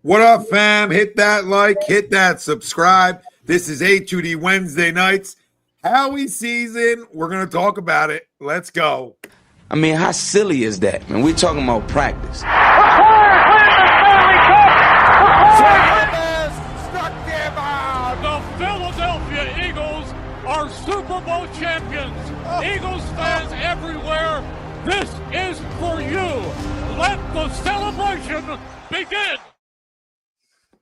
What up, fam? Hit that like, hit that subscribe. This is A2D Wednesday nights. Howie season. We're going to talk about it. Let's go. I mean, how silly is that, man? We're talking about practice. The Philadelphia Eagles are Super Bowl champions. Eagles fans everywhere, this is for you. Let the celebration begin.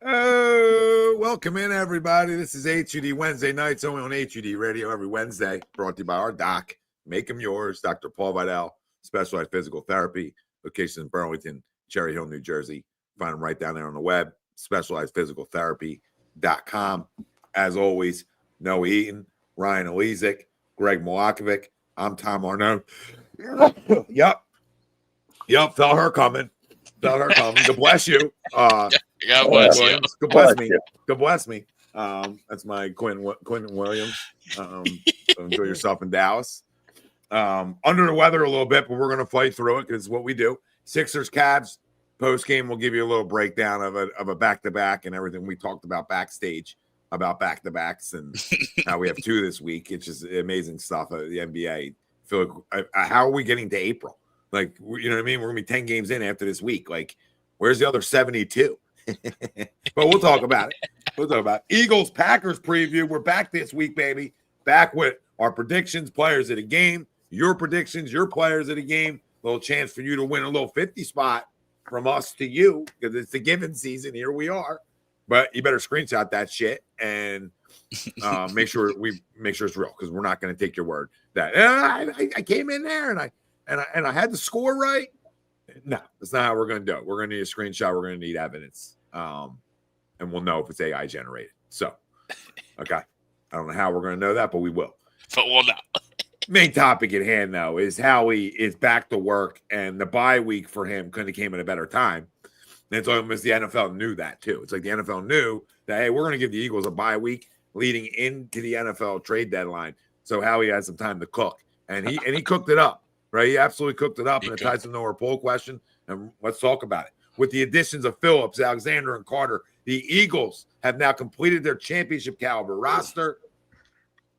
Oh, welcome in, everybody. This is HUD Wednesday nights, only on HUD Radio every Wednesday, brought to you by our doc. Make them yours, Dr. Paul Vidal, Specialized Physical Therapy, location in Burlington, Cherry Hill, New Jersey. Find them right down there on the web, specializedphysicaltherapy.com. As always, Noah Eaton, Ryan Elizik, Greg Milakovic. I'm Tom Arnaud. Yep, felt her coming. God bless you. God bless you. God bless me. God bless me. That's my Quentin Williams. So enjoy yourself in Dallas. Under the weather a little bit, but we're going to fight through it because it's what we do. Sixers, Cavs, post game. We'll give you a little breakdown of a back-to-back and everything we talked about backstage about back-to-backs and how we have two this week. It's just amazing stuff at the NBA. Feel like, how are we getting to April? Like, you know what I mean? We're going to be 10 games in after this week. Like, where's the other 72? But we'll talk about it. Eagles, Packers preview. We're back this week, baby. Back with our predictions, players of the game, your predictions, your players of the game. A little chance for you to win a little 50 spot from us to you because it's the giving season. Here we are. But you better screenshot that shit and make sure it's real because we're not going to take your word that I came in there and I had the score right. No, that's not how we're going to do it. We're going to need a screenshot. We're going to need evidence. And we'll know if it's AI generated. So, okay. I don't know how we're going to know that, but we will. But we'll know. Main topic at hand, though, is Howie is back to work, and the bye week for him couldn't have came at a better time. And it's almost the NFL knew that, too. It's like the NFL knew that, hey, we're going to give the Eagles a bye week leading into the NFL trade deadline. So Howie had some time to cook. And he cooked it up. Right, he absolutely cooked it up, and it ties to the nowhere poll question, and let's talk about it. With the additions of Phillips, Alexander, and Carter, the Eagles have now completed their championship caliber roster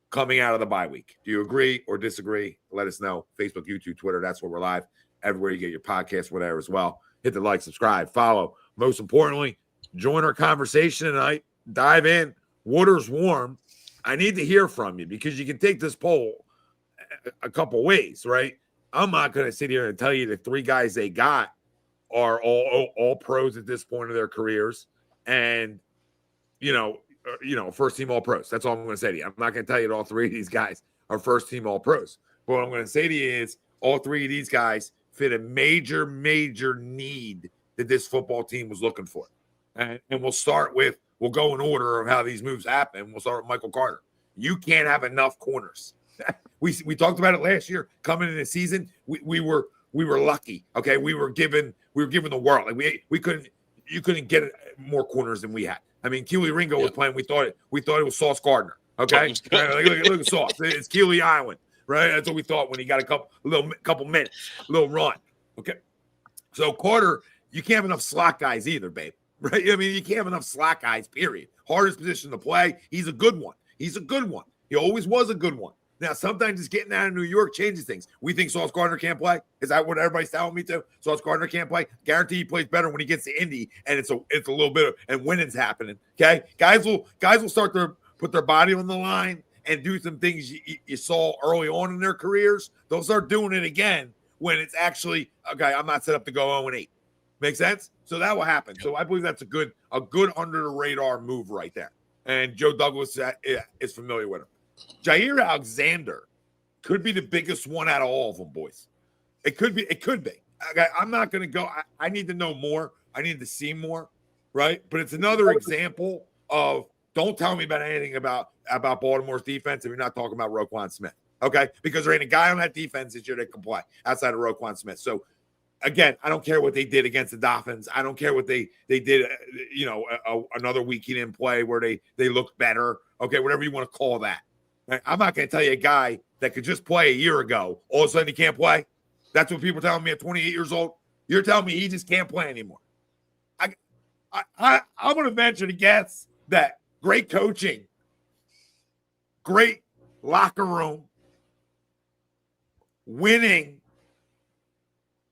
coming out of the bye week. Do you agree or disagree? Let us know. Facebook, YouTube, Twitter, that's where we're live. Everywhere you get your podcast, whatever as well. Hit the like, subscribe, follow. Most importantly, join our conversation tonight. Dive in. Water's warm. I need to hear from you because you can take this poll a couple ways, right? I'm not going to sit here and tell you the three guys they got are all pros at this point of their careers, and first team all pros. That's all I'm going to say to you. I'm not going to tell you that all three of these guys are first team all pros. But what I'm going to say to you is all three of these guys fit a major need that this football team was looking for, and we'll go in order of how these moves happen. We'll start with Michael Carter. You can't have enough corners. We talked about it last year. Coming in the season, we were lucky. Okay, we were given the world. Like you couldn't get more corners than we had. I mean, Keely Ringo was playing. We thought it was Sauce Gardner. Okay, look at Sauce. It's Keely Island, right? That's what we thought when he got a couple minutes, a little run. Okay, so Carter, you can't have enough slot guys either, babe. Right? I mean, you can't have enough slot guys. Period. Hardest position to play. He's a good one. He always was a good one. Now, sometimes just getting out of New York changes things. We think Sauce Gardner can't play. Is that what everybody's telling me to? Sauce Gardner can't play. Guarantee he plays better when he gets to Indy, and it's a little bit of and winning's happening. Okay, guys will start to put their body on the line and do some things you saw early on in their careers. They'll start doing it again when it's actually okay. I'm not set up to go 0-8. Make sense? So that will happen. So I believe that's a good under the radar move right there. And Joe Douglas is familiar with him. Jair Alexander could be the biggest one out of all of them, boys. It could be. Okay, I'm not going to go. I need to know more. I need to see more, right? But it's another example of don't tell me about anything about Baltimore's defense if you're not talking about Roquan Smith, okay? Because there ain't a guy on that defense this year that can play outside of Roquan Smith. So, again, I don't care what they did against the Dolphins. I don't care what they did, another week he didn't play where they looked better, okay, whatever you want to call that. I'm not going to tell you a guy that could just play a year ago, all of a sudden he can't play. That's what people are telling me at 28 years old. You're telling me he just can't play anymore. I'm going to venture to guess that great coaching, great locker room, winning,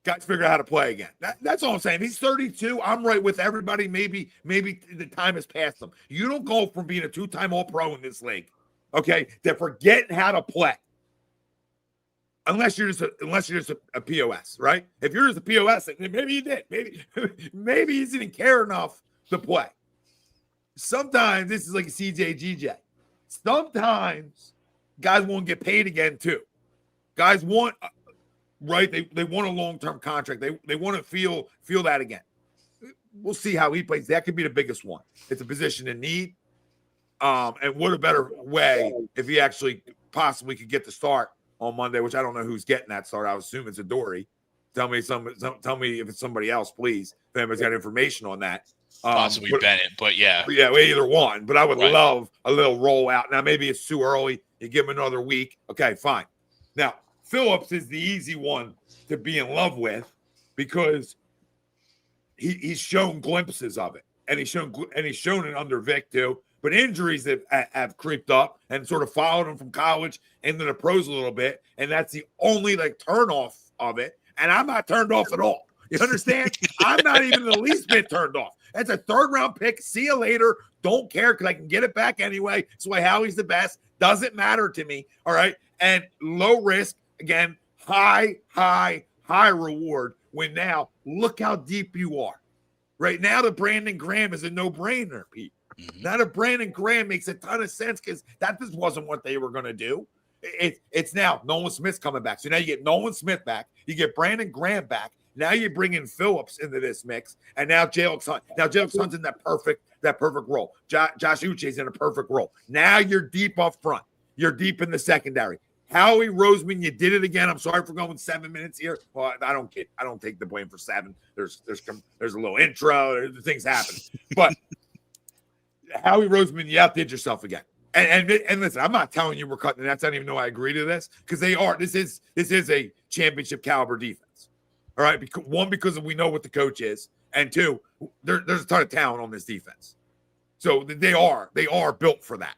got to figure out how to play again. That's all I'm saying. He's 32. I'm right with everybody. Maybe the time has passed him. You don't go from being a 2-time All-Pro in this league, okay, to forgetting how to play. Unless you're just a POS, right? If you're just a POS, maybe you did. Maybe you didn't care enough to play. Sometimes this is like a CJ. Sometimes guys won't get paid again too. Guys want right. They want a long-term contract. They want to feel that again. We'll see how he plays. That could be the biggest one. It's a position in need. And what a better way if he actually possibly could get the start on Monday, which I don't know who's getting that start. I assume it's a Dory. Tell me if it's somebody else, please. If anybody's got information on that. Possibly Bennett, but yeah. Yeah, either one. But I would love a little rollout. Now, maybe it's too early. You give him another week. Okay, fine. Now, Phillips is the easy one to be in love with because he's shown glimpses of it. And he's shown it under Vic too. But injuries have creeped up and sort of followed him from college into the pros a little bit. And that's the only turn off of it. And I'm not turned off at all. You understand? I'm not even the least bit turned off. That's a 3rd-round pick. See you later. Don't care because I can get it back anyway. That's why Howie's the best. Doesn't matter to me. All right. And low risk, again, high reward. When now, look how deep you are. Right now, the Brandon Graham is a no-brainer, Pete. Mm-hmm. Now the Brandon Graham makes a ton of sense because that just wasn't what they were going to do. It's now Nolan Smith's coming back. So now you get Nolan Smith back. You get Brandon Graham back. Now you bring in Phillips into this mix. And now Jalen Hunt. Now Jalen Hunt's in that perfect role. Josh Uche's in a perfect role. Now you're deep up front. You're deep in the secondary. Howie Roseman, you did it again. I'm sorry for going 7 minutes here. Well, I don't take the blame for 7. There's a little intro. Things happen. But Howie Roseman, you outdid yourself again. And listen, I'm not telling you we're cutting the nets. I don't even know I agree to this because they are. This is a championship caliber defense. All right, because we know what the coach is, and 2, there's a ton of talent on this defense. So they are built for that.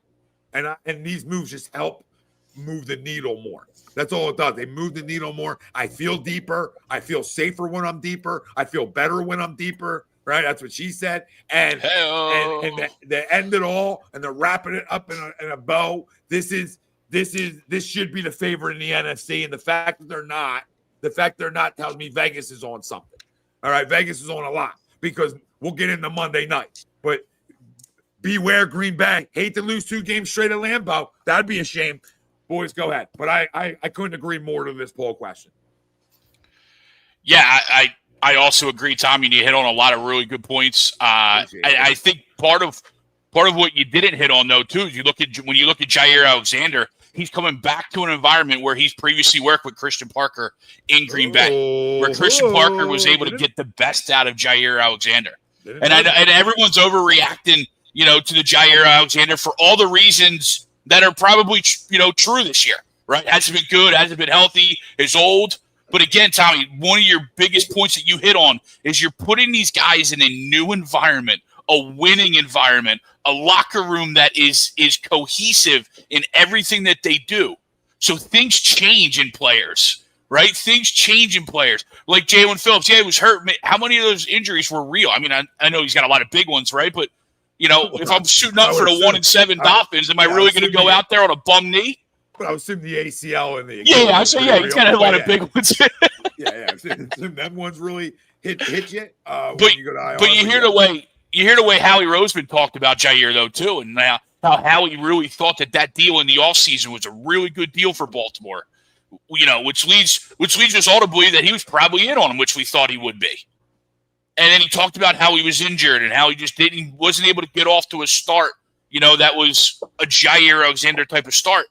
And these moves just help move the needle more. That's all it does. They move the needle more. I feel deeper. I feel safer when I'm deeper. I feel better when I'm deeper. Right, that's what she said, and the end it all, and they're wrapping it up in a bow. This should be the favorite in the NFC, and the fact that they're not tells me Vegas is on something. All right, Vegas is on a lot because we'll get into Monday night, but beware Green Bay. Hate to lose 2 games straight at Lambeau. That'd be a shame. Boys, go ahead. But I couldn't agree more to this poll question. Yeah, I also agree, Tom. You hit on a lot of really good points. I think part of what you didn't hit on, though, too, is when you look at Jair Alexander, he's coming back to an environment where he's previously worked with Christian Parker in Green Bay, where Christian Parker was able to get the best out of Jair Alexander. And everyone's overreacting, to the Jair Alexander for all the reasons that are probably, true this year, right? Hasn't been good, hasn't been healthy, is old. But again, Tommy, one of your biggest points that you hit on is you're putting these guys in a new environment, a winning environment, a locker room that is cohesive in everything that they do. So things change in players, right? Things change in players. Like Jalen Phillips, yeah, he was hurt. How many of those injuries were real? I mean, I know he's got a lot of big ones, right? But, if I'm shooting up for the 1-7 Dolphins, am I really going to go out there on a bum knee? But I would assume the ACL and the he's got a lot of big ones. yeah. Assume that one's really hit you. But you hear the way Howie Roseman talked about Jair though too, and now how Howie really thought that deal in the offseason was a really good deal for Baltimore. Which leads us all to believe that he was probably in on him, which we thought he would be. And then he talked about how he was injured and how he just wasn't able to get off to a start. That was a Jair Alexander type of start.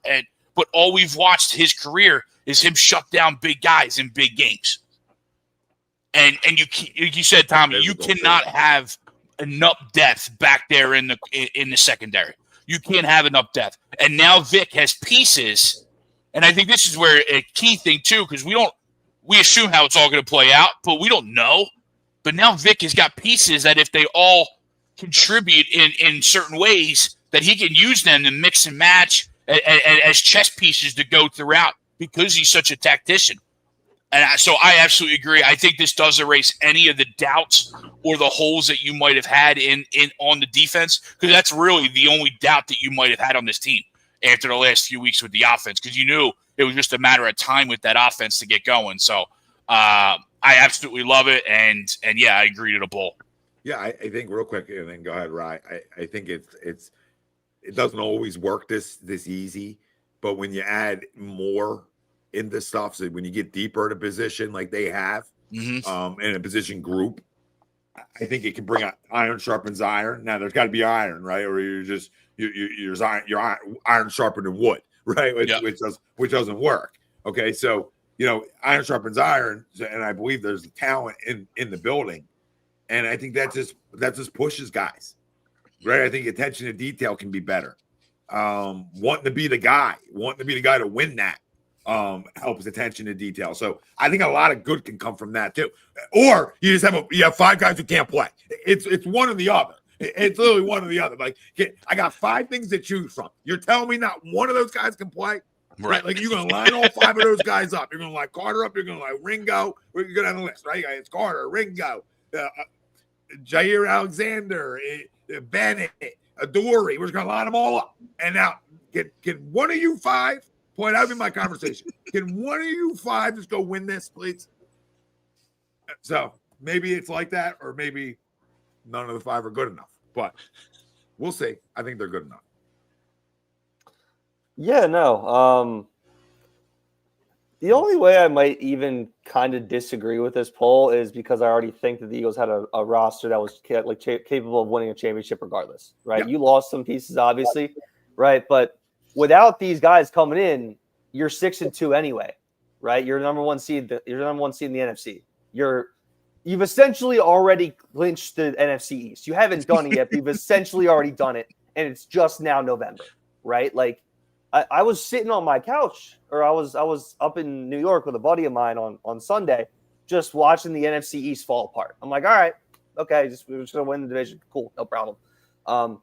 But all we've watched his career is him shut down big guys in big games. And you said, Tommy, you cannot have enough depth back there in the secondary. You can't have enough depth. And now Vic has pieces. And I think this is where a key thing too, because we assume how it's all going to play out, but we don't know. But now Vic has got pieces that if they all contribute in certain ways that he can use them to mix and match as chess pieces to go throughout because he's such a tactician. And so I absolutely agree. I think this does erase any of the doubts or the holes that you might have had in on the defense, because that's really the only doubt that you might have had on this team after the last few weeks with the offense, because you knew it was just a matter of time with that offense to get going. So I absolutely love it, and yeah, I agree to the bull. Yeah, I think real quick, and then go ahead, Rye. I think it doesn't always work this easy, but when you add more in this stuff, so when you get deeper in a position like they have, in a position group, I think it can bring iron sharpens iron. Now there's got to be iron, right? Or you're iron sharpened in wood, right? Which doesn't work. Okay, so iron sharpens iron, and I believe there's talent in the building, and I think that just pushes guys, right? I think attention to detail can be better. Wanting to be the guy to win that. Helps attention to detail. So I think a lot of good can come from that too. Or you just have 5 guys who can't play. It's one or the other. It's literally one or the other. Like, I got 5 things to choose from. You're telling me not one of those guys can play? Right? Like, you're gonna line all 5 of those guys up. You're gonna line Carter up. You're gonna line Ringo. You're gonna have a list, right? It's Carter, Ringo, Jair Alexander, Bennett, Adoree. We're just gonna line them all up. And now, can one of you 5? Point out in my conversation. Can one of you 5 just go win this, please? So maybe it's like that, or maybe none of the 5 are good enough. But we'll see. I think they're good enough. Yeah, no. The only way I might even kind of disagree with this poll is because I already think that the Eagles had a roster that was capable of winning a championship regardless, right? Yeah. You lost some pieces, obviously, right? But without these guys coming in, you're 6-2 anyway, right? You're number one seed. You're number one seed in the NFC. You've essentially already clinched the NFC East. You haven't done it yet, but you've essentially already done it, and it's just now November, right? Like, I was sitting on my couch, or I was up in New York with a buddy of mine on Sunday, just watching the NFC East fall apart. I'm like, all right, okay, we're just gonna win the division. Cool, no problem. But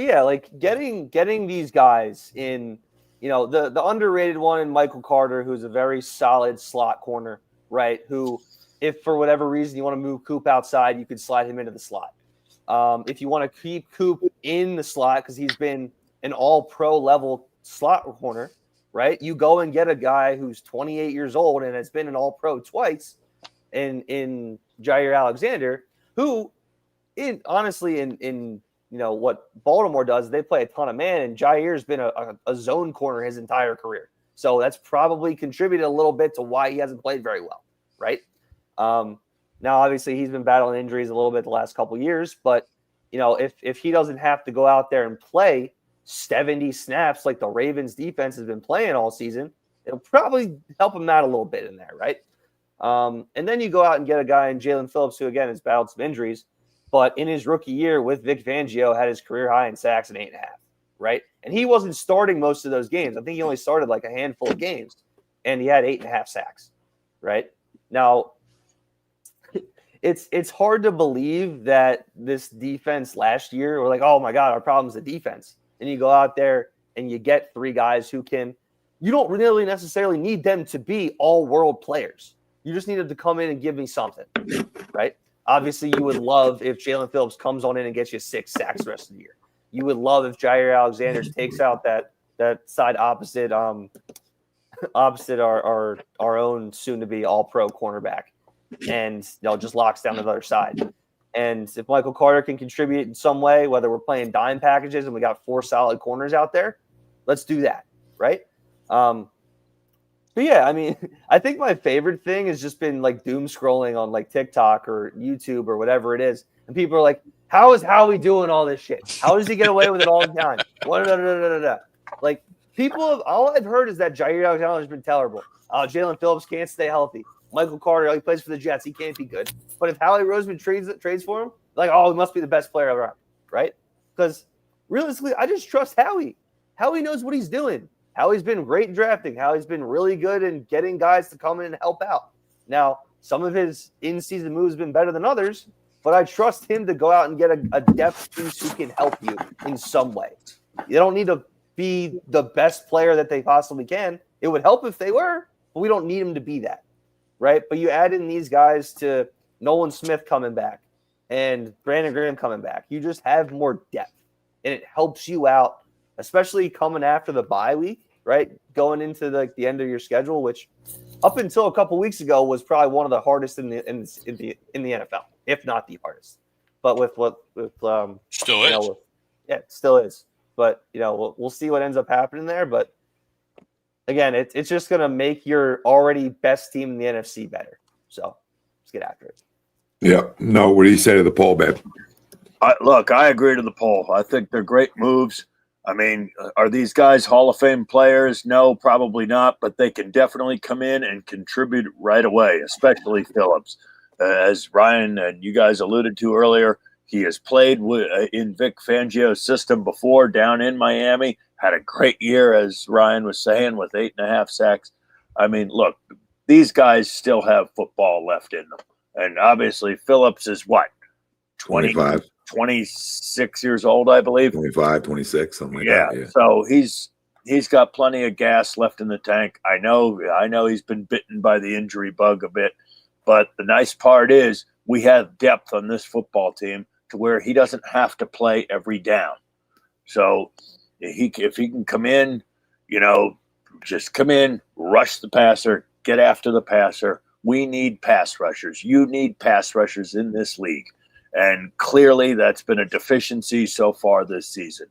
yeah, like getting these guys in, the underrated one in Michael Carter, who's a very solid slot corner, right? Who, if for whatever reason you want to move Coop outside, you could slide him into the slot. If you want to keep Coop in the slot because he's been an all-pro level slot corner, right? You go and get a guy who's 28 years old and has been an all-pro twice in Jair Alexander, who, honestly, in what Baltimore does, they play a ton of man, and Jair's been a zone corner his entire career. So that's probably contributed a little bit to why he hasn't played very well, right? Now, obviously, he's been battling injuries a little bit the last couple of years, but, if he doesn't have to go out there and play 70 snaps like the Ravens defense has been playing all season, it'll probably help him out a little bit in there, right? And then you go out and get a guy in Jalen Phillips, who, again, has battled some injuries, but in his rookie year with Vic Fangio had his career high in sacks and 8.5, right? And he wasn't starting most of those games. I think he only started like a handful of games, and he had 8.5 sacks, right? Now, it's hard to believe that this defense last year, we're like, oh my God, our problem's the defense. And you go out there and you get 3 guys who you don't really necessarily need them to be all world players. You just need them to come in and give me something, right? Obviously, you would love if Jalen Phillips comes on in and gets you 6 sacks the rest of the year. You would love if Jair Alexander takes out that side opposite our own soon-to-be all-pro cornerback and just locks down the other side. And if Michael Carter can contribute in some way, whether we're playing dime packages and we got 4 solid corners out there, let's do that, right? But yeah, I mean, I think my favorite thing has just been like doom scrolling on like TikTok or YouTube or whatever it is. And people are like, how is Howie doing all this shit? How does he get away with it all the time? Like, all I've heard is that Jair Alexander has been terrible. Jalen Phillips can't stay healthy. Michael Carter, he plays for the Jets. He can't be good. But if Howie Roseman trades for him, like, he must be the best player ever, right? Because realistically, I just trust Howie. Howie knows what he's doing. Howie's been great in drafting. Howie's been really good in getting guys to come in and help out. Now, some of his in-season moves have been better than others, but I trust him to go out and get a depth piece who can help you in some way. You don't need to be the best player that they possibly can. It would help if they were, but we don't need him to be that, right? But you add in these guys to Nolan Smith coming back and Brandon Graham coming back. You just have more depth, and it helps you out, especially coming after the bye week, right? Going into the end of your schedule, which up until a couple weeks ago was probably one of the hardest in the NFL, if not the hardest. But with still is. It still is. But we'll see what ends up happening there. But again, it's just going to make your already best team in the NFC better. So let's get after it. Yeah. No, what do you say to the poll, babe? Look, I agree to the poll. I think they're great moves. I mean, are these guys Hall of Fame players? No, probably not, but they can definitely come in and contribute right away, especially Phillips. As Ryan and you guys alluded to earlier, he has played in Vic Fangio's system before down in Miami, had a great year, as Ryan was saying, with 8.5 sacks. I mean, look, these guys still have football left in them. And obviously Phillips is what? 25. 26 years old, I believe. 25, 26, something like that. Yeah. So he's got plenty of gas left in the tank. I know he's been bitten by the injury bug a bit, but the nice part is we have depth on this football team to where he doesn't have to play every down. So if he can come in, just come in, rush the passer, get after the passer. We need pass rushers. You need pass rushers in this league. And clearly that's been a deficiency so far this season.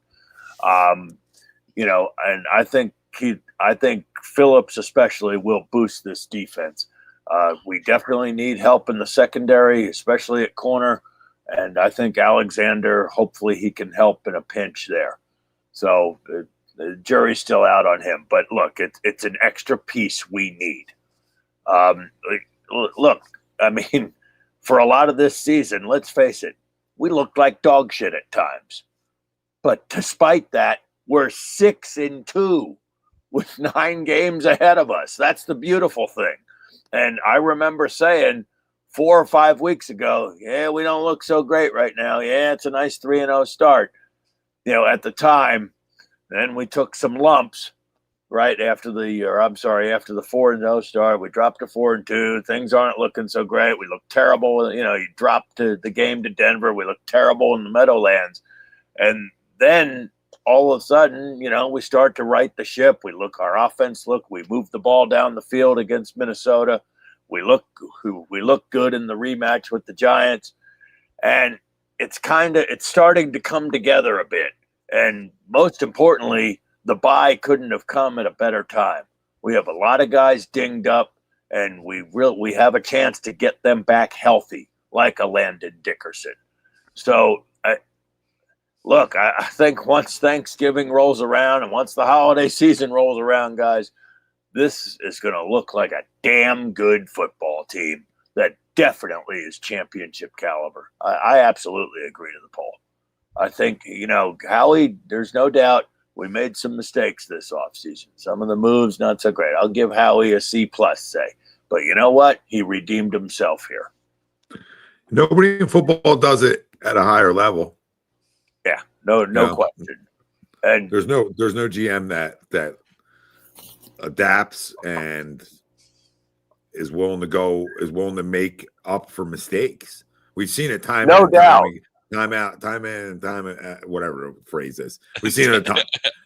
And I think Phillips especially will boost this defense. We definitely need help in the secondary, especially at corner. And I think Alexander, hopefully he can help in a pinch there. So the jury's still out on him. But look, it's an extra piece we need. Look, I mean, for a lot of this season, let's face it, we looked like dog shit at times. But despite that, we're 6-2 with 9 games ahead of us. That's the beautiful thing. And I remember saying 4 or 5 weeks ago, yeah, we don't look so great right now. Yeah, it's a nice 3-0 start. At the time, then we took some lumps right after the 4-0 start. We dropped to 4-2. Things aren't looking so great. We look terrible. You dropped the game to Denver. We look terrible in the Meadowlands. And then all of a sudden, we start to right the ship. We move the ball down the field against Minnesota. We look good in the rematch with the Giants. And it's starting to come together a bit. And most importantly, the bye couldn't have come at a better time. We have a lot of guys dinged up, and we have a chance to get them back healthy, like a Landon Dickerson. So, I think once Thanksgiving rolls around and once the holiday season rolls around, guys, this is going to look like a damn good football team that definitely is championship caliber. I absolutely agree to the poll. I think, Howie, there's no doubt we made some mistakes this offseason. Some of the moves, not so great. I'll give Howie a C+, say. But you know what? He redeemed himself here. Nobody in football does it at a higher level. Yeah, no question. And there's no GM that adapts and is willing to make up for mistakes. We've seen it time no doubt. Time out, whatever the phrase is. We've seen it a ton.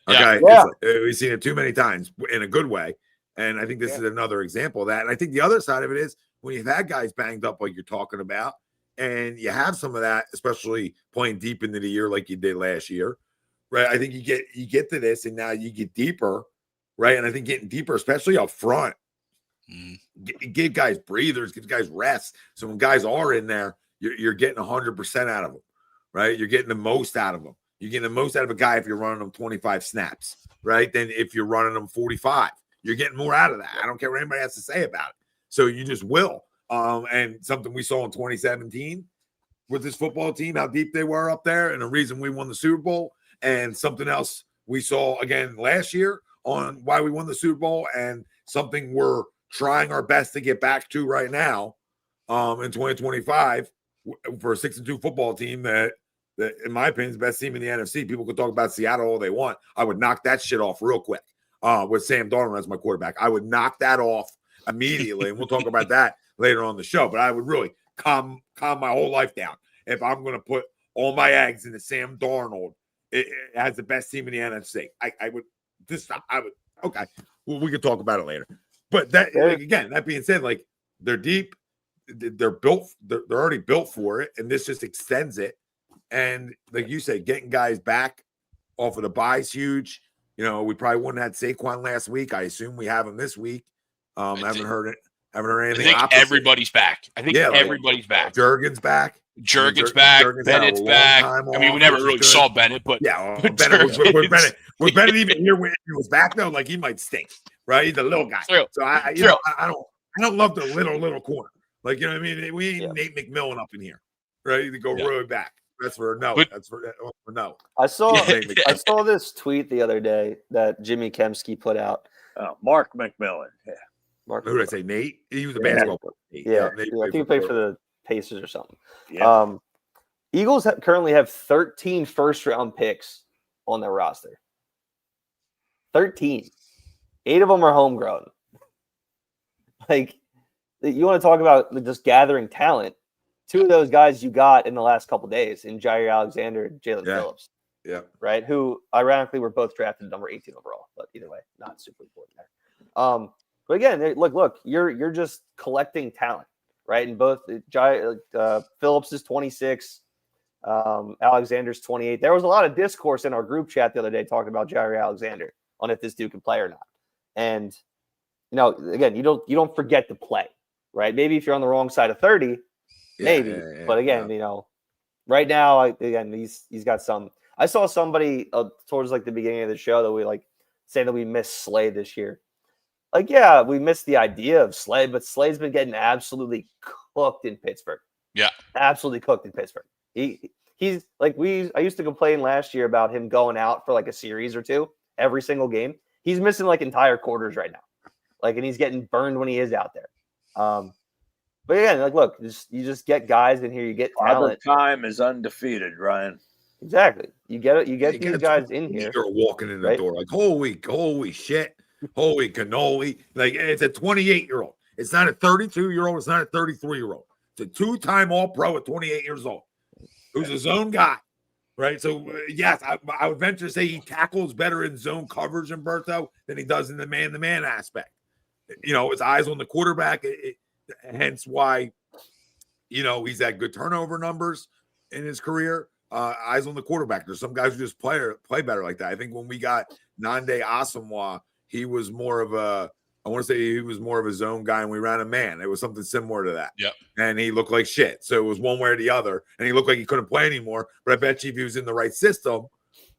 Yeah. Okay. Yeah. We've seen it too many times in a good way. And I think this is another example of that. And I think the other side of it is when you've had guys banged up like you're talking about, and you have some of that, especially playing deep into the year like you did last year, right? I think you get to this and now you get deeper, right? And I think getting deeper, especially up front, give guys breathers, give guys rest. So when guys are in there, you're getting 100% out of them. Right? You're getting the most out of them. You're getting the most out of a guy if you're running them 25 snaps, right? Than if you're running them 45. You're getting more out of that. I don't care what anybody has to say about it. So you just will. And something we saw in 2017 with this football team, how deep they were up there, and the reason we won the Super Bowl, and something else we saw again last year on why we won the Super Bowl, and something we're trying our best to get back to right now in 2025. for a 6-2 football team that, in my opinion, is the best team in the NFC. People could talk about Seattle all they want. I would knock that shit off real quick with Sam Darnold as my quarterback. I would knock that off immediately, and we'll talk about that later on the show. But I would really calm my whole life down if I'm going to put all my eggs into Sam Darnold as the best team in the NFC. I would just stop. Okay. Well, we could talk about it later. But that again, that being said, like they're deep, they're built, they're already built for it, and this just extends it. And like you said, getting guys back off of the bye is huge. You know, we probably wouldn't have had Saquon last week. I assume we have him this week. Haven't heard anything. I think everybody's back. Everybody's back. Jurgen's back. Jurgen's back. Bennett's back. I mean, we never really saw Bennett, but Bennett was Bennett even here when he was back though? Like he might stink, right? He's a little guy. True. So I don't love the little corner. Like, you know what I mean? We ain't Nate McMillan up in here, right? To go really back. That's for no. That's for no. I saw this tweet the other day that Jimmy Kemsky put out. Mark McMillan. Yeah. Who did I say? Nate? He was a basketball player. Yeah. I think he played for the Pacers or something. Yeah. Eagles currently have 13 first-round picks on their roster. 13. 8 of them are homegrown. Like, you want to talk about just gathering talent. 2 of those guys you got in the last couple of days in Jair Alexander and Jalen Phillips. Yeah. Right? Who, ironically, were both drafted number 18 overall. But either way, not super important there. But again, look, you're just collecting talent, right? And both Phillips is 26, Alexander's 28. There was a lot of discourse in our group chat the other day talking about Jair Alexander on if this dude can play or not. And again, you don't forget to play, right? Maybe if you're on the wrong side of 30, maybe. But again, right now, he's got some. I saw somebody towards like the beginning of the show that we like saying that we missed Slade this year. Like, yeah, we missed the idea of Slade, but Slade's been getting absolutely cooked in Pittsburgh. Yeah. Absolutely cooked in Pittsburgh. He's like I used to complain last year about him going out for like a series or two every single game. He's missing like entire quarters right now. Like, and he's getting burned when he is out there. But again, like, look, you just get guys in here, you get talent. Time is undefeated, Ryan. Exactly. You get these guys in here. You're walking in the door like, holy shit. Holy cannoli. Like, it's a 28-year-old. It's not a 32-year-old. It's not a 33-year-old. It's a 2-time All-Pro at 28 years old who's a zone guy, right? So, yes, I would venture to say he tackles better in zone coverage, Humberto, than he does in the man-to-man aspect. His eyes on the quarterback, hence why, he's had good turnover numbers in his career. Eyes on the quarterback. There's some guys who just play better like that. I think when we got Nande Asamoah, he was more of a zone guy, and we ran a man. It was something similar to that. Yep. And he looked like shit. So it was one way or the other. And he looked like he couldn't play anymore. But I bet you if he was in the right system,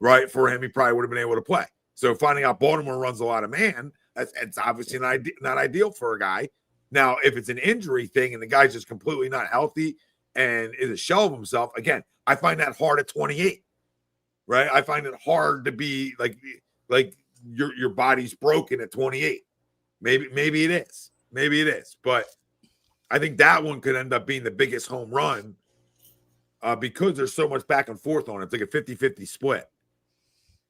right, for him, he probably would have been able to play. So finding out Baltimore runs a lot of man, it's obviously not ideal for a guy. Now, if it's an injury thing and the guy's just completely not healthy and is a shell of himself, again, I find that hard at 28, right? I find it hard to be like your body's broken at 28. Maybe it is. But I think that one could end up being the biggest home run because there's so much back and forth on it. It's like a 50-50 split.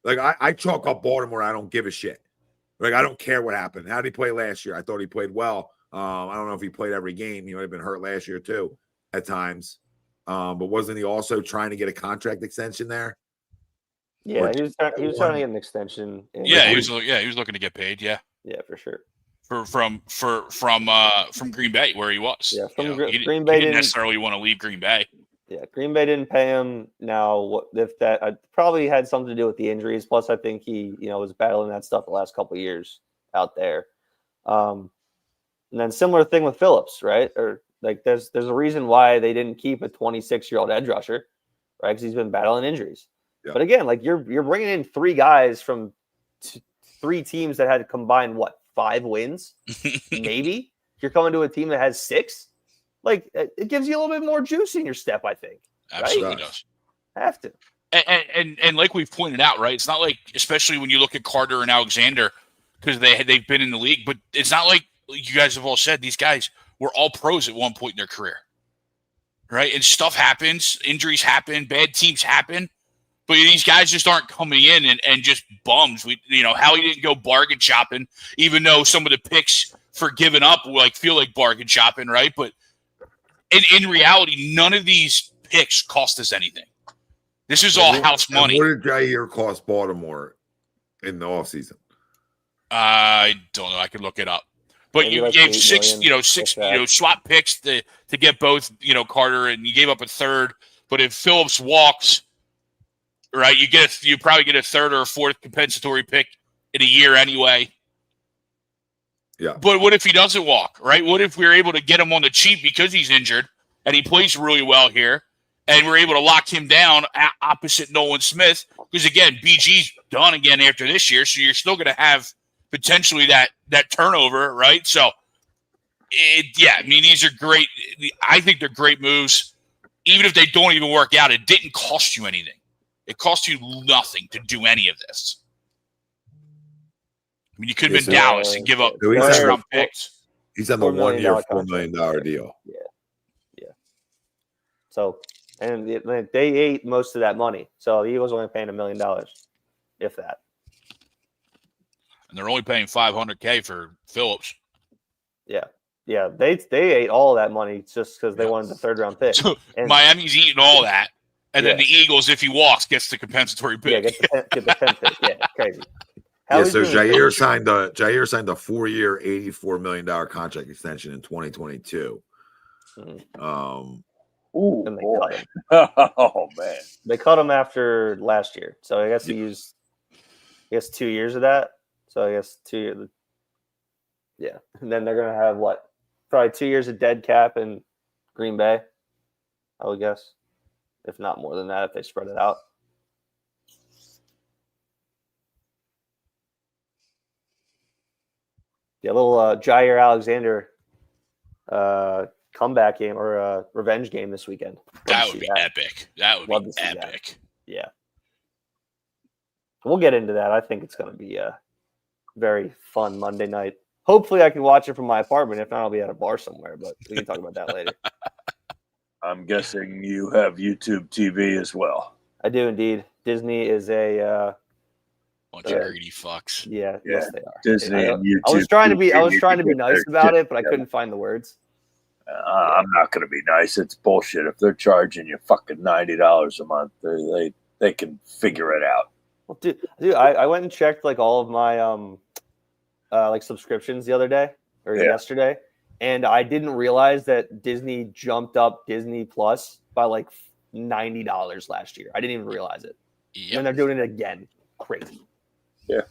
Like, I chalk up Baltimore. I don't give a shit. Like, I don't care what happened. How did he play last year? I thought he played well. I don't know if he played every game. He might have been hurt last year too at times. But wasn't he also trying to get a contract extension there? Yeah, he was trying to get an extension. He was looking to get paid. Yeah, for sure. From Green Bay, where he was. Yeah, Green Bay didn't necessarily want to leave Green Bay. Yeah, Green Bay didn't pay him. Now, if that probably had something to do with the injuries. Plus, I think he was battling that stuff the last couple of years out there. And then similar thing with Phillips, right? Or like there's a reason why they didn't keep a 26-year-old edge rusher, right? Because he's been battling injuries. Yeah. But again, like you're bringing in 3 guys from 3 teams that had combined 5 wins, maybe. You're coming to a team that has 6. Like, it gives you a little bit more juice in your step, I think. Absolutely does. Have to. And like we've pointed out, right? It's not like, especially when you look at Carter and Alexander, because they've been in the league, but it's not like you guys have all said these guys were all pros at one point in their career. right? And stuff happens, injuries happen, bad teams happen. But these guys just aren't coming in and just bums. Howie didn't go bargain shopping, even though some of the picks for giving up feel like bargain shopping, right? But in reality, none of these picks cost us anything. This is all house money. What did Jair cost Baltimore in the offseason? I don't know. I could look it up. But Maybe you gave six swap picks to get both, Carter, and you gave up a third. But if Phillips walks, right, you probably get a third or a fourth compensatory pick in a year anyway. Yeah. But what if he doesn't walk, right? What if we're able to get him on the cheap because he's injured and he plays really well here, and we're able to lock him down opposite Nolan Smith? Because again, BG's done again after this year, so you're still going to have potentially that turnover, right? So, these are great. I think they're great moves. Even if they don't even work out, it didn't cost you anything. It cost you nothing to do any of this. I mean, you could have been Dallas and give up first-round picks. He's on the 1 year, $4 million deal. Yeah. So, and they ate most of that money. So the Eagles only paying $1 million, if that. And they're only paying $500K for Phillips. Yeah. They ate all that money just because they wanted the third-round pick. So Miami's eating all that. And then the Eagles, if he walks, gets the compensatory pick. Yeah, get the 10 pick. Yeah, crazy. So Jair signed a 4-year, $84 million contract extension in 2022. Ooh, And they boy. cut him. Oh, man. They cut him after last year. So I guess he used 2 years of that. So I guess 2 years. Yeah. And then they're going to have probably 2 years of dead cap in Green Bay, I would guess. If not more than that, if they spread it out. Yeah, a little Jair Alexander comeback game or revenge game this weekend. That would be epic. That would be epic. That. Yeah. We'll get into that. I think it's going to be a very fun Monday night. Hopefully I can watch it from my apartment. If not, I'll be at a bar somewhere, but we can talk about that later. I'm guessing you have YouTube TV as well. I do indeed. Disney is a bunch of greedy fucks. Yeah, yes they are. Disney and YouTube. I was trying to be nice about it, but I couldn't find the words. I'm not going to be nice. It's bullshit. If they're charging you fucking $90 a month, they can figure it out. Well, dude, I went and checked all of my subscriptions the other day or yesterday, and I didn't realize that Disney jumped up Disney Plus by $90 last year. I didn't even realize it. Yep. And they're doing it again. Crazy. Yeah.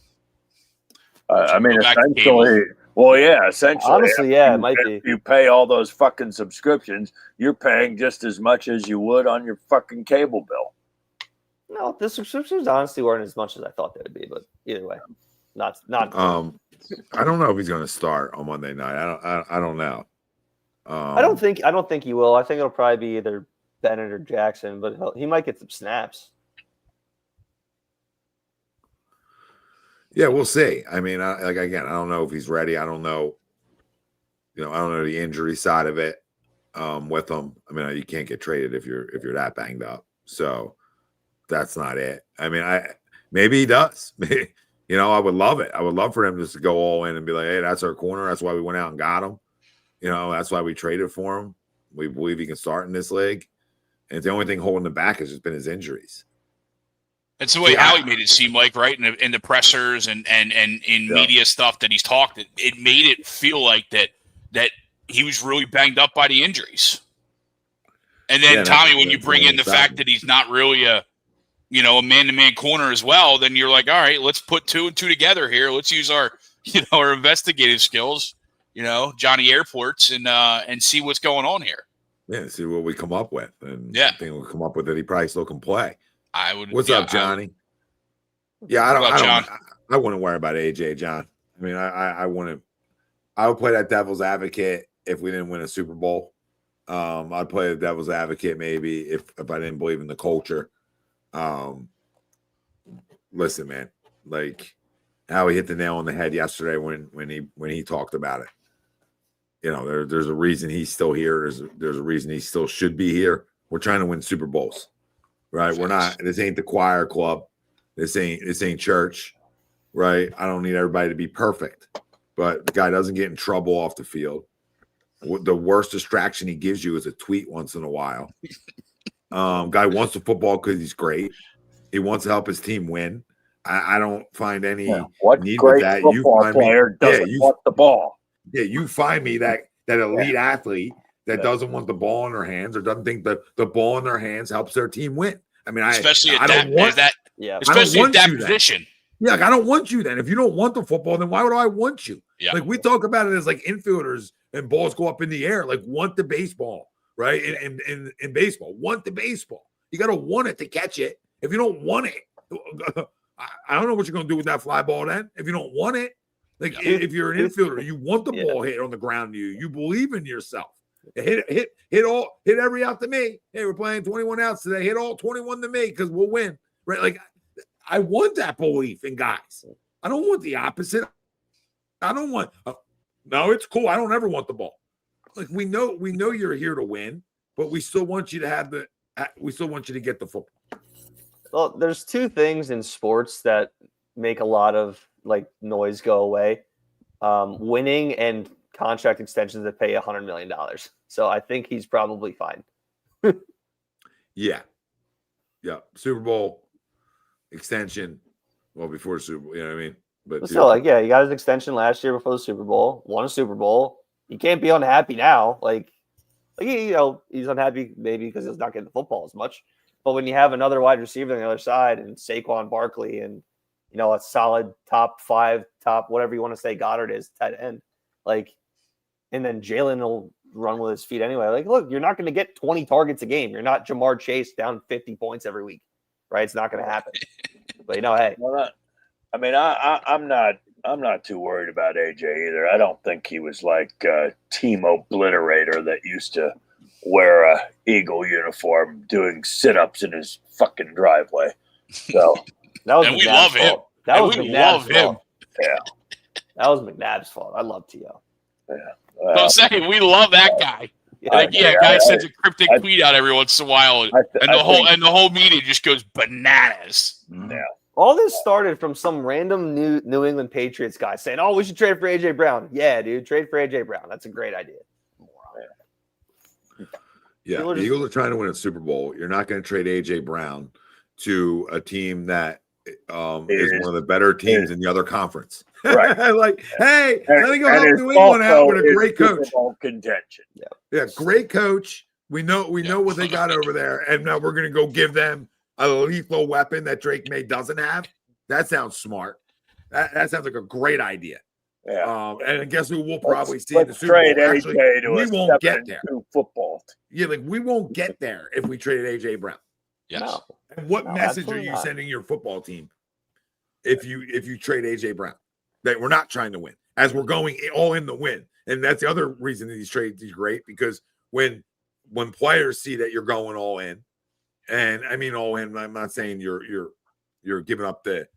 I mean, essentially. Honestly, it might be. You pay all those fucking subscriptions, you're paying just as much as you would on your fucking cable bill. No, the subscriptions honestly weren't as much as I thought they would be, but either way, not. I don't know if he's going to start on Monday night. I don't know. I don't think he will. I think it'll probably be either Bennett or Jackson, but he might get some snaps. Yeah, we'll see. I mean, again, I don't know if he's ready. I don't know. I don't know the injury side of it with him. I mean, you can't get traded if you're that banged up. So that's not it. I mean, maybe he does. I would love it. I would love for him just to go all in and be like, hey, that's our corner. That's why we went out and got him. That's why we traded for him. We believe he can start in this league. And the only thing holding him back has just been his injuries. It's the way Howie made it seem like, right? In the pressers and in media stuff that he's talked, it made it feel like that he was really banged up by the injuries. And then Tommy, when you bring in the fact that he's not really a man-to-man corner as well, then you're like, all right, let's put 2 and 2 together here. Let's use our investigative skills, Johnny Airports, and see what's going on here. Yeah, see what we come up with, and I think we'll come up with that he probably still can play. What's up, Johnny? I wouldn't worry about AJ, John. I mean, I wouldn't. I would play that devil's advocate if we didn't win a Super Bowl. I'd play the devil's advocate maybe if I didn't believe in the culture. Listen, man, how he hit the nail on the head yesterday when he talked about it. there's a reason he's still here. There's a reason he still should be here. We're trying to win Super Bowls, right? We're not. This ain't the choir club. This ain't church, right? I don't need everybody to be perfect, but the guy doesn't get in trouble off the field. The worst distraction he gives you is a tweet once in a while. Guy wants the football because he's great. He wants to help his team win. I don't find any need with that. You find player doesn't want the ball. Yeah, you find me that elite athlete that doesn't want the ball in their hands or doesn't think the ball in their hands helps their team win. I mean, especially I don't want that. Yeah, especially at that position. Yeah, like, I don't want you then. If you don't want the football, then why would I want you? Yeah. Like we talk about it as like infielders and balls go up in the air, like want the baseball, right? In baseball, want the baseball. You got to want it to catch it. If you don't want it, I don't know what you're going to do with that fly ball then. If you don't want it, like if you're an infielder, you want the ball hit on the ground to you. You believe in yourself. Hit every out to me. Hey, we're playing 21 outs today. Hit all 21 to me because we'll win. Right? Like I want that belief in guys. I don't want the opposite. I don't want. No, it's cool. I don't ever want the ball. Like we know you're here to win, but we still want you to have the. We still want you to get the football. Well, there's two things in sports that make a lot of like noise go away: winning and contract extensions that pay $100 million. So I think he's probably fine. Yeah. Super Bowl extension. Well, before the Super Bowl, you know what I mean? But still, he got his extension last year before the Super Bowl. Won a Super Bowl. He can't be unhappy now. He's unhappy maybe because he's not getting the football as much. But when you have another wide receiver on the other side and Saquon Barkley and a solid top 5, whatever you want to say Goddard is tight end, and then Jalen will run with his feet anyway. Like, look, you're not going to get 20 targets a game. You're not Jamar Chase down 50 points every week, right? It's not going to happen. But hey, I mean, I'm not too worried about AJ either. I don't think he was like a team obliterator that used to wear a Eagle uniform doing sit-ups in his fucking driveway. So that was and we love him. That and was we McNabb's love him. fault. Yeah, that was McNabb's fault. I love T.O. Yeah, I'm saying we love that guy. Guy sends a cryptic tweet out every once in a while, and the whole media just goes bananas. Yeah. All this started from some random New England Patriots guy saying, "Oh, we should trade for AJ Brown." Yeah, dude, trade for AJ Brown. That's a great idea. Yeah, the Eagles are trying to win a Super Bowl. You're not going to trade AJ Brown to a team that is one of the better teams in the other conference. Right. Hey, let me go help New England out with a great coach. Contention. Yeah, great coach. We know what they got over there, and now we're going to go give them a lethal weapon that Drake May doesn't have. That sounds smart. That sounds like a great idea. Yeah. And guess who we'll probably see in the Super trade Bowl? Actually, we won't get there. Football. Yeah, we won't get there if we traded AJ Brown. Yes. No. And what message are you sending your football team if you trade AJ Brown? That we're not trying to win, as we're going all in the win. And that's the other reason that these trades are great, because when players see that you're going all in, and I mean all in, I'm not saying you're giving up the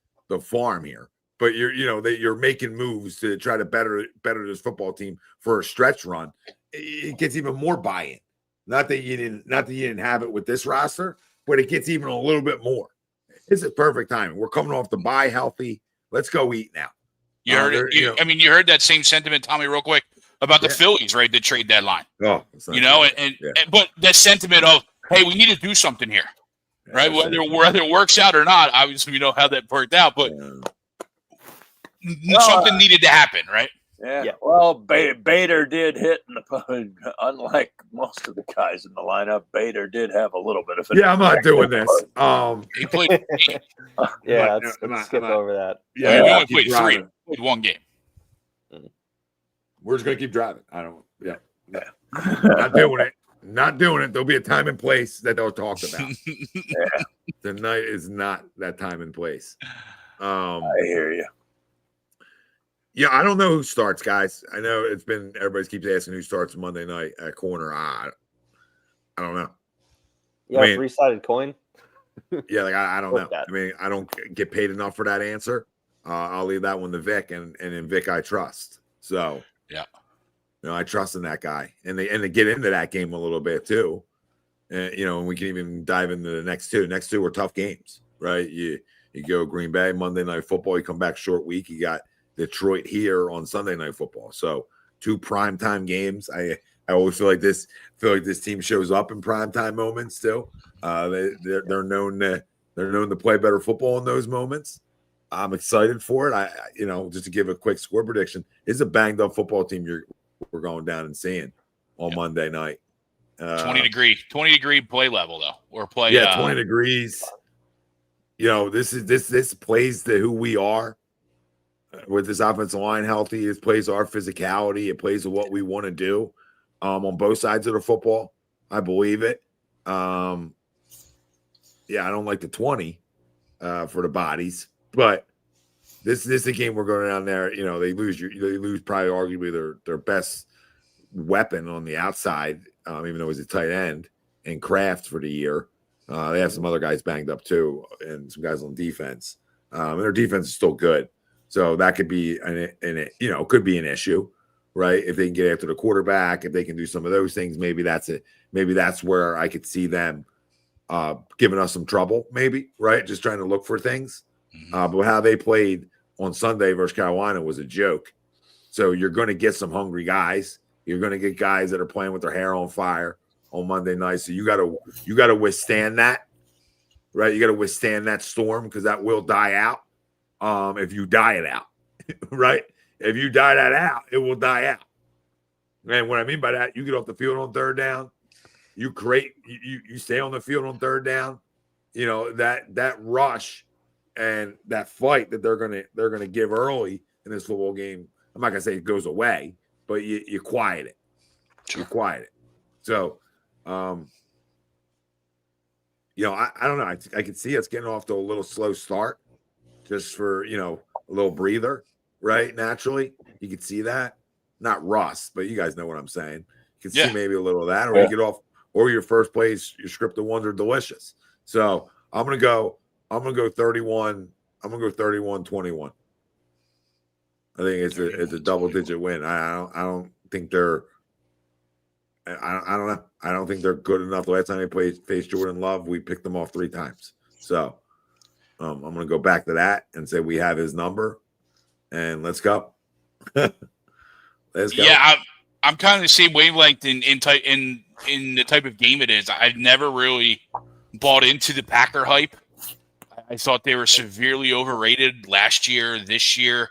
farm here, but you're making moves to try to better this football team for a stretch run. It gets even more buy-in. Not that you didn't have it with this roster, but it gets even a little bit more. This is perfect timing. We're coming off the bye healthy. Let's go eat now. You heard it. You heard that same sentiment, Tommy, real quick about the Phillies, right? The trade deadline. Oh, but that sentiment of, hey, we need to do something here, right? Whether it works out or not, obviously we know how that worked out, but something needed to happen, right? Yeah. Well, Bader did hit in the unlike most of the guys in the lineup. Bader did have a little bit of. I'm not doing this. He played. Let's skip over that. Yeah, we only played 3. Played 1 game. We're just gonna keep driving. I don't. Yeah. Not doing it. Not doing it. There'll be a time and place that they'll talk about. Tonight is not that time and place. I hear you. Yeah, I don't know who starts, guys. I know everybody keeps asking who starts Monday night at corner. I don't know. Yeah, 3-sided coin. Yeah, I don't know. I mean, I don't get paid enough for that answer. I'll leave that one to Vic, and in Vic I trust. So I trust in that guy, and they get into that game a little bit too. And we can even dive into the next two. Next two are tough games, right? You go Green Bay Monday Night Football. You come back short week. You got Detroit here on Sunday Night Football. So 2 primetime games. I always feel like this team shows up in primetime moments too. They're known to play better football in those moments. I'm excited for it. Just to give a quick score prediction, it's a banged up football team we're going down and seeing on Monday night. 20 degree play level though, or play. 20 degrees. This plays to who we are. With this offensive line healthy, it plays our physicality. It plays to what we want to do on both sides of the football. I believe it. I don't like the 20 for the bodies, but this is a game we're going down there. They lose probably arguably their best weapon on the outside, even though he's a tight end, and Kraft for the year. They have some other guys banged up too, and some guys on defense. And their defense is still good. So that could be could be an issue, right? If they can get after the quarterback, if they can do some of those things, maybe that's it. Maybe that's where I could see them giving us some trouble, maybe, right? Just trying to look for things. But how they played on Sunday versus Carolina was a joke. So you're going to get some hungry guys. You're going to get guys that are playing with their hair on fire on Monday night. So you got to withstand that, right? You got to withstand that storm because that will die out. If you die it out, right? If you die that out, it will die out. And what I mean by that, you get off the field on third down, you stay on the field on third down. That rush and that fight that they're gonna give early in this football game. I'm not gonna say it goes away, but you quiet it. Sure. You quiet it. So, I don't know. I can see us getting off to a little slow start, just for a little breather, right? Naturally, you could see that. Not rust, but you guys know what I'm saying. You can see maybe a little of that, or you get off, or your first place, your scripted ones are delicious. So I'm gonna go 31. I'm gonna go 31-21. I think it's a double-digit win. I don't think they're. I don't know. I don't think they're good enough. The last time they faced Jordan Love, we picked them off 3 times. So I'm going to go back to that and say we have his number, and let's go. Let's go. Yeah, I'm kind of the same wavelength in the type of game it is. I've never really bought into the Packer hype. I thought they were severely overrated last year, this year.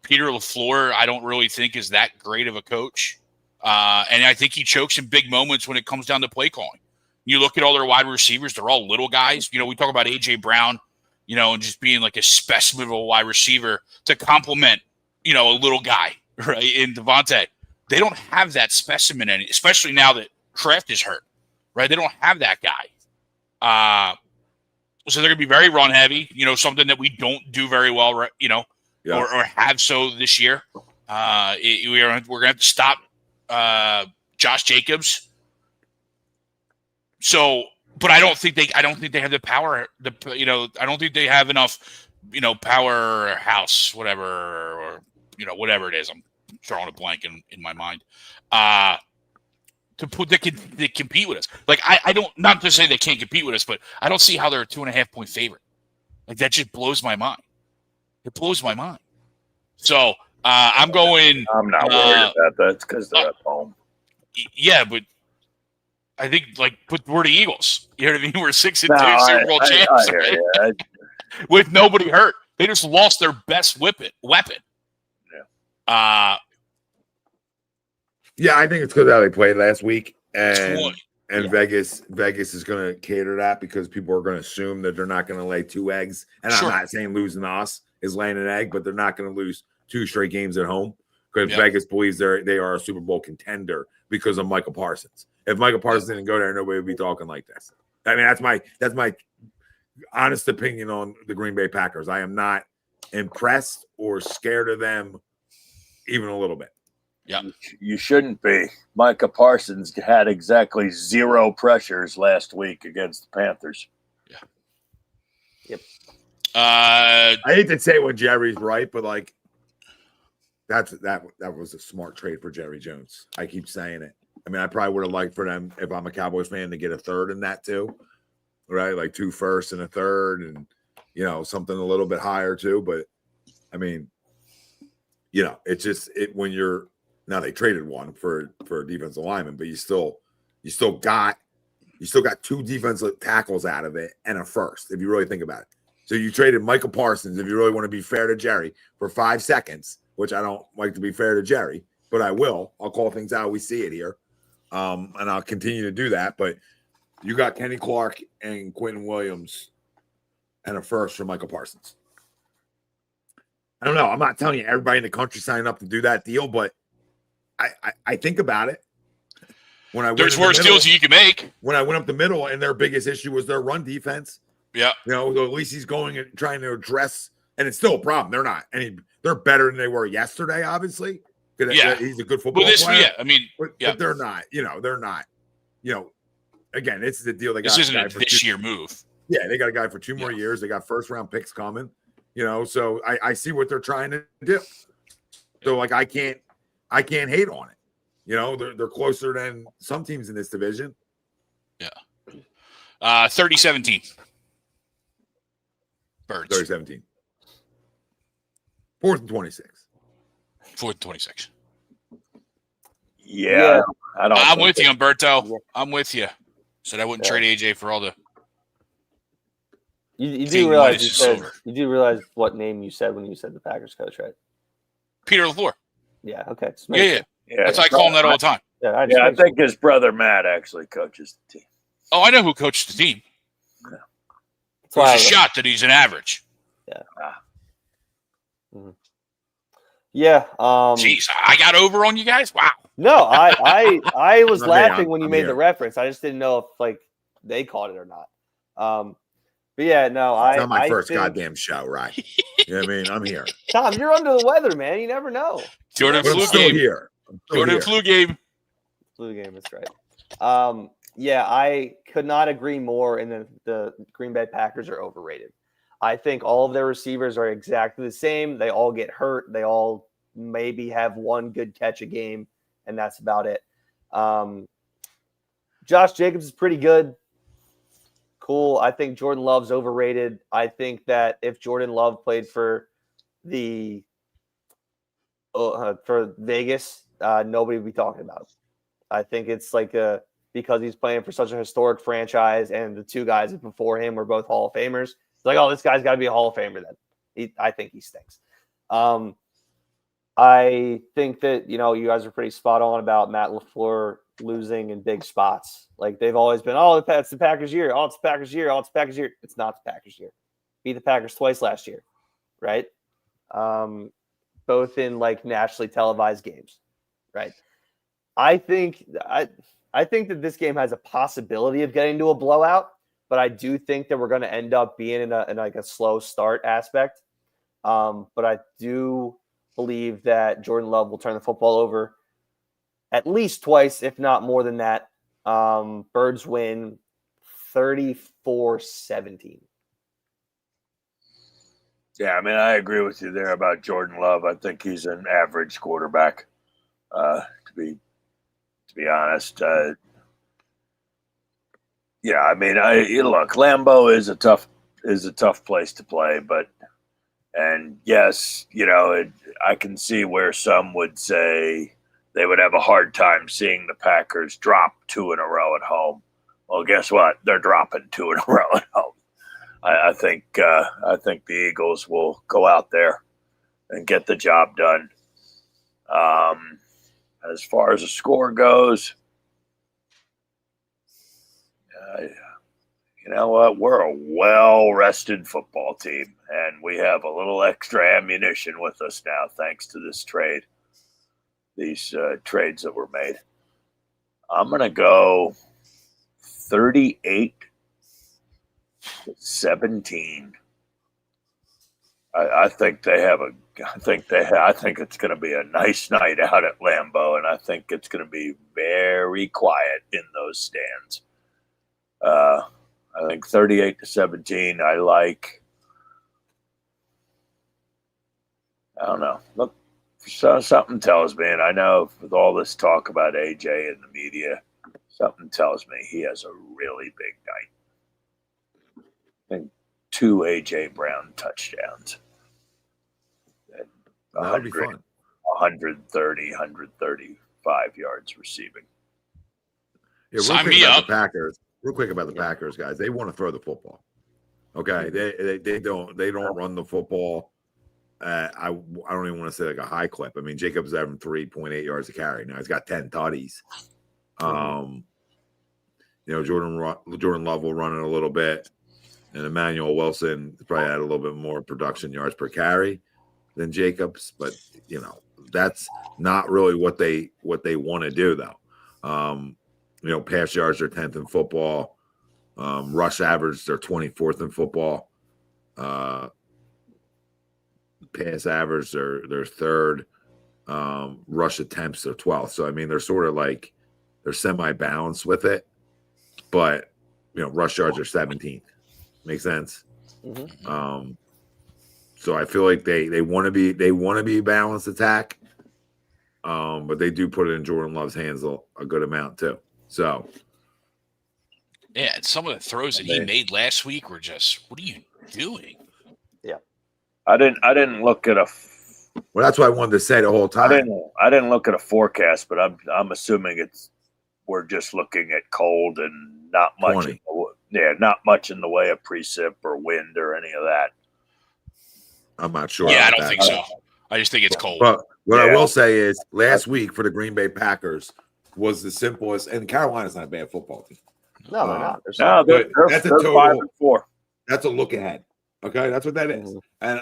Peter LaFleur, I don't really think is that great of a coach. And I think he chokes in big moments when it comes down to play calling. You look at all their wide receivers, they're all little guys. We talk about A.J. Brown, and just being like a specimen of a wide receiver to complement, a little guy, right? And Devontae, they don't have that specimen, especially now that Kraft is hurt, right? They don't have that guy. So they're going to be very run heavy, something that we don't do very well, right? Or have so this year. We're going to have to stop Josh Jacobs. So, but I don't think they have the power. I don't think they have enough, powerhouse, whatever, or whatever it is. I'm throwing a blank in my mind. To compete with us. Like I don't, not to say they can't compete with us, but I don't see how they're a 2.5 point favorite. Like that just blows my mind. It blows my mind. So I'm going. I'm not worried about that because they're at home. Yeah, but I think but we're the Eagles. You know what I mean? We're 6-2 Super Bowl champs, right? With nobody hurt. They just lost their best weapon. Yeah. Yeah, I think it's because how they played last week, and Vegas is going to cater that because people are going to assume that they're not going to lay 2 eggs. And I'm not saying losing to us is laying an egg, but they're not going to lose 2 straight games at home because Vegas believes they are a Super Bowl contender because of Michael Parsons. If Michael Parsons didn't go there, nobody would be talking like this. I mean, that's my honest opinion on the Green Bay Packers. I am not impressed or scared of them even a little bit. Yeah, you shouldn't be. Micah Parsons had exactly 0 pressures last week against the Panthers. Yeah. Yep. I hate to say when Jerry's right, but that was a smart trade for Jerry Jones. I keep saying it. I mean, I probably would have liked for them, if I'm a Cowboys fan, to get a third in that too, right? Like 2 firsts and a third, and something a little bit higher too. But I mean, it's just when you're now they traded one for a defensive lineman, but you still got 2 defensive tackles out of it and a first, if you really think about it. So you traded Michael Parsons, if you really want to be fair to Jerry, for 5 seconds, which I don't like to be fair to Jerry, but I will. I'll call things out. We see it here. And I'll continue to do that. But you got Kenny Clark and Quentin Williams and a first for Michael Parsons. I don't know. I'm not telling you everybody in the country signed up to do that deal, but I think about it. There's worse deals you can make. When I went up the middle, and their biggest issue was their run defense. Yeah. At least he's going and trying to address, and it's still a problem. They're not they're better than they were yesterday, obviously. Yeah. He's a good football player. Yeah, I mean, but they're not, they're not, again, it's the deal. This isn't a this year move. Yeah, they got a guy for 2 more years. They got first round picks coming, so I see what they're trying to do. So like, I can't hate on it. They're closer than some teams in this division. Yeah. 30-17. Birds. 30-17. 4th and 26. 4th and 26. Yeah. I'm with you, Umberto. I'm with you. Said I wouldn't trade AJ for all the. You do realize what name you said when you said the Packers coach, right? Peter LaFleur. Yeah. Okay. Yeah. That's why I call him that all the time. I think his brother Matt actually coaches the team. Oh, I know who coached the team. There's a shot that he's an average. Yeah. Mm-hmm. Yeah. Jeez, I got over on you guys. Wow. No, I was laughing when you made the reference. I just didn't know if they caught it or not. But yeah, no, it's not my first goddamn show, right? You know what I mean? I'm here. Tom, you're under the weather, man. You never know. Jordan flu game. Here. Jordan flu game. Flu game, that's right. Yeah, I could not agree more. And the Green Bay Packers are overrated. I think all of their receivers are exactly the same. They all get hurt. They all maybe have one good catch a game, and that's about it. Josh Jacobs is pretty good. Cool. I think Jordan Love's overrated. I think that if Jordan Love played for Vegas, nobody would be talking about him. I think it's because he's playing for such a historic franchise, and the 2 guys before him were both Hall of Famers. It's like, oh, this guy's got to be a Hall of Famer then. I think he stinks. I think that, you guys are pretty spot on about Matt LaFleur losing in big spots. Like, they've always been, it's the Packers year. Oh, it's the Packers year. Oh, it's the Packers year. It's not the Packers year. Beat the Packers twice last year, right? Both in nationally televised games, right? I think that this game has a possibility of getting to a blowout, but I do think that we're going to end up being in a slow start aspect. But I do believe that Jordan Love will turn the football over at least twice, if not more than that. Birds win 34-17. Yeah, I mean, I agree with you there about Jordan Love. I think he's an average quarterback, to be honest. Yeah, I mean, look, Lambeau is a tough place to play, and yes, I can see where some would say they would have a hard time seeing the Packers drop 2 in a row at home. Well, guess what? They're dropping 2 in a row at home. I think the Eagles will go out there and get the job done. As far as the score goes, you know what? We're a well-rested football team, and we have a little extra ammunition with us now thanks to this trade, these trades that were made. I'm going to go 38-17. I think it's going to be a nice night out at Lambeau, and I think it's going to be very quiet in those stands. I think 38-17. I don't know. Look, So something tells me, and I know with all this talk about AJ in the media, something tells me he has a really big night. I think 2 AJ Brown touchdowns. That would be fun. 130, 135 yards receiving. Yeah, Sign me up. The Packers. Real quick about the Packers, guys. They want to throw the football. Okay, they don't run the football. I don't even want to say like a high clip. I mean, Jacobs having 3.8 yards a carry. Now he's got 10 tutties. Jordan Love will run it a little bit, and Emmanuel Wilson probably had a little bit more production yards per carry than Jacobs, but that's not really what they want to do though. Pass yards are 10th in football. Rush average they're 24th in football. Pass average they're third. Rush attempts they're 12th. So I mean they're sort of like they're semi-balanced with it, but rush yards are 17th. Makes sense. Mm-hmm. So I feel like they want to be a balanced attack, but they do put it in Jordan Love's hands a good amount too. So yeah, and some of the throws that he made last week were just, what are you doing? Yeah, I didn't look at well, that's what I wanted to say the whole time. I didn't look at a forecast, but I'm assuming we're just looking at cold and not much. Not much in the way of precip or wind or any of that. I'm not sure. Yeah, I don't think so. I just think it's cold. But what I will say is last week for the Green Bay Packers was the simplest, and Carolina's not a bad football team. No, they're not. That's a total 5-4. That's a look ahead. Okay, that's what that is. And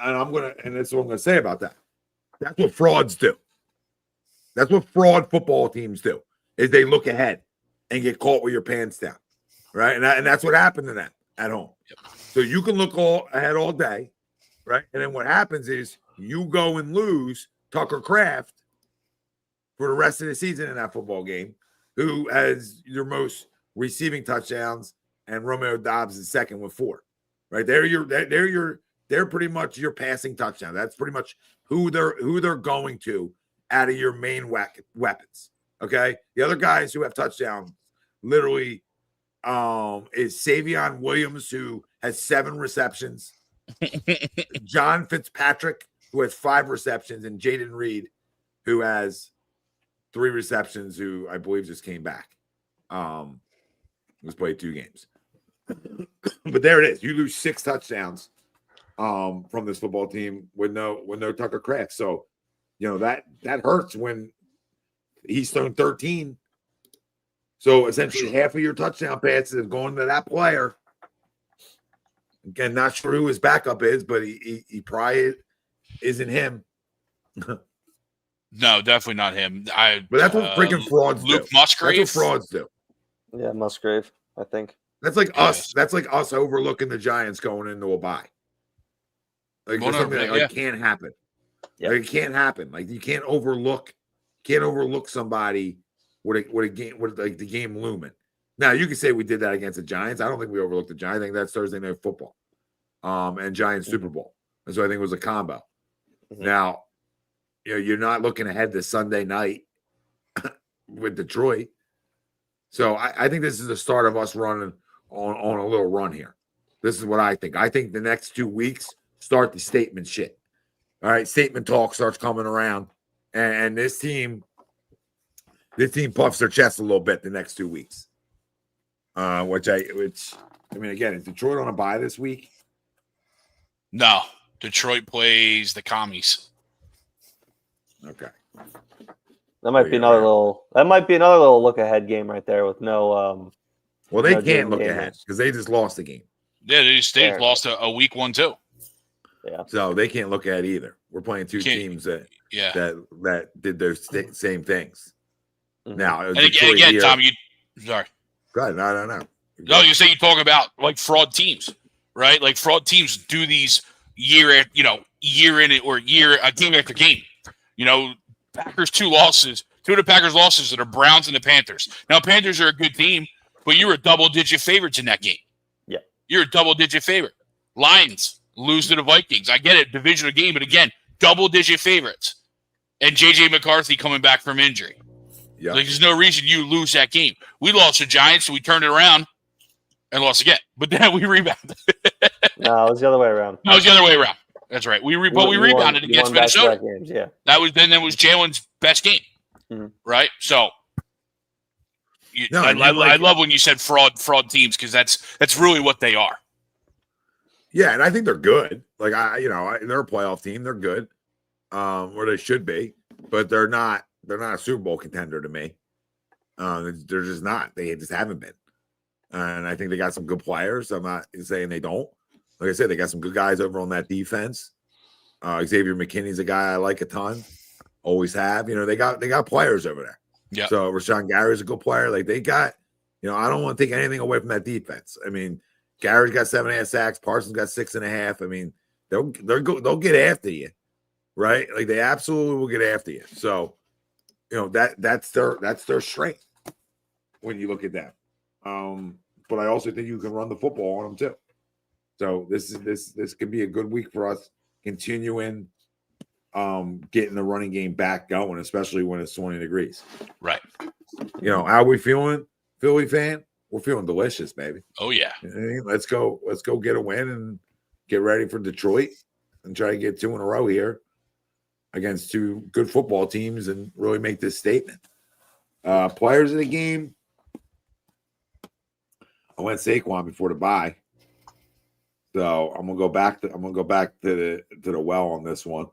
that's what I'm gonna say about that. That's what frauds do. That's what fraud football teams do, is they look ahead and get caught with your pants down. Right. And that's what happened to them at home. Yep. So you can look ahead all day. Right. And then what happens is you go and lose Tucker Kraft for the rest of the season in that football game, who has your most receiving touchdowns, and Romeo Dobbs is second with 4. Right. They're pretty much your passing touchdown. That's pretty much who they're going to out of your main weapons. Okay. The other guys who have touchdowns literally is Savion Williams, who has 7 receptions, John Fitzpatrick, who has 5 receptions, and Jaden Reed, who has 3 receptions, who I believe just came back. He's played 2 games. But there it is. You lose 6 touchdowns from this football team with no Tucker Kraft. So, that hurts when he's thrown 13. So essentially half of your touchdown passes have gone to that player. Again, not sure who his backup is, but he probably isn't him. No, definitely not him. But that's what freaking frauds do. Luke Musgrave? That's what frauds do. Yeah, Musgrave, I think. That's like us. That's like us overlooking the Giants going into a bye. Like something that can't happen. Yeah. Like, it can't happen. Like you can't overlook somebody with the game looming. Now you can say we did that against the Giants. I don't think we overlooked the Giants. I think that's Thursday Night Football, and Giants Super Bowl. And so I think it was a combo. Mm-hmm. Now, you're not looking ahead to Sunday night with Detroit. So I think this is the start of us running on a little run here. This is what I think. I think the next 2 weeks start the statement shit. All right, statement talk starts coming around, and this team puffs their chest a little bit the next 2 weeks. Which I mean, again, is Detroit on a bye this week? No, Detroit plays the Commies. Okay, that might be another little look ahead game right there with no. Well, they can't look ahead because they just lost the game. Yeah, they lost a week 1 too. Yeah, so they can't look ahead either. We're playing 2 teams that did those same things. Mm-hmm. Now, and again, Tom, sorry. Go ahead. No. No, you say you talk about like fraud teams, right? Like fraud teams do these year in it or game after game. Packers 2 losses. 2 of the Packers' losses are the Browns and the Panthers. Now, Panthers are a good team, but you were double-digit favorites in that game. Yeah, you're a double-digit favorite. Lions lose to the Vikings. I get it, divisional game, but again, double-digit favorites. and J.J. McCarthy coming back from injury. Yeah. Like, there's no reason you lose that game. We lost the Giants, so we turned it around and lost again. But then we rebounded. No, it was the other way around. No, it was the other way around. That's right. We rebounded against Minnesota. Games, yeah. That was Jalen's best game, right? So, I love when you said fraud teams, because that's really what they are. Yeah, and I think they're good. Like they're a playoff team. They're good, where they should be, but they're not. They're not a Super Bowl contender to me. They're just not. They just haven't been. And I think they got some good players. I'm not saying they don't. Like I said, they got some good guys over on that defense. Xavier McKinney's a guy I like a ton. Always have. They got players over there. Yeah. So Rashawn Gary's a good player. Like they got, I don't want to take anything away from that defense. I mean, Gary's got 7.5 sacks. Parsons got 6.5. I mean, they'll get after you, right? Like they absolutely will get after you. So, that's their strength when you look at them. But I also think you can run the football on them too. So this could be a good week for us continuing getting the running game back going, especially when it's 20 degrees. Right. How we feeling, Philly fan? We're feeling delicious, baby. Oh yeah. Let's go get a win and get ready for Detroit and try to get 2 in a row here against 2 good football teams and really make this statement. Players of the game. I went Saquon before the bye. So I'm gonna go back to the well on this one.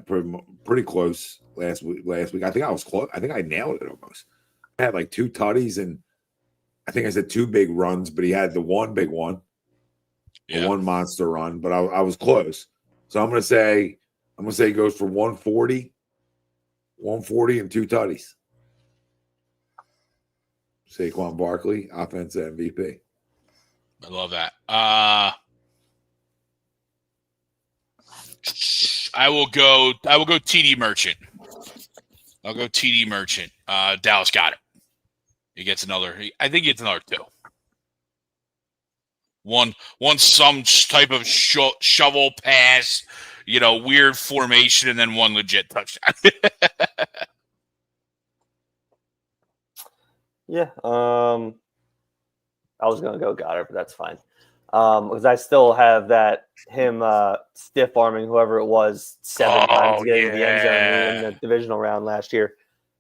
Pretty close last week. I think I was close. I think I nailed it almost. I had like 2 tutties, and I think I said 2 big runs, but he had the one big one, one monster run. But I was close. So I'm gonna say he goes for 140 and 2 tutties. Saquon Barkley, offensive MVP. I love that. I will go TD Merchant. I'll go TD Merchant. Dallas got it. He gets another. I think he gets another 2. One some type of shovel pass, weird formation, and then 1 legit touchdown. Yeah. I was gonna go Goddard, but that's fine. Because I still have him stiff arming whoever it was 7 times getting the end zone in the divisional round last year.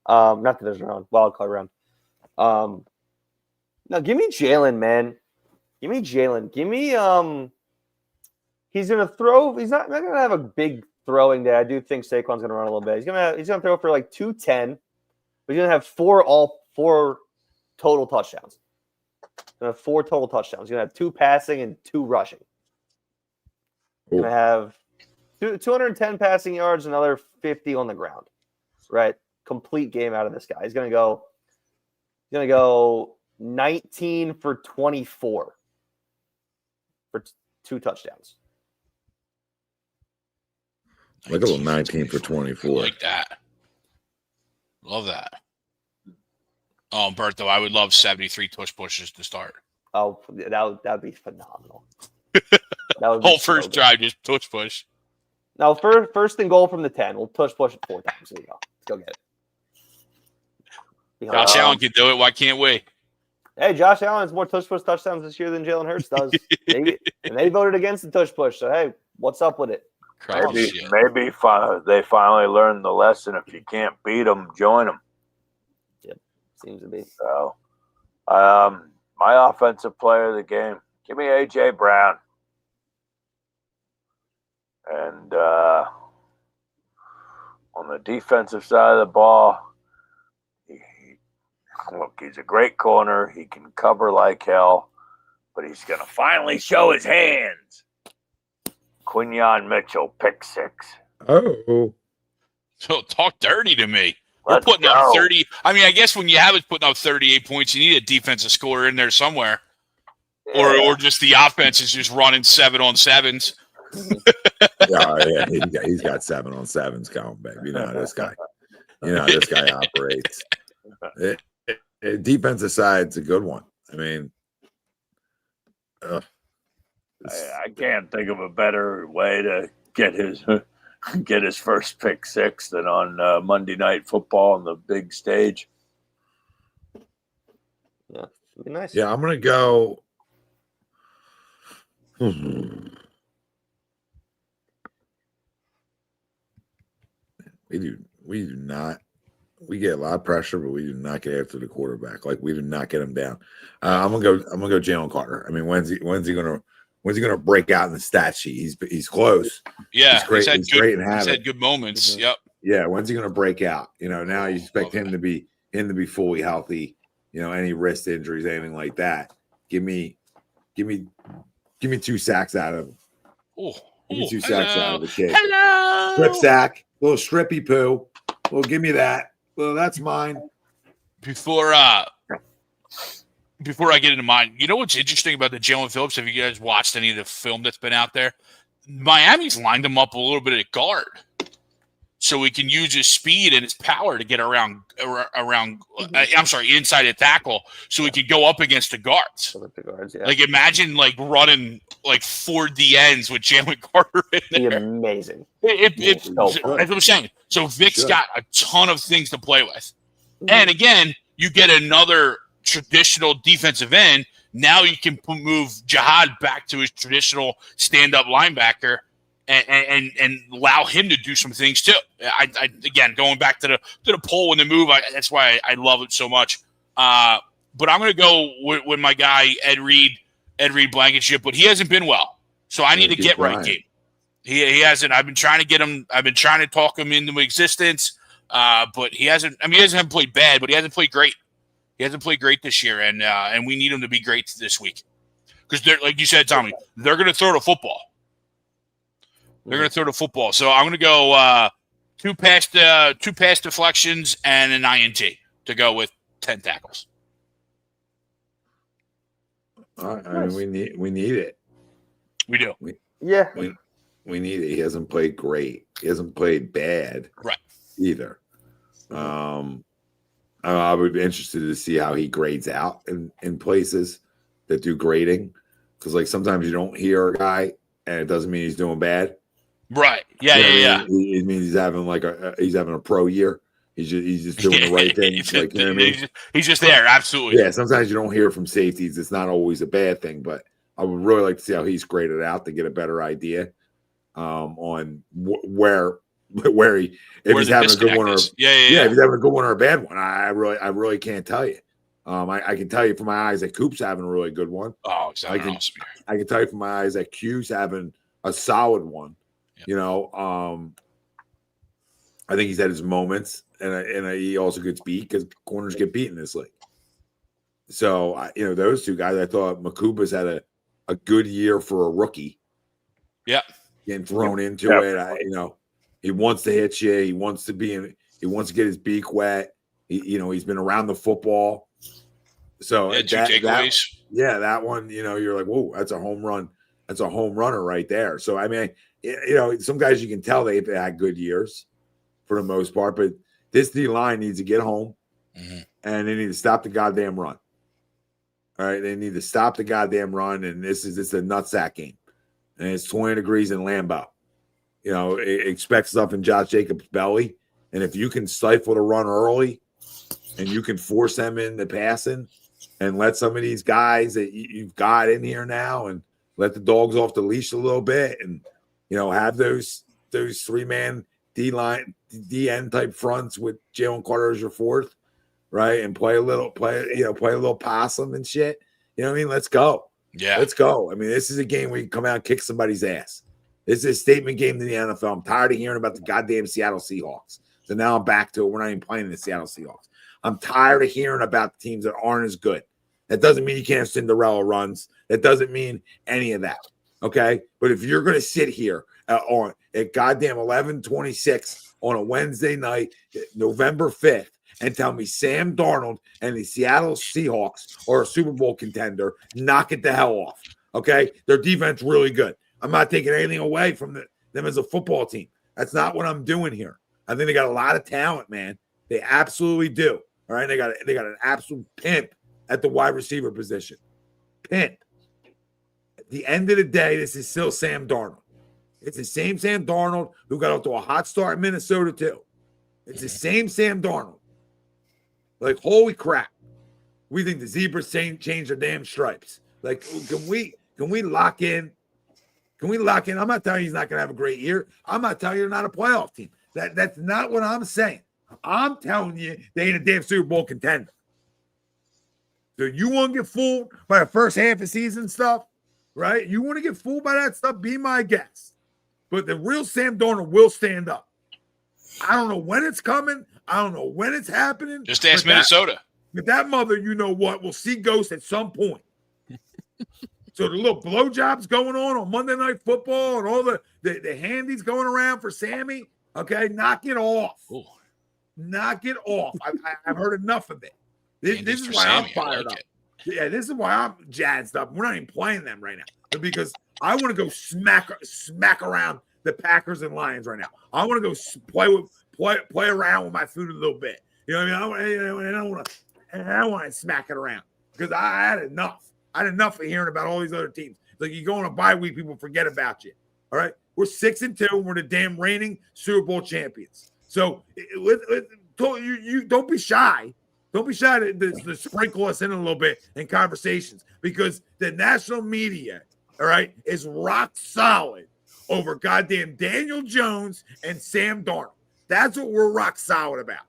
Not divisional round, wild card round. Now give me Jalen, man. Give me Jalen. Give me he's gonna throw. He's not gonna have a big throwing day. I do think Saquon's gonna run a little bit. He's gonna throw for like 210. But he's gonna have 4 total touchdowns. He's gonna have 4 total touchdowns. He's gonna have 2 passing and 2 rushing. He's gonna have 210 passing yards, another 50 on the ground. Right? Complete game out of this guy. He's gonna go 19 for 24 for 2 touchdowns. Look at 19 for 24. I like that. Love that. Oh, Berto, I would love 73 tush pushes to start. Oh, that would be phenomenal. That would whole first drive, just tush push. Now, first and goal from the 10. We'll tush push it 4 times. There you go. Let's go get it. Josh Allen can do it. Why can't we? Hey, Josh Allen has more tush push touchdowns this year than Jalen Hurts does. And they voted against the tush push. So, hey, what's up with it? Maybe they finally learned the lesson. If you can't beat them, join them. Yep, seems to be. So, my offensive player of the game, give me A.J. Brown. And on the defensive side of the ball, he's a great corner. He can cover like hell, but he's going to finally show his hands. Quinyon Mitchell, pick 6. Oh. So talk dirty to me. Let's We're putting go. up 30. I mean, I guess when you have it putting up 38 points, you need a defensive scorer in there somewhere. Yeah. Or just the offense is just running 7-on-7s. Yeah, he's got 7-on-7s going, baby. You know how this guy operates. Defensive side's a good one. I mean, I can't think of a better way to get his get his first pick six than on Monday Night Football on the big stage. Yeah, it'd be nice. Yeah, I'm gonna go. We do not. We get a lot of pressure, but we do not get after the quarterback. Like, we do not get him down. I'm gonna go Jalen Carter. I mean, when's he gonna break out in the stat sheet? He's close. Yeah, he's great. He's great and he's had good moments. Mhm. Yep. Yeah, when's he gonna break out? Now you expect him to be fully healthy. Any wrist injuries, anything like that. Give me 2 sacks out of him. Give me 2 sacks out of the kid. Hello. Strip sack, little strippy poo. Well, give me that. Well, that's mine. Before I get into mine, you know what's interesting about the Jalen Phillips? Have you guys watched any of the film that's been out there? Miami's lined him up a little bit at guard, so he can use his speed and his power to get around. Inside a tackle, so he can go up against the guards. The guards, yeah. Like, imagine running 4 DNs with Jalen Carter in there. Be amazing. That's what I'm saying. So Vic's got a ton of things to play with. And again, you get another traditional defensive end. Now you can move Jihad back to his traditional stand-up linebacker and allow him to do some things too. I again, going back to the poll and the move, that's why I love it so much. But I'm going to go with my guy Ed Reed Blankenship, but he hasn't been well, so I need to get right game. He hasn't. I've been trying to get him. I've been trying to talk him into existence, but he hasn't. I mean, he hasn't played bad, but he hasn't played great. He hasn't played great this year, and we need him to be great this week because they're, like you said, Tommy, they're going to throw the football. They're going to throw the football. So I'm going to go 2 pass deflections and an INT to go with 10 tackles. I mean, we need it. We do. We need it. He hasn't played great. He hasn't played bad, right? Either. I would be interested to see how he grades out in places that do grading, because like sometimes you don't hear a guy and it doesn't mean he's doing bad. Right. Yeah. It means he's having he's having a pro year. He's just doing the right thing. He's just there. Absolutely. Yeah. Sometimes you don't hear from safeties. It's not always a bad thing, but I would really like to see how he's graded out to get a better idea on where he's having a good one or if he's having a good one or a bad one. I really can't tell you. I can tell you from my eyes that Coop's having a really good one. Oh, awesome. I can tell you from my eyes that Q's having a solid one. Yep. I think he's had his moments, and he also gets beat because corners get beat in this league. So, those 2 guys, I thought Makuba's had a good year for a rookie. Yeah, getting thrown into it. He wants to hit you. He wants to get his beak wet. He's been around the football. So 2 takeaways. That one, you're like, whoa, that's a home run. That's a home runner right there. So, I mean, some guys you can tell they've had good years for the most part, but this D line needs to get home and they need to stop the goddamn run. All right. They need to stop the goddamn run. And it's a nutsack game. And it's 20 degrees in Lambeau. Expect stuff in Josh Jacobs' belly. And if you can stifle the run early and you can force them into passing and let some of these guys that you've got in here now and let the dogs off the leash a little bit and, have those 3-man D-line, DN type fronts with Jalen Carter as your 4th, right? And play a little possum and shit. You know what I mean? Let's go. Yeah. Let's go. I mean, this is a game where you come out and kick somebody's ass. This is a statement game to the NFL. I'm tired of hearing about the goddamn Seattle Seahawks. So now I'm back to it. We're not even playing the Seattle Seahawks. I'm tired of hearing about the teams that aren't as good. That doesn't mean you can't have Cinderella runs. That doesn't mean any of that. Okay? But if you're going to sit here at goddamn 11:26 on a Wednesday night, November 5th, and tell me Sam Darnold and the Seattle Seahawks are a Super Bowl contender, knock it the hell off. Okay? Their defense really good. I'm not taking anything away from them as a football team. That's not what I'm doing here. I think they got a lot of talent, man. They absolutely do. All right? They got an absolute pimp at the wide receiver position. Pimp. At the end of the day, this is still Sam Darnold. It's the same Sam Darnold who got off to a hot start in Minnesota too. It's the same Sam Darnold. Like, holy crap. We think the Zebras change their damn stripes. Like, can we lock in? Can we lock in? I'm not telling you he's not going to have a great year. I'm not telling you they're not a playoff team. That's not what I'm saying. I'm telling you they ain't a damn Super Bowl contender. So you want to get fooled by the first half of season stuff, right? You want to get fooled by that stuff? Be my guest. But the real Sam Darnold will stand up. I don't know when it's coming. I don't know when it's happening. Just ask Minnesota. But that mother, you know what, will see ghosts at some point. So the little blowjobs going on Monday Night Football and all the handies going around for Sammy, okay, knock it off. Ooh. Knock it off. I've heard enough of it. This is why I'm fired up. Yeah, this is why I'm jazzed up. We're not even playing them right now because I want to go smack around the Packers and Lions right now. I want to go play around with my food a little bit. You know what I mean? I don't want to smack it around because I had enough. I had enough of hearing about all these other teams. Like, you go on a bye week, people forget about you. All right, we're 6-2. And we're the damn reigning Super Bowl champions. So you don't be shy. Don't be shy to sprinkle us in a little bit in conversations because the national media, all right, is rock solid over goddamn Daniel Jones and Sam Darnold. That's what we're rock solid about.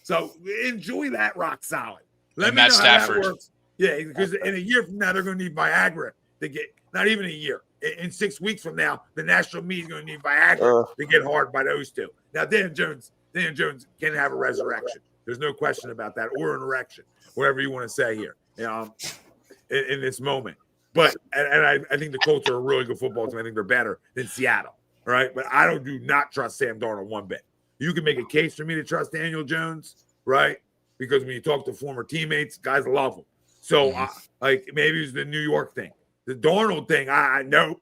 So enjoy that rock solid. Let me know how that works. Yeah, because in a year from now, they're going to need Viagra to get, not even a year. In 6 weeks from now, the national media is going to need Viagra to get hard by those two. Now, Dan Jones can have a resurrection. There's no question about that, or an erection, whatever you want to say here, in this moment. But I think the Colts are a really good football team. I think they're better than Seattle, all right? But I do not trust Sam Darnold one bit. You can make a case for me to trust Daniel Jones, right? Because when you talk to former teammates, guys love him. So, like, maybe it's the New York thing. The Darnold thing, nope.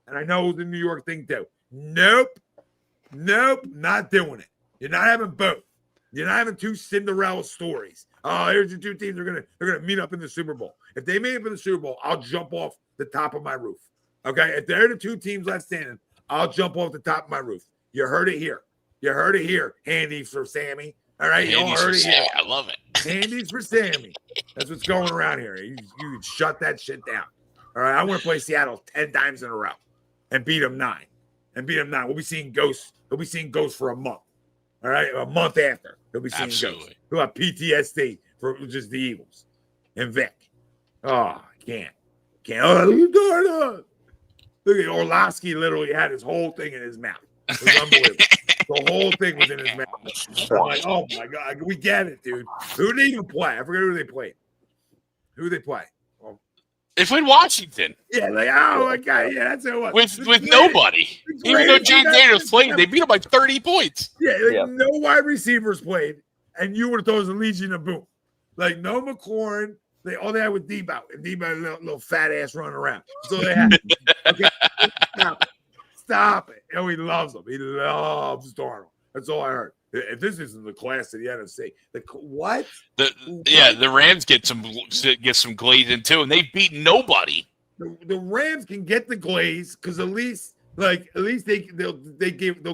And I know the New York thing, too. Nope, not doing it. You're not having both. You're not having two Cinderella stories. Oh, here's your two teams. They're gonna meet up in the Super Bowl. If they meet up in the Super Bowl, I'll jump off the top of my roof. Okay? If they're the two teams left standing, I'll jump off the top of my roof. You heard it here. Handies for Sammy. All right, you all heard it here. I love it. Handies for Sammy. That's what's going around here. You shut that shit down. All right, I want to play Seattle 10 times in a row and beat them 9. We'll be seeing ghosts. We'll be seing ghosts for a month. All right, a month after. He'll be seeing ghosts. He'll have PTSD for just the Eagles and Vic. Oh, I can't. Oh, look at Orlovsky literally had his whole thing in his mouth. It was unbelievable. The whole thing was in his mouth. I'm like, oh my God, we get it, dude. Who did they even play? I forget who they played. Who did they play? They played Washington. Yeah, like, oh my God, yeah, that's who it was. With nobody. Even though Jay Daniels played, they beat him by 30 points. Yeah, no wide receivers played, and you would have thought it was a Legion of Boom. Like, no McLaurin. All they had was Debo. And Debo had a little fat ass running around. So they had. Okay, stop it. And he loves him. He loves Darnold. That's all I heard. If this isn't the class of the NFC, what? The Rams get some glaze in too, and they've beaten nobody. The Rams can get the glaze because at least they'll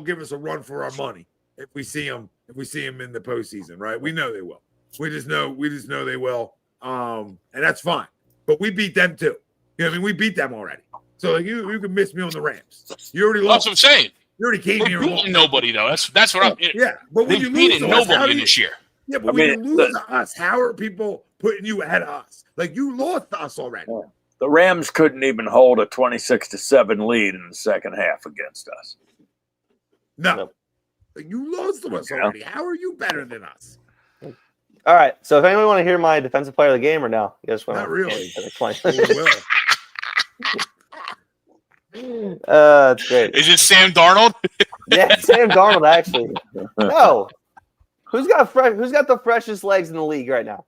give us a run for our money if we see them in the postseason, right? We know they will. We just know they will. And that's fine. But we beat them too. You know what I mean? We beat them already. So like you can miss me on the Rams. You already lost. That's what I'm saying. You already came here. Beating nobody though. That's what I'm. Yeah, but when you lose to nobody this year. Yeah, but when you lose to us, how are people putting you ahead of us? Like you lost to us already. The Rams couldn't even hold a 26-7 lead in the second half against us. No, like, you lost to us already. How are you better than us? All right. So if anyone want to hear my defensive player of the game or no, you just want not really. It's great. Is it Sam Darnold? Yeah, Sam Darnold actually. No. Who's got the freshest legs in the league right now?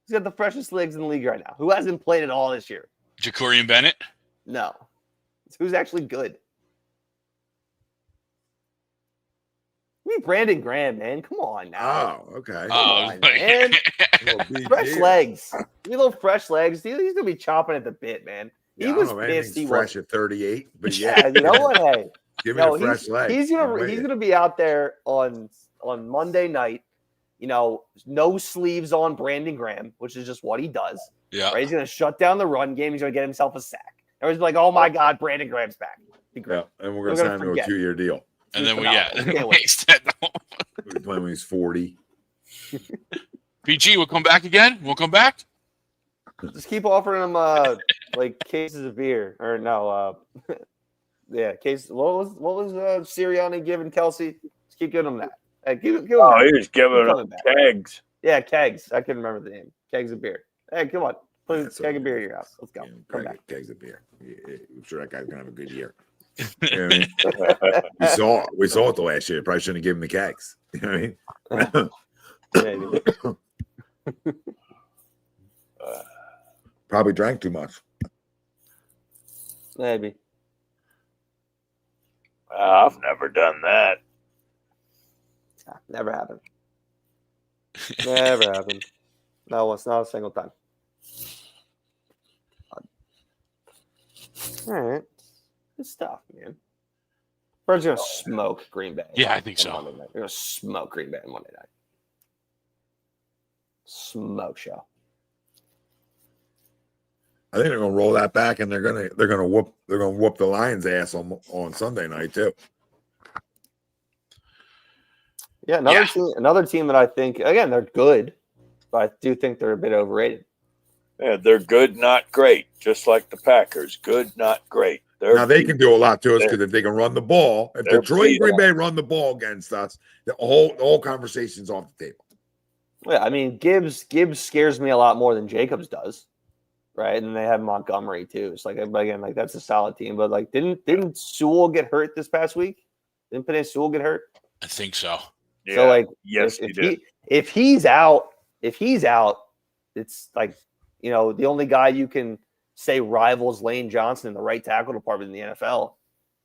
Who's got the freshest legs in the league right now? Who hasn't played at all this year? Jacorian Bennett? No. Who's actually good? Brandon Graham, man. Come on now. Oh, okay. Come on, man. Fresh legs. You little fresh legs. He's going to be chomping at the bit, man. Yeah, He I was don't know if pissed. anything's He fresh was. at 38, but Yeah, yeah, you know what? Hey, give me no, a fresh leg. he's gonna be out there on Monday night. No sleeves on Brandon Graham, which is just what he does. Yeah. Right? He's gonna shut down the run game. He's gonna get himself a sack. Everyone's like, "Oh my God, Brandon Graham's back." Be great. Yeah, and we're We're gonna gonna sign him to a forget. 2-year deal. And then Can't wait. We're playing when he's 40. PG will come back again. We'll come back. Just keep offering him like cases of beer or no, yeah, case. What was Sirianni giving Kelsey? Just keep giving him that. Hey, give him He was giving them kegs. Yeah, kegs. I can remember the name. Kegs of beer. Hey, come on, put a so keg of beer in your house. Let's go. Come back. Kegs of beer. I'm sure that guy's gonna have a good year. You know what I mean? We saw it the last year. Probably shouldn't have given the kegs. You know what I mean? Maybe. Probably drank too much. Maybe. I've never done that. Never happened. Never happened. No, it's not a single time. All right. Good stuff, man. Birds are going to smoke Green Bay. Yeah, I think so. Monday night. They're going to smoke Green Bay on Monday night. Smoke show. I think they're gonna roll that back, and they're gonna whoop the Lions' ass on Sunday night too. Yeah, another team that I think again they're good, but I do think they're a bit overrated. Yeah, they're good, not great. Just like the Packers, good, not great. Now they can do a lot to us because if they can run the ball, if Detroit and Green Bay run the ball against us, the whole conversation's off the table. Yeah, I mean Gibbs scares me a lot more than Jacobs does. Right, and they have Montgomery too. It's like again, like that's a solid team. But like, didn't Sewell get hurt this past week? Didn't Penei Sewell get hurt? I think so. Yeah. So like, yes, he did. If he's out, it's like the only guy you can say rivals Lane Johnson in the right tackle department in the NFL.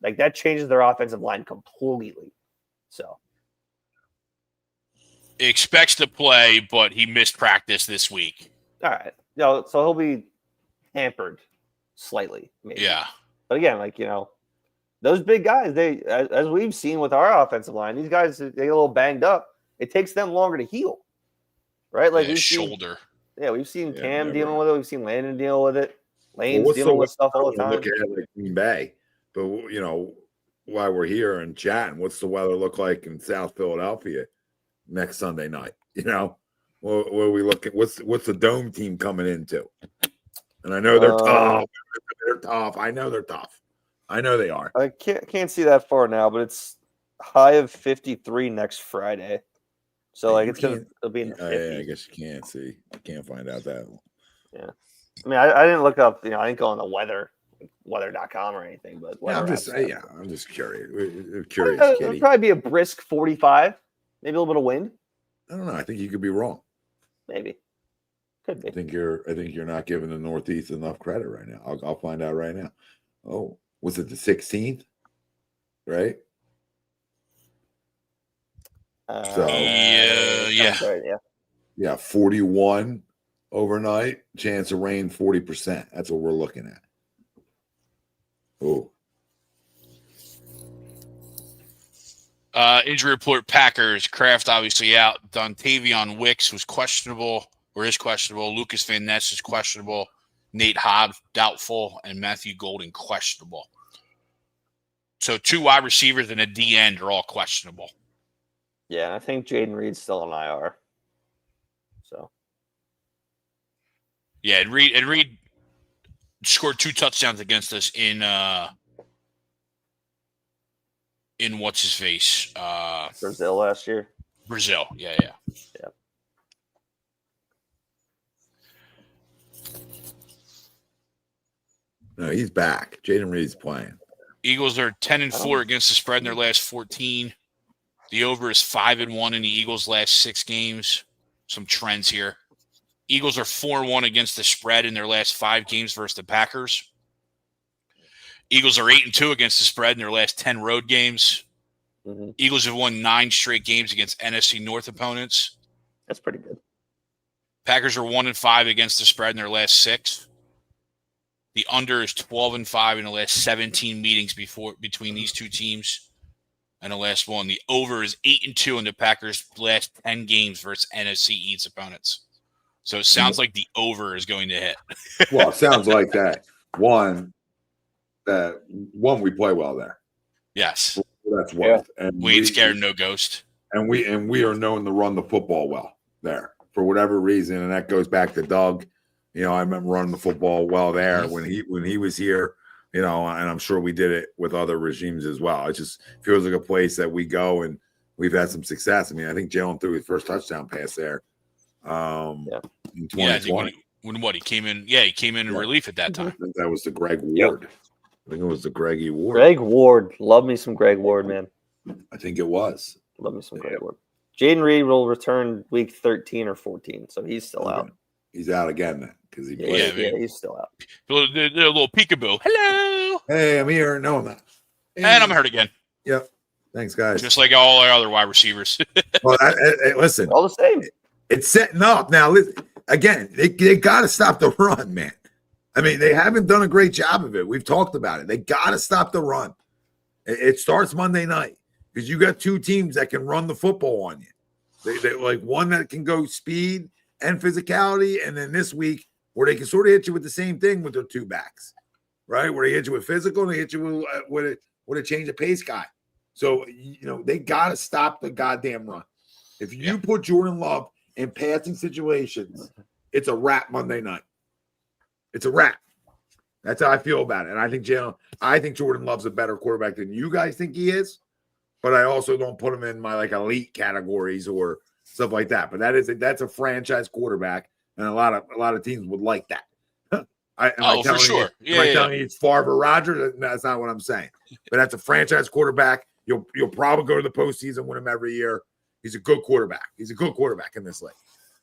Like that changes their offensive line completely. So He expects to play, but he missed practice this week. all right, so he'll be hampered slightly, maybe. Yeah. But again, like, those big guys, they as we've seen with our offensive line, these guys they get a little banged up. It takes them longer to heal. Right? Like shoulder. We've seen Cam dealing with it, we've seen Landon deal with it. Lane's Well, dealing with stuff all the time. Look at like Green Bay, but while we're here and chatting, what's the weather look like in South Philadelphia next Sunday night? What are we looking? What's the dome team coming into? And I know they're tough. They're tough. I know they're tough. I know they are. I can't see that far now, but it's high of 53 next Friday. So like it'll be in the 50s. Yeah, I guess you can't see. I can't find out that one. Yeah. I mean, I didn't look up, I didn't go on the weather.com or anything, but I'm just curious. We're curious. It'll probably be a brisk 45, maybe a little bit of wind. I don't know. I think you could be wrong. Maybe. Could be. I think you're not giving the Northeast enough credit right now. I'll find out right now. Oh, was it the 16th? Right? Yeah, 41 overnight. Chance of rain 40%. That's what we're looking at. Oh. Injury report: Packers. Kraft obviously out. Dontavion Wicks was questionable or is questionable. Lucas Van Ness is questionable. Nate Hobbs doubtful, and Matthew Golden questionable. So 2 wide receivers and a D end are all questionable. Yeah, I think Jaden Reed's still on IR. So. Yeah, and Reed scored 2 touchdowns against us in what's his face? Brazil last year. Brazil, yeah. No, he's back. Jaden Reed's playing. Eagles are 10-4 against the spread in their last 14. The over is 5-1 in the Eagles' last 6 games. Some trends here. Eagles are 4-1 against the spread in their last 5 games versus the Packers. Eagles are 8-2 against the spread in their last 10 road games. Mm-hmm. Eagles have won 9 straight games against NFC North opponents. That's pretty good. Packers are 1-5 against the spread in their last 6. The under is 12-5 in the last 17 meetings between these two teams. And the last one, the over is 8-2 in the Packers' last 10 games versus NFC East opponents. So it sounds like the over is going to hit. Well, it sounds like that. One, we play well there. Yes. That's worth. And we ain't scared, no ghost. And we are known to run the football well there for whatever reason. And that goes back to Doug. You know, I remember running the football well there when he was here. You know, and I'm sure we did it with other regimes as well. It just feels like a place that we go and we've had some success. I mean, I think Jalen threw his first touchdown pass there in 2020. When he came in? Yeah, he came in relief at that time. I think that was the Greg Ward. I think it was the Greggy Ward. Greg Ward. Love me some Greg Ward, man. I think it was. Love me some Greg Ward. Jaden Reed will return week 13 or 14, so he's still out. He's out again then because he played. Yeah, he's still out. The little peekaboo. Hello. Hey, I'm here. No, I'm not. Hey. And I'm hurt again. Yep. Thanks, guys. Just like all our other wide receivers. Well, listen. All the same. It's setting up. Now, listen, again, they got to stop the run, man. I mean, they haven't done a great job of it. We've talked about it. They got to stop the run. It starts Monday night because you got two teams that can run the football on you. They like one that can go speed and physicality, and then this week where they can sort of hit you with the same thing with their two backs, right? Where they hit you with physical and they hit you with a change of pace guy. So, you know, they got to stop the goddamn run. If you put Jordan Love in passing situations, it's a wrap Monday night. It's a wrap. That's how I feel about it. And I think Jordan Love's a better quarterback than you guys think he is, but I also don't put him in my like elite categories or stuff like that. But that's a franchise quarterback, and a lot of teams would like that. For sure. Am I telling you it's Favre Rodgers? That's not what I'm saying. But that's a franchise quarterback. You'll probably go to the postseason, win him every year. He's a good quarterback. He's a good quarterback in this league.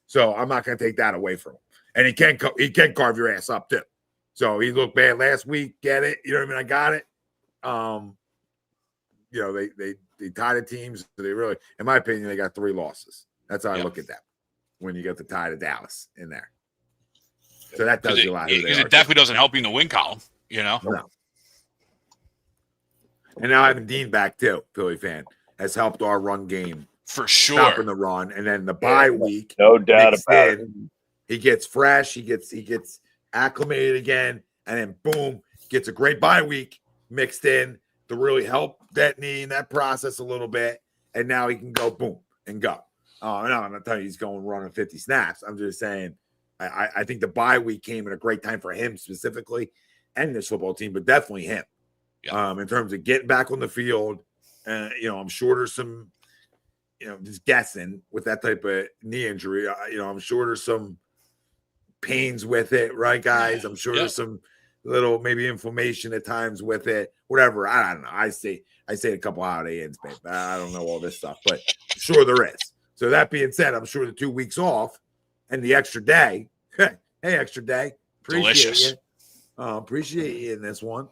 So I'm not going to take that away from him. And he can carve your ass up too. So he looked bad last week. Get it? You know what I mean? I got it. You know, they tied the teams. So they really, in my opinion, they got 3 losses. That's how I look at that. When you get the tie to Dallas in there. So that tells you a lot. Because it definitely doesn't help you in the win column, you know? No. And now having Dean back too, Philly fan, has helped our run game. For sure. Stopping the run. And then the bye week. No doubt about it. He gets fresh. He gets acclimated again. And then boom, gets a great bye week mixed in to really help that knee and that process a little bit. And now he can go boom and go. No, I'm not telling you he's going running 50 snaps. I'm just saying I think the bye week came at a great time for him specifically and this football team, but definitely him. Yeah. In terms of getting back on the field. You know, I'm sure there's some, you know, just guessing with that type of knee injury. You know, I'm sure there's some pains with it, right, guys? I'm sure there's some little maybe inflammation at times with it, whatever. I don't know. I say a couple holiday ends, but I don't know all this stuff, but I'm sure there is. So that being said, I'm sure the 2 weeks off and the extra day, hey, extra day, appreciate you. Appreciate you in this one.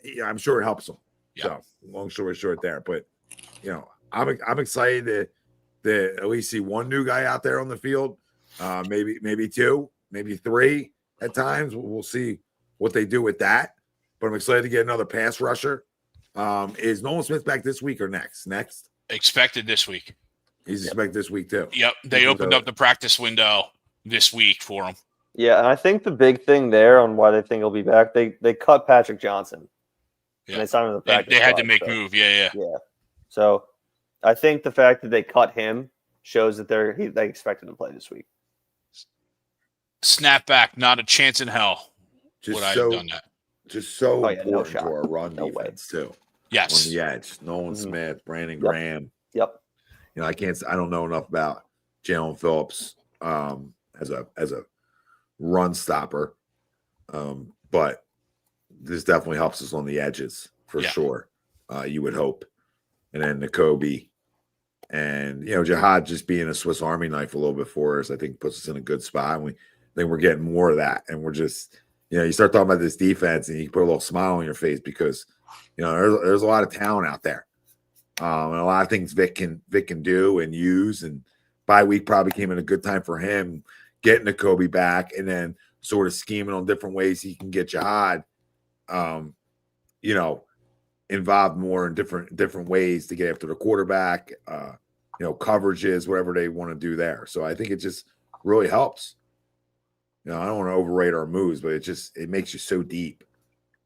Yeah, I'm sure it helps them. Yeah. So long story short there, but you know, I'm excited to at least see one new guy out there on the field, maybe 2, maybe 3 at times. We'll see what they do with that. But I'm excited to get another pass rusher. Is Nolan Smith back this week or next? Next. Expected this week. He's expected this week too. Yep. They opened up the practice window this week for him. Yeah, and I think the big thing there on why they think he'll be back, they cut Patrick Johnson. Yeah. And they signed him to the practice They had to squad, make move. Yeah. So I think the fact that they cut him shows that they expected to play this week. Snap back, not a chance in hell. Just would I have done that? Just so important no to our run defense too. Yes. On the edge, Nolan Smith, Brandon Graham. Yep. You know, I don't know enough about Jalen Phillips as a run stopper, but this definitely helps us on the edges for sure. You would hope, and then N'Kobe, and you know, Jihad just being a Swiss Army knife a little bit for us, I think puts us in a good spot. And we're getting more of that, and we're just, you know, you start talking about this defense, and you put a little smile on your face because, you know, there's a lot of talent out there. And a lot of things Vic can do and use, and bye week probably came in a good time for him getting N'Kobe back, and then sort of scheming on different ways he can get Jihad, involved more in different ways to get after the quarterback, coverages, whatever they want to do there. So I think it just really helps. I don't want to overrate our moves, but it makes you so deep.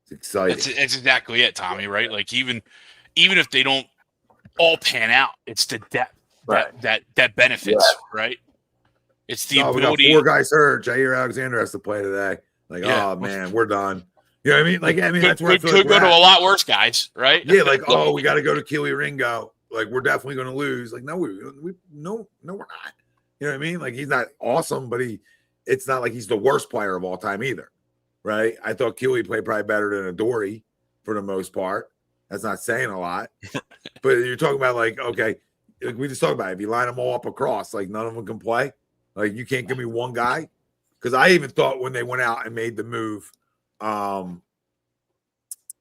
It's exciting. That's exactly it, Tommy, right? Like even if they don't all pan out, it's the depth that benefits, right? It's the ability. We got 4 guys hurt. Jair Alexander has to play today. Like, oh man, we're done. You know what I mean? Like, that's where could go to a lot worse guys, right? Yeah, like, we got to go to Keely Ringo. Like, we're definitely going to lose. Like, no, we're not. You know what I mean? Like, he's not awesome, but it's not like he's the worst player of all time either, right? I thought Keely played probably better than Adoree for the most part. That's not saying a lot, but you're talking about like, okay, like we just talked about it. If you line them all up across, like none of them can play. Like, you can't give me one guy, because I even thought when they went out and made the move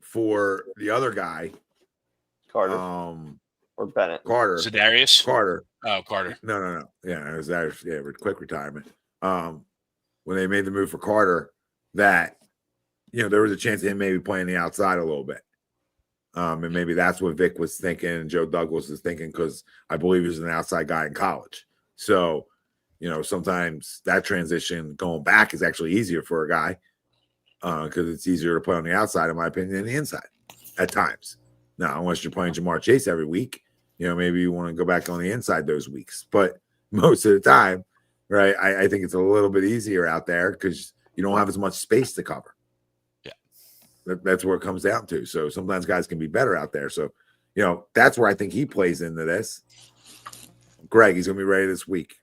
for the other guy, Carter or Bennett, Za'Darius Carter. Oh, Carter. No. Yeah, it was quick retirement. When they made the move for Carter, that there was a chance of him maybe playing the outside a little bit. And maybe that's what Vic was thinking and Joe Douglas was thinking, because I believe he was an outside guy in college. So, sometimes that transition going back is actually easier for a guy, because it's easier to play on the outside, in my opinion, than the inside at times. Now, unless you're playing Jamar Chase every week, maybe you want to go back on the inside those weeks. But most of the time, right, I think it's a little bit easier out there because you don't have as much space to cover. That's where it comes down to. So sometimes guys can be better out there. So, that's where I think he plays into this. Greg, he's going to be ready this week.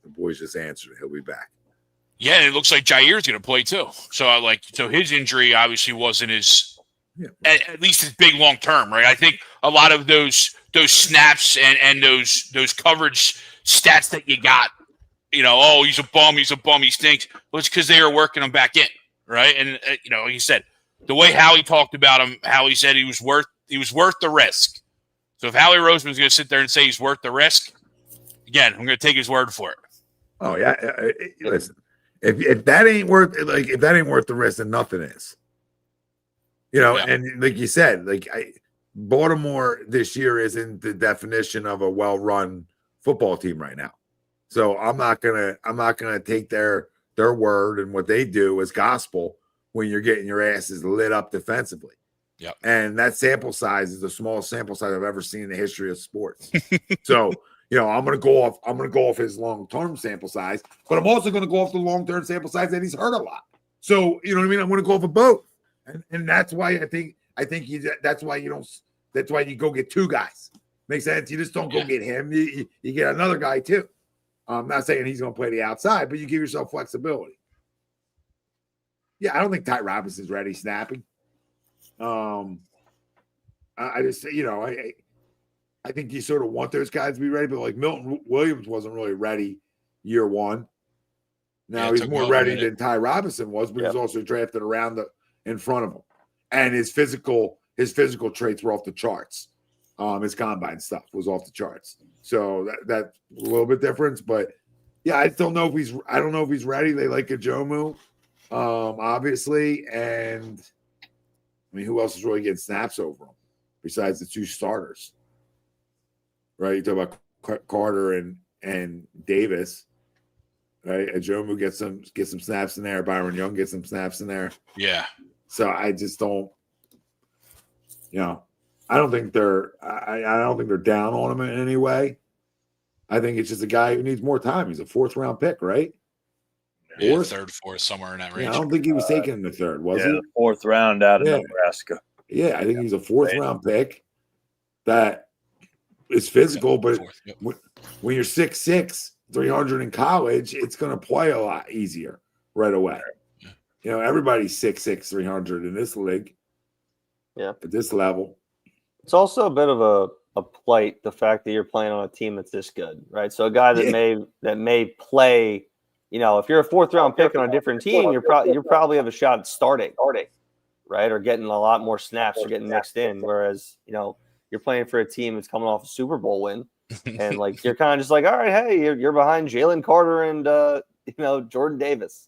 The boys just answered. He'll be back. Yeah, and it looks like Jair's going to play too. So his injury obviously wasn't at least as big long term, right? I think a lot of those snaps and those coverage stats that you got, he's a bum, he stinks. Well, it's because they were working him back in, right? And like you said, the way Howie talked about him, Howie said he was worth the risk. So if Howie Roseman's going to sit there and say he's worth the risk, again, I'm going to take his word for it. Oh yeah, listen, if that ain't worth the risk, then nothing is. And like you said, Baltimore this year isn't the definition of a well-run football team right now. So I'm not gonna take their word and what they do as gospel when you're getting your asses lit up defensively. Yeah. And that sample size is the smallest sample size I've ever seen in the history of sports. So, I'm going to go off his long-term sample size, but I'm also going to go off the long-term sample size that he's hurt a lot. So, you know what I mean? I'm going to go off of both. And that's why that's why you go get 2 guys. Makes sense? You just don't go get him. You get another guy too. I'm not saying he's going to play the outside, but you give yourself flexibility. Yeah, I don't think Ty Robinson's ready snapping. I just, I think you sort of want those guys to be ready, but like Milton Williams wasn't really ready year one. Now he's more ready than Ty Robinson was, but he's also drafted around in front of him. And his physical traits were off the charts. His combine stuff was off the charts. So that's a little bit different. But yeah, I don't know if he's ready. They like Ajomu, obviously. And I mean, who else is really getting snaps over him besides the 2 starters? Right? You talk about Carter and Davis. Right? Ajomu gets some snaps in there. Byron Young gets some snaps in there. Yeah. So I just don't, I don't think they're down on him in any way. I think it's just a guy who needs more time. He's a 4th round pick, right? Yeah, 3rd, 4th, somewhere in that range. Yeah, I don't think he was taken in the 3rd, was he? 4th round out of Nebraska. Yeah, I think he's a 4th round pick that is physical, but when you're 6'6", 300 in college, it's going to play a lot easier right away. Everybody's 6'6", 300 in this league. Yeah. At this level. It's also a bit of a plight, the fact that you're playing on a team that's this good, right? So a guy that may play, if you're a 4th round pick on a different team, you probably have a shot at starting, right? Or getting a lot more snaps or getting mixed in. Whereas, you're playing for a team that's coming off a Super Bowl win. And you're kind of just all right, hey, you're behind Jalen Carter and Jordan Davis.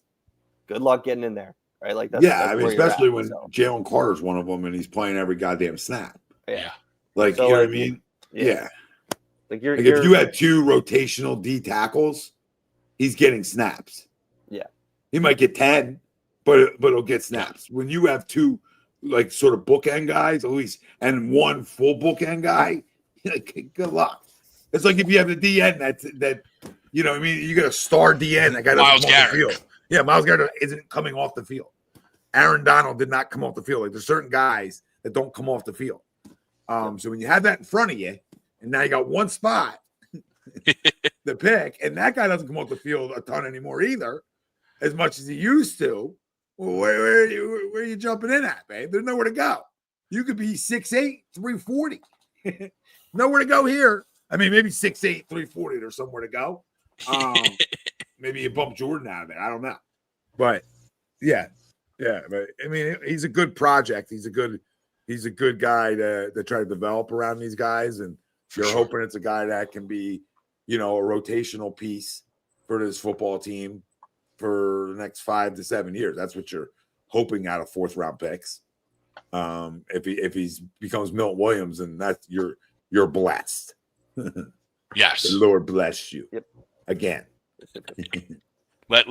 good luck getting in there, right? Like that's I mean, where you're especially at, when so. Jalen Carter's one of them and he's playing every goddamn snap. Yeah. Like, So, you know like, what I mean? yeah. Like if you had 2 rotational D tackles, he's getting snaps. Yeah. He might get 10, but he'll get snaps. When you have 2 like sort of bookend guys, at least, and 1 full bookend guy, like, good luck. It's like if you have the DN that you know what I mean, you got a star DN, that guy doesn't Myles come off Garrett. the field. Yeah, Myles Garrett isn't coming off the field. Aaron Donald did not come off the field. Like there's certain guys that don't come off the field. So when you have that in front of you, and now you got 1 spot to pick, and that guy doesn't come off the field a ton anymore either, as much as he used to. Well, where are you jumping in at, babe? There's nowhere to go. You could be 6'8", 340. Nowhere to go here. I mean, maybe 6'8", 340. There's somewhere to go. Maybe you bump Jordan out of there. I don't know. But yeah. But I mean, he's a good project. He's a good guy to try to develop around these guys, and you're hoping it's a guy that can be, you know, a rotational piece for this football team for the next 5 to 7 years. That's what you're hoping out of 4th round picks. If he becomes Milton Williams, and that's you're blessed. Yes. The Lord bless you. Yep. Again. Let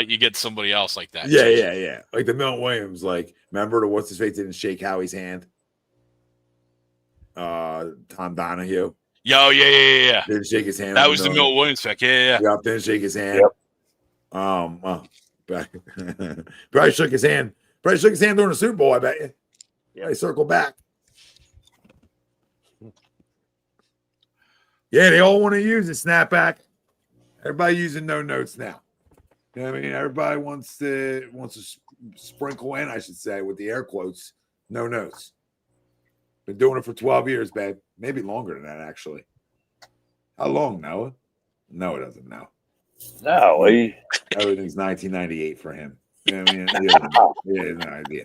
you get somebody else like that. Yeah. Like the Milton Williams, like, remember the what's his face didn't shake Howie's hand? Tom Donahue. Yeah. Didn't shake his hand. That was the Milton Williams pick. Yeah. Yep, didn't shake his hand. Yep. Probably shook his hand. Probably shook his hand during the Super Bowl, I bet you. Yeah, he circled back. Yeah, they all want to use a snapback. Everybody using no notes now. You know what I mean? Everybody wants to sprinkle in, I should say, with the air quotes, no notes. Been doing it for 12 years, babe. Maybe longer than that, actually. How long, Noah? Noah doesn't know. No, Everything's 1998 for him. You know what I mean? He has no idea.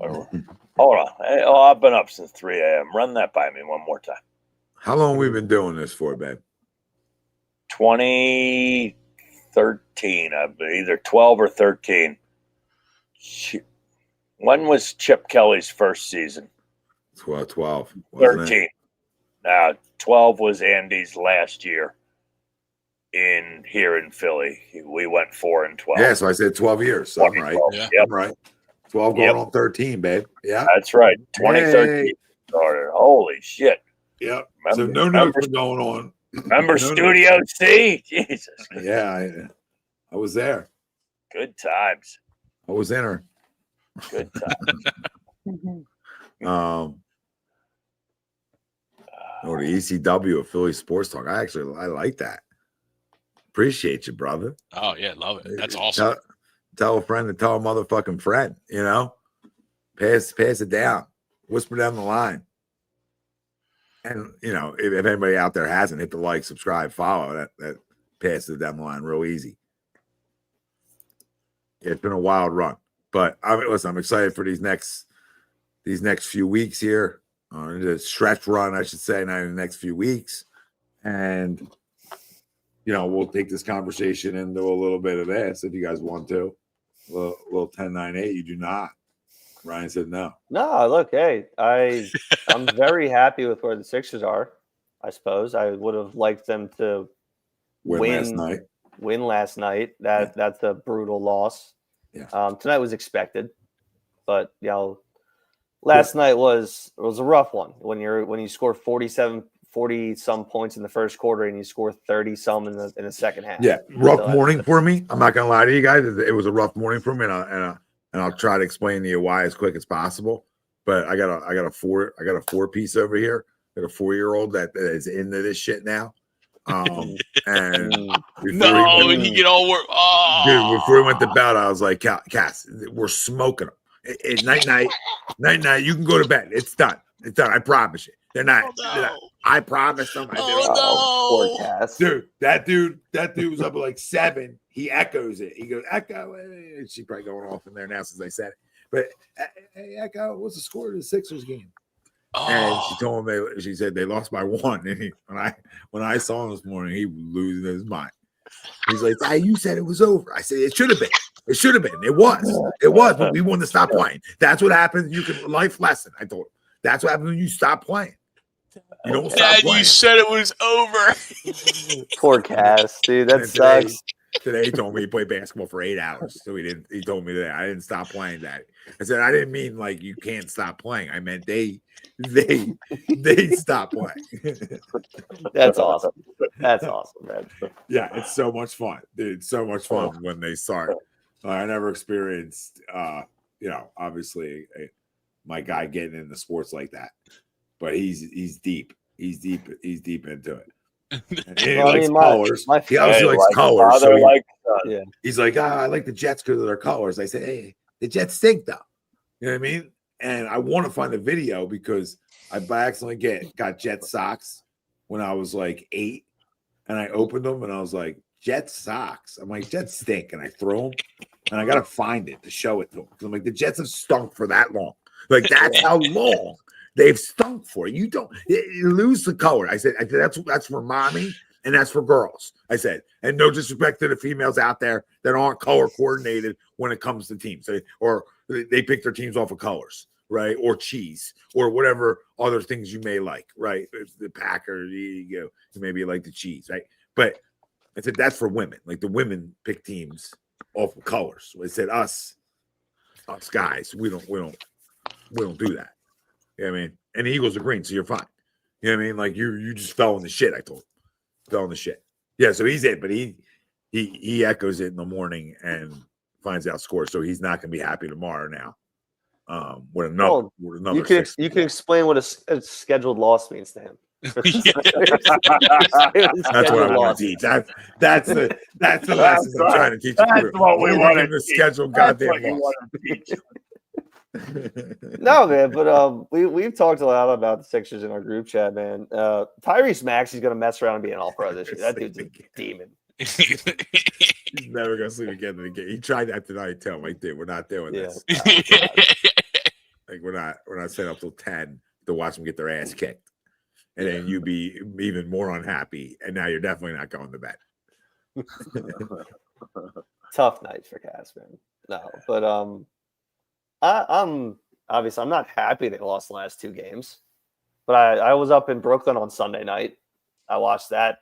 Hold on. Hey, I've been up since 3 a.m. Run that by me one more time. How long we been doing this for, babe? 2013, either 12 or 13. When was Chip Kelly's first season? 12. 13. Now, 12 was Andy's last year here in Philly. We went 4-12. Yeah, so I said 12 years. So I'm right. Yeah. Yep. I'm right. 12 going on 13, babe. Yeah. That's right. 2013 started. Holy shit. Yep. Remember, So no notes were going on. Remember No Studio C? Jesus. Yeah, I was there. Good times. I was in her. Good times. Or the ECW of Philly Sports Talk. I like that. Appreciate you, brother. Oh yeah, love it. That's awesome. Tell a friend to tell a motherfucking friend, you know? Pass it down. Whisper down the line. And, you know, if anybody out there hasn't hit the like, subscribe, follow, that passes it down the line real easy. Yeah, it's been a wild run. But I'm excited for these next few weeks here. The stretch run, I should say, now in the next few weeks. And, you know, we'll take this conversation into a little bit of this if you guys want to. A little 10-9-8. You do not. Ryan said no. No, look, hey, I'm very happy with where the Sixers are. I suppose I would have liked them to win last night. That's a brutal loss. Yeah. Tonight was expected, but last night was a rough one. When you score 40 some points in the first quarter and you score 30 some in the second half. Yeah, rough morning for me. I'm not gonna lie to you guys. It was a rough morning for me, and I'll try to explain to you why as quick as possible. But I got a 4 piece over here. I got a 4-year-old that is into this shit now. And No, he get all work. Oh. Dude, before we went to bed, I was like, Cass, we're smoking them. It's night. You can go to bed. It's done. I promise you. They're not. I promise them. Oh, Poor Cass. Dude, that dude was up at like 7. He echoes it. He goes, Echo. She's probably going off in there now since I said it. But hey, Echo, what's the score of the Sixers game? Oh. And she told me, she said they lost by 1. And when I saw him this morning, he was losing his mind. He's like, you said it was over. I said, it should have been. It should have been. It was, but we wanted to stop playing. That's what happens. You can life lesson. I told him. That's what happens when you stop playing. You don't stop Dad, playing. you said it was over. Poor Cass, dude. That And sucks. Today he told me he played basketball for 8 hours. So he told me that I didn't stop playing that. I said I didn't mean like you can't stop playing. I meant they stop playing. That's awesome. That's awesome, man. Yeah, it's so much fun, dude. It's so much fun when they start. I never experienced obviously my guy getting into sports like that. But he's deep. He's deep into it. And he likes colors. He obviously likes colors. So he's like, I like the Jets because of their colors. I say, hey, the Jets stink though. You know what I mean? And I want to find a video because I by accidentally got Jet socks when I was like 8, and I opened them and I was like, Jet socks. I'm like, Jets stink, and I throw them, and I gotta find it to show it to them because I'm like, the Jets have stunk for that long. Like that's how long they've stunk for. You don't you lose the color. I said that's for mommy and that's for girls. I said, and no disrespect to the females out there that aren't color coordinated when it comes to teams, or they pick their teams off of colors, right? Or cheese, or whatever other things you may like, right? The Packers, you maybe like the cheese, right? But I said that's for women. Like the women pick teams off of colors. So I said us guys, we don't do that. You know what I mean? And the Eagles are green, so you're fine. You know what I mean? Like you just fell in the shit. I told him, fell in the shit. Yeah, so he's it, but he echoes it in the morning and finds out scores. So he's not going to be happy tomorrow now. With another you can explain what a scheduled loss means to him. That's what I want to teach. That's the lesson I'm trying to teach. That's what we want to schedule. Goddamn loss. No, man, but we've talked a lot about the Sixers in our group chat, man. Tyrese Maxey's gonna mess around and be an all-pro this year. That dude's a demon. He's never gonna sleep again in the game. He tried that tonight too. I'm like, dude, we're not doing this. Like we're not setting up till 10 to watch them get their ass kicked. And then you be even more unhappy, and now you're definitely not going to bed. Tough night for Cass, man. No, but I'm obviously I'm not happy they lost the last 2 games, but I was up in Brooklyn on Sunday night. I watched that,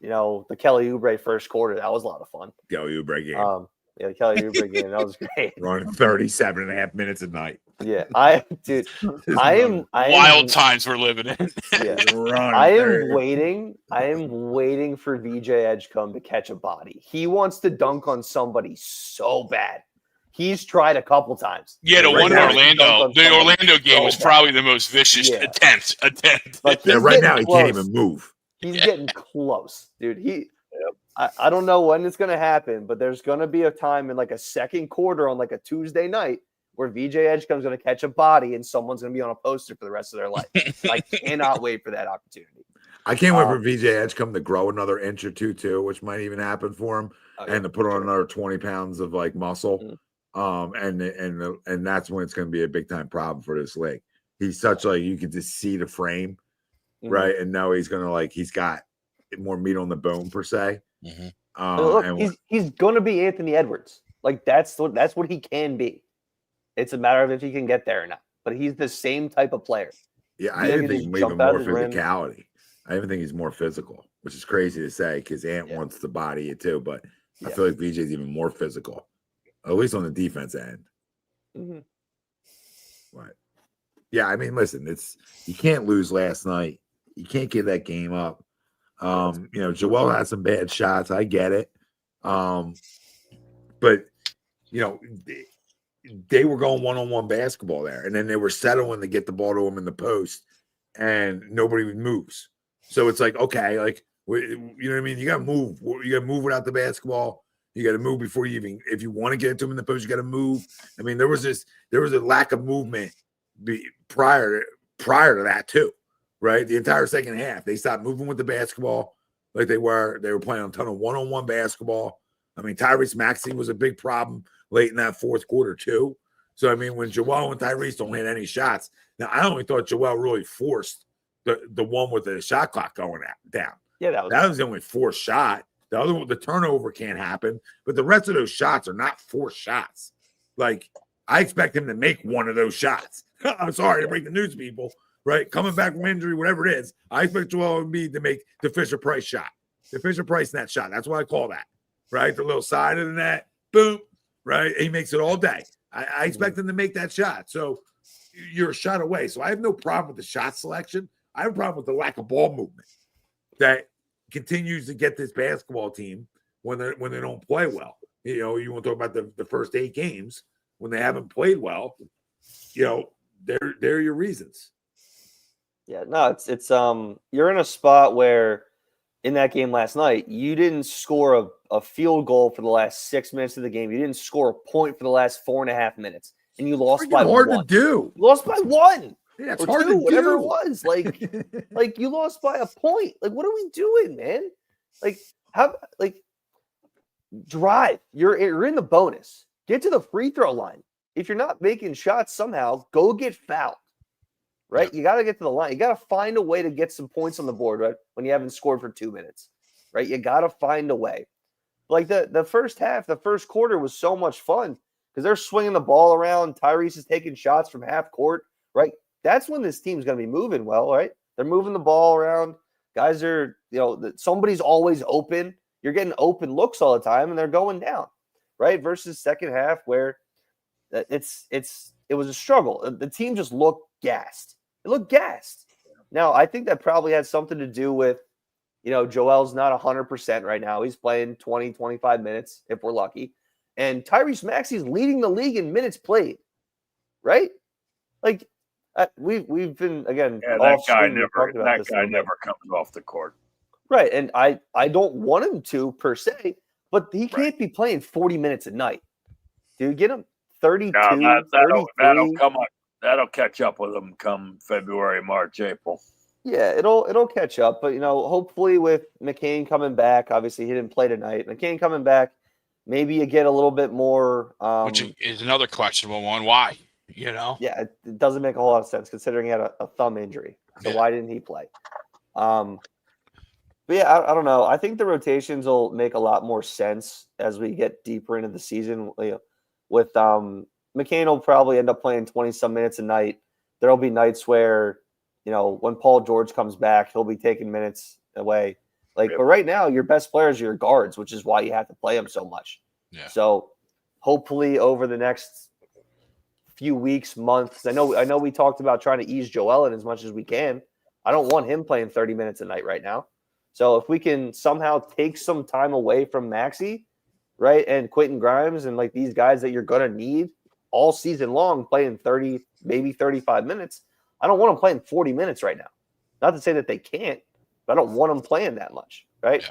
the Kelly Oubre first quarter. That was a lot of fun. Kelly Oubre game. The Kelly Oubre game. That was great. Running 37 and a half minutes a night. Yeah, I am wild times we're living in. Yeah, I am waiting for VJ Edgecombe to catch a body. He wants to dunk on somebody so bad. He's tried a couple times. Yeah, the one in Orlando. The Orlando game was probably the most vicious attempt. Like right now, he can't even move. He's getting close, dude. I don't know when it's going to happen, but there's going to be a time in like a second quarter on like a Tuesday night where VJ Edgecombe's going to catch a body and someone's going to be on a poster for the rest of their life. I cannot wait for that opportunity. I can't wait for VJ Edgecombe to grow another inch or two too, which might even happen for him, and to put on another 20 pounds of like muscle. And that's when it's going to be a big time problem for this league. He's such like you can just see the frame, right? And now he's going to he's got more meat on the bone per se. Look, he's going to be Anthony Edwards. Like that's what he can be. It's a matter of if he can get there or not. But he's the same type of player. Yeah, I even think even more physicality. I even think he's more physical, which is crazy to say because Ant wants to body it too. But I feel like VJ's even more physical, at least on the defense end. But yeah, I mean, listen, you can't lose last night. You can't give that game up. Joel had some bad shots. I get it. But they were going one-on-one basketball there, and then they were settling to get the ball to him in the post, and nobody moves. So it's like, okay, like you know what I mean? You got to move. You got to move without the basketball. You got to move before you even, if you want to get it to him in the post, you got to move. I mean, there was a lack of movement prior to that too, right? The entire second half, they stopped moving with the basketball like they were. They were playing a ton of one-on-one basketball. I mean, Tyrese Maxey was a big problem late in that fourth quarter too. So, I mean, when Joel and Tyrese don't hit any shots, now I only thought Joel really forced the one with the shot clock going down. Yeah, that was the only forced shot. The other one, the turnover can't happen, but the rest of those shots are not forced shots. Like, I expect him to make one of those shots. I'm sorry to break the news, people, right? Coming back from injury, whatever it is, I expect Joel Embiid to make the Fisher-Price shot. The Fisher-Price net shot. That's what I call that, right? The little side of the net, boom, right? He makes it all day. I expect him to make that shot. So you're a shot away. So I have no problem with the shot selection. I have a problem with the lack of ball movement that continues to get this basketball team when they don't play well. You know, you want to talk about the first 8 games when they haven't played well. You know, they're your reasons. Yeah, no, it's you're in a spot where in that game last night, you didn't score a field goal for the last 6 minutes of the game. You didn't score a point for the last 4.5 minutes, and you lost by hard one. to do. You lost by 1. Yeah, it's or hard 2, to whatever do. it was. Like you lost by a point. Like, what are we doing, man? Like, drive. You're in the bonus. Get to the free throw line. If you're not making shots somehow, go get fouled. Right? You got to get to the line. You got to find a way to get some points on the board, right? When you haven't scored for 2 minutes. Right? You got to find a way. Like the first half, the first quarter was so much fun because they're swinging the ball around. Tyrese is taking shots from half court, right? That's when this team's going to be moving well, right? They're moving the ball around. Guys are, somebody's always open. You're getting open looks all the time, and they're going down, right? Versus second half where it was a struggle. The team just looked gassed. It looked gassed. Now, I think that probably had something to do with, Joel's not 100% right now. He's playing 20, 25 minutes if we're lucky. And Tyrese Maxey's leading the league in minutes played, right? Like, we've been, again, that guy never comes off the court. Right, and I don't want him to, per se, but he can't be playing 40 minutes a night. Dude, get him 32, that'll come up. That'll catch up with him come February, March, April. Yeah, it'll catch up. But, hopefully with McCain coming back, obviously he didn't play tonight. McCain coming back, maybe you get a little bit more. Which is another questionable one. Why? Yeah, it doesn't make a whole lot of sense considering he had a thumb injury. So why didn't he play? But yeah, I don't know. I think the rotations will make a lot more sense as we get deeper into the season. With McCain will probably end up playing 20-some minutes a night. There'll be nights where, when Paul George comes back, he'll be taking minutes away. But right now, your best players are your guards, which is why you have to play them so much. Yeah. So hopefully over the next few weeks, months, I know we talked about trying to ease Joel in as much as we can. I don't want him playing 30 minutes a night right now. So if we can somehow take some time away from Maxey, right, and Quentin Grimes and these guys that you're going to need all season long playing 30, maybe 35 minutes, I don't want them playing 40 minutes right now. Not to say that they can't, but I don't want them playing that much, right?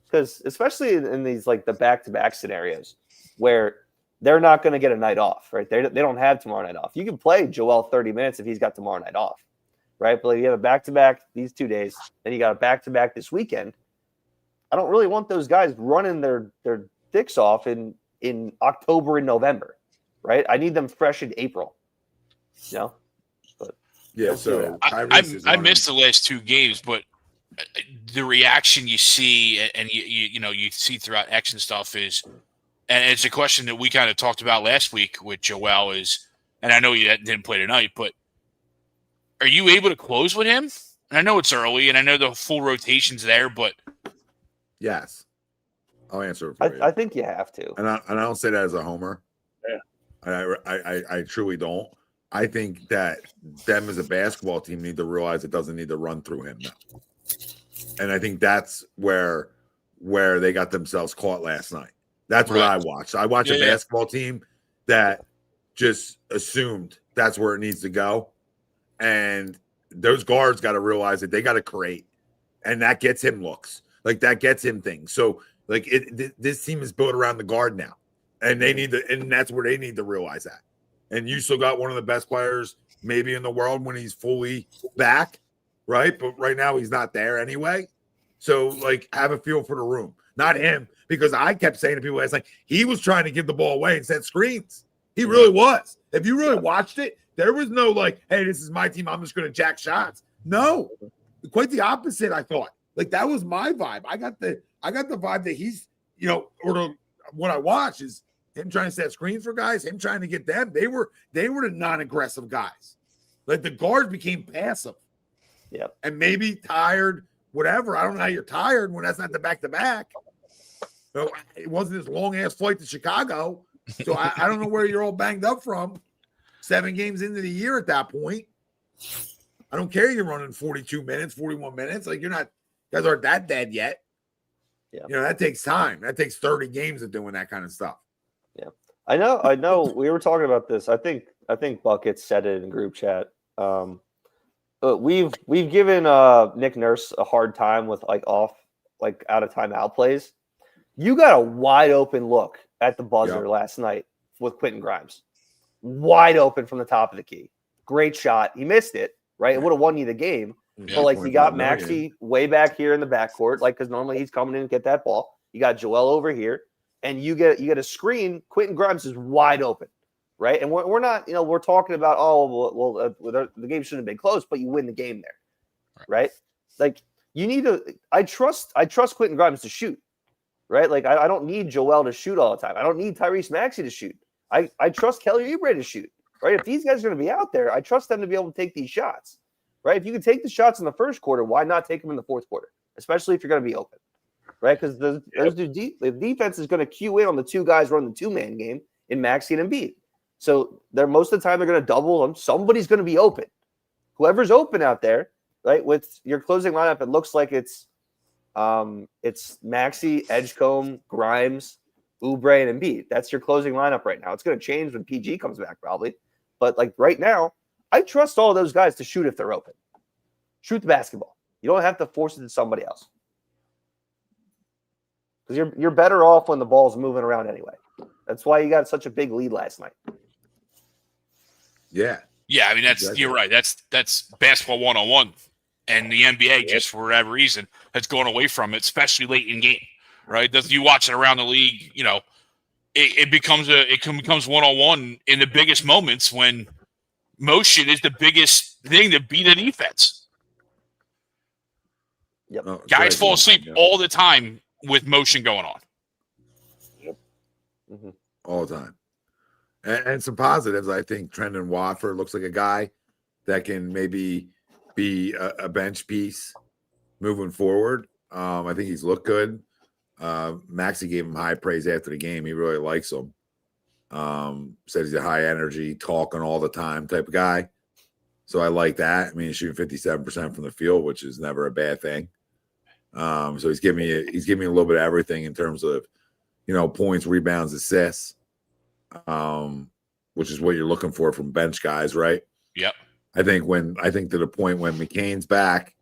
Because especially in these the back-to-back scenarios where they're not going to get a night off, right? They don't have tomorrow night off. You can play Joel 30 minutes if he's got tomorrow night off, right? But you have a back-to-back these 2 days, then you got a back-to-back this weekend. I don't really want those guys running their dicks off in October and November, right? I need them fresh in April, But yeah, so I missed the last 2 games, but the reaction you see and you see throughout X and stuff is, and it's a question that we kind of talked about last week with Joel is, and I know you didn't play tonight, but are you able to close with him? And I know it's early, and I know the full rotation's there, but yes, I'll answer it for you. I think you have to, and I don't say that as a homer. Yeah, I truly don't. I think that them as a basketball team need to realize it doesn't need to run through him now, and I think that's where they got themselves caught last night. That's what I watched. I watched a basketball team that just assumed that's where it needs to go. And those guards got to realize that they got to create. And that gets him looks. That gets him things. So, this team is built around the guard now. And and that's where they need to realize that. And you still got one of the best players maybe in the world when he's fully back, right? But right now he's not there anyway. So, have a feel for the room. Not him. Because I kept saying to people last night, he was trying to give the ball away and set screens. He really was. If you really watched it, there was no hey, this is my team. I'm just going to jack shots. No, quite the opposite, I thought. Like that was my vibe. I got the vibe that he's, what I watch is him trying to set screens for guys, him trying to get them. They were the non-aggressive guys. Like the guards became passive. Yep. And maybe tired, whatever. I don't know how you're tired when that's not the back-to-back. So it wasn't this long-ass flight to Chicago. So I don't know where you're all banged up from. 7 games into the year at that point. I don't care you're running 42 minutes, 41 minutes. Like guys aren't that dead yet. Yeah. That takes time. That takes 30 games of doing that kind of stuff. Yeah. I know. We were talking about this. I think Buckets said it in group chat. But we've given Nick Nurse a hard time with out of timeout plays. You got a wide open look at the buzzer last night with Quentin Grimes. Wide open from the top of the key. Great shot. He missed it, right? It would have won you the game. Yeah, But you got Maxey way back here in the backcourt, because normally he's coming in and get that ball. You got Joel over here, and you get a screen. Quentin Grimes is wide open, right? And we're not, we're talking about the game shouldn't have been close, but you win the game there, right? Like you need to. I trust Quentin Grimes to shoot, right? Like I don't need Joel to shoot all the time. I don't need Tyrese Maxey to shoot. I trust Kelly Oubre to shoot, right? If these guys are going to be out there, I trust them to be able to take these shots, right? If you can take the shots in the first quarter, why not take them in the fourth quarter, especially if you're going to be open, right? Because the defense is going to cue in on the 2 guys running the 2-man game in Maxey and Embiid. So most of the time they're going to double them. Somebody's going to be open. Whoever's open out there, right? With your closing lineup, it looks like it's Maxey, Edgecombe, Grimes, Oubre, and Embiid. That's your closing lineup right now. It's going to change when PG comes back probably. But right now, I trust all those guys to shoot if they're open. Shoot the basketball. You don't have to force it to somebody else. Because you're better off when the ball's moving around anyway. That's why you got such a big lead last night. Yeah. Yeah, I mean you're right. That's basketball 101. And the NBA just for whatever reason has gone away from it, especially late in game. Right? You watch it around the league, it becomes 1-on-1 in the biggest moments when motion is the biggest thing to beat a defense. Yep. Oh, Guys fall asleep all the time with motion going on. Yep. Mm-hmm. All the time. And some positives, I think Trendon Watford looks like a guy that can maybe be a bench piece moving forward. I think he's looked good. Maxey gave him high praise after the game. He really likes him. Said he's a high energy, talking all the time type of guy. So I like that. I mean, he's shooting 57% from the field, which is never a bad thing. So he's giving me a little bit of everything in terms of, points, rebounds, assists, which is what you're looking for from bench guys, right? Yep. I think to the point when McCain's back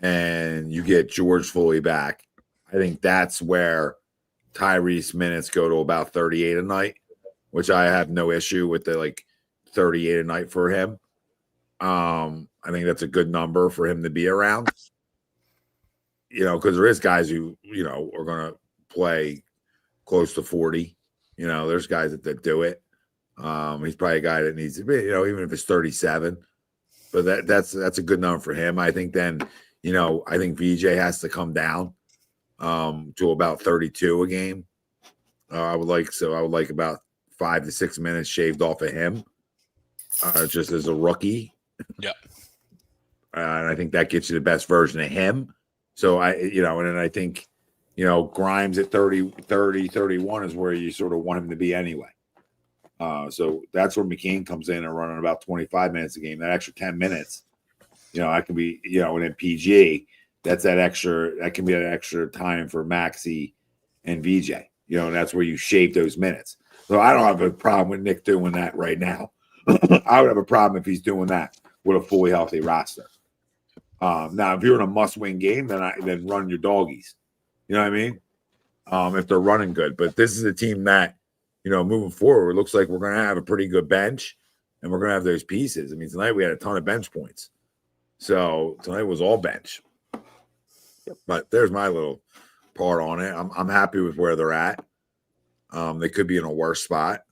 and you get George fully back, I think that's where Tyrese minutes go to about 38 a night, which I have no issue with the 38 a night for him. I think that's a good number for him to be around. Because there is guys who, are going to play close to 40. There's guys that do it. He's probably a guy that needs to be, even if it's 37. But that's a good number for him. I think then, I think VJ has to come down to about 32 a game. I would like about 5 to 6 minutes shaved off of him, just as a rookie. Yeah. And I think that gets you the best version of him. So and then I think, Grimes at 30, 31 is where you sort of want him to be anyway. So that's where McCain comes in and running about 25 minutes a game. That extra 10 minutes, that can be, and then PG, that can be an extra time for Maxey and VJ, and that's where you shave those minutes. So I don't have a problem with Nick doing that right now. I would have a problem if he's doing that with a fully healthy roster. Now, if you're in a must-win game, then run your doggies. You know what I mean? If they're running good. But this is a team that, moving forward, it looks like we're going to have a pretty good bench, and we're going to have those pieces. I mean, tonight we had a ton of bench points. So tonight was all bench. Yep. But there's my little part on it. I'm happy with where they're at. They could be in a worse spot.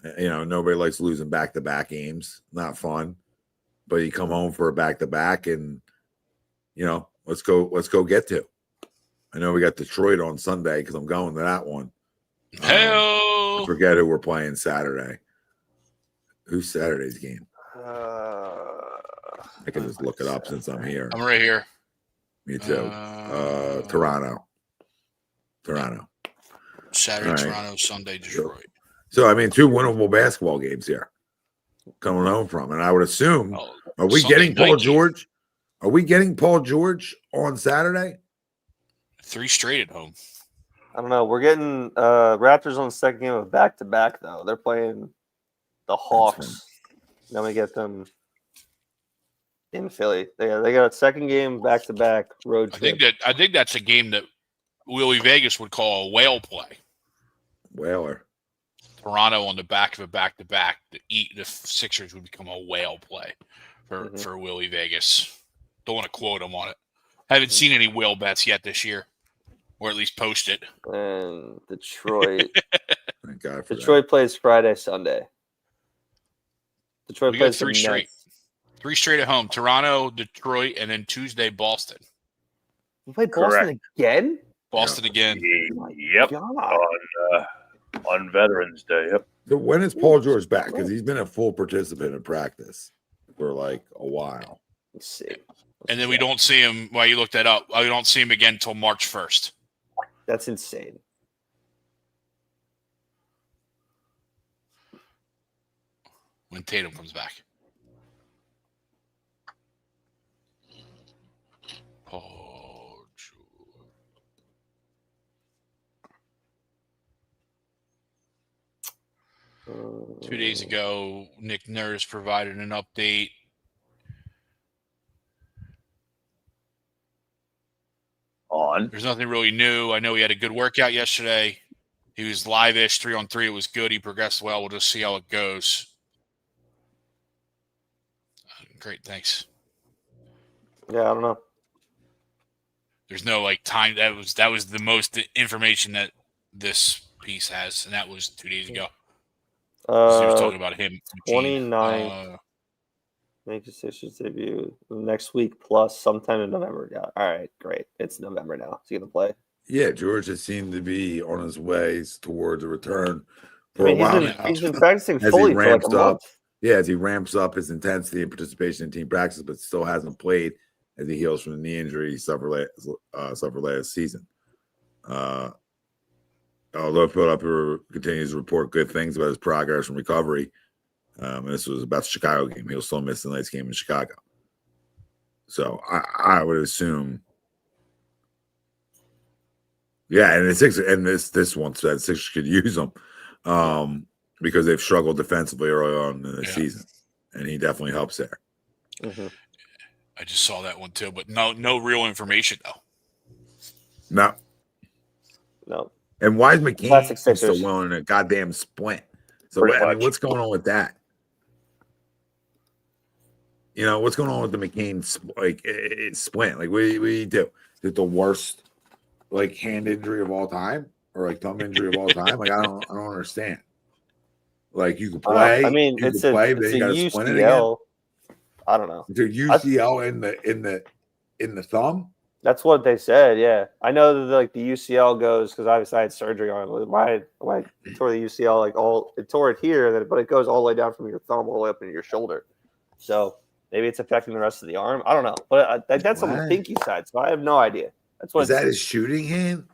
Nobody likes losing back-to-back games. Not fun. But you come home for a back-to-back and, let's go get to. I know we got Detroit on Sunday because I'm going to that one. I forget who we're playing Saturday. Who's Saturday's game? I can just look it up since I'm here. I'm right here. Me too. Toronto. Saturday, right. Toronto, Sunday, Detroit. So, I mean, 2 winnable basketball games here coming home from. And I would assume, are we Sunday getting Paul George? Are we getting Paul George on Saturday? 3 straight at home. I don't know. We're getting Raptors on the second game of back-to-back, though. They're playing the Hawks. Then we get them in Philly. They got a second game back-to-back road trip. I think that's a game that Willie Vegas would call a whale play. Whaler. Toronto on the back of a back-to-back. The Sixers would become a whale play for Willie Vegas. Don't want to quote him on it. Haven't seen any whale bets yet this year, or at least post it. And Detroit. Thank God for Detroit plays Friday, Sunday. Detroit We got plays 3 straight. 3 straight at home. Toronto, Detroit, and then Tuesday, Boston. We play Boston again? Boston again. Yep. God. On Veterans Day. Yep. So when is Paul George back? Because he's been a full participant in practice for like a while. Let's see. And then we don't see him. While you looked that up, we don't see him again until March 1st. That's insane. When Tatum comes back. Paul George. 2 days ago, Nick Nurse provided an update. There's nothing really new. I know he had a good workout yesterday. He was live-ish, 3-on-3. It was good. He progressed well. We'll just see how it goes. Great, thanks. Yeah, I don't know. There's no like time. That was the most information that this piece has, and that was 2 days ago. So he was talking about him. 29. Make the Sixers debut next week plus sometime in November. Yeah. All right, great. It's November now. Is he gonna play? Yeah, George has seemed to be on his ways towards a return I mean, he's been practicing fully for like a month. Yeah, as he ramps up his intensity and participation in team practice, but still hasn't played as he heals from the knee injury he suffered last season. Although Philadelphia continues to report good things about his progress and recovery, and this was about the Chicago game. He'll still miss the night's game in Chicago. So I would assume, yeah, and the Sixers, and this one said Sixers could use him because they've struggled defensively early on in the season, and he definitely helps there. Mm-hmm. I just saw that one too, but no real information though. No. And why is McCain Classic still Sixers. willing a goddamn splint? So what's going on with that? You know, what's going on with the McCain splint? Like, what do you do? Is it the worst hand injury of all time, or thumb injury of all time? I don't understand. Like, you can play. I mean, it's a UCL. I don't know. It's a UCL in the thumb. That's what they said. Yeah, I know that the UCL goes because obviously I had surgery on it. Why tore the UCL it tore it here, but it goes all the way down from your thumb all the way up into your shoulder. So maybe it's affecting the rest of the arm. I don't know, but that's on the pinky side, so I have no idea. That's what is that his shooting hand?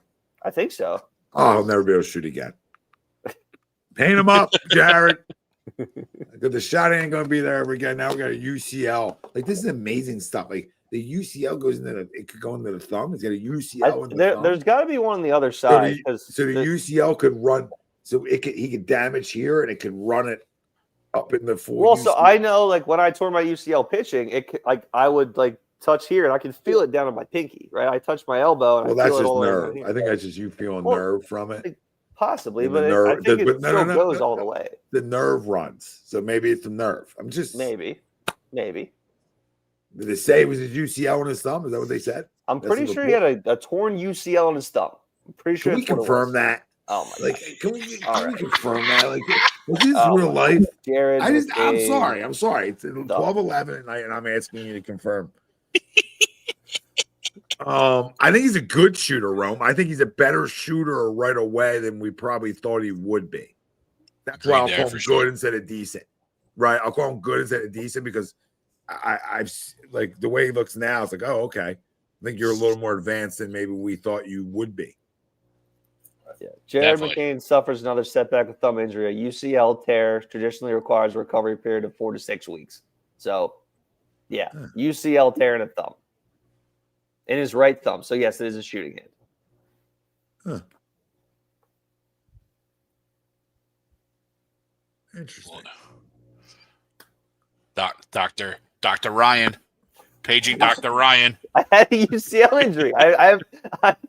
I think so. Oh, I'll never be able to shoot again. Paint him up, Jared. The shot ain't gonna be there ever again. Now we got a UCL. This is amazing stuff. The UCL goes into it could go into the thumb. It's got a UCL in the thumb. There's got to be one on the other side. So the UCL could run. So he could damage here, and it could run it up in the full. Well, UCL. so I know, when I tore my UCL pitching, I would touch here, and I can feel it down on my pinky. Right, I touch my elbow, and well, I that's feel just it nerve. I think that's just you feeling nerve from it. Possibly, and but I think it still goes all the way. The nerve runs, so maybe it's the nerve. I'm just maybe. Did they say it was his UCL on his thumb? Is that what they said? I'm pretty sure he had a torn UCL on his thumb. I'm pretty sure. Can we confirm that? Oh my god! Can we confirm that? Was this real life? Jared, I'm sorry. It's 12:11 at night, and I'm asking you to confirm. I think he's a good shooter, Rome. I think he's a better shooter right away than we probably thought he would be. That's why I'll call him good instead of decent. Right? I'll call him good instead of decent because I've like the way he looks now, it's like, oh, okay. I think you're a little more advanced than maybe we thought you would be. Yeah. Jared McCain suffers another setback with thumb injury. A UCL tear traditionally requires a recovery period of 4 to 6 weeks. So, yeah, UCL tear in a thumb. In his right thumb. So, yes, it is a shooting hand. Huh. Interesting. Dr. Ryan. Paging Dr. Ryan. I had a UCL injury. I'm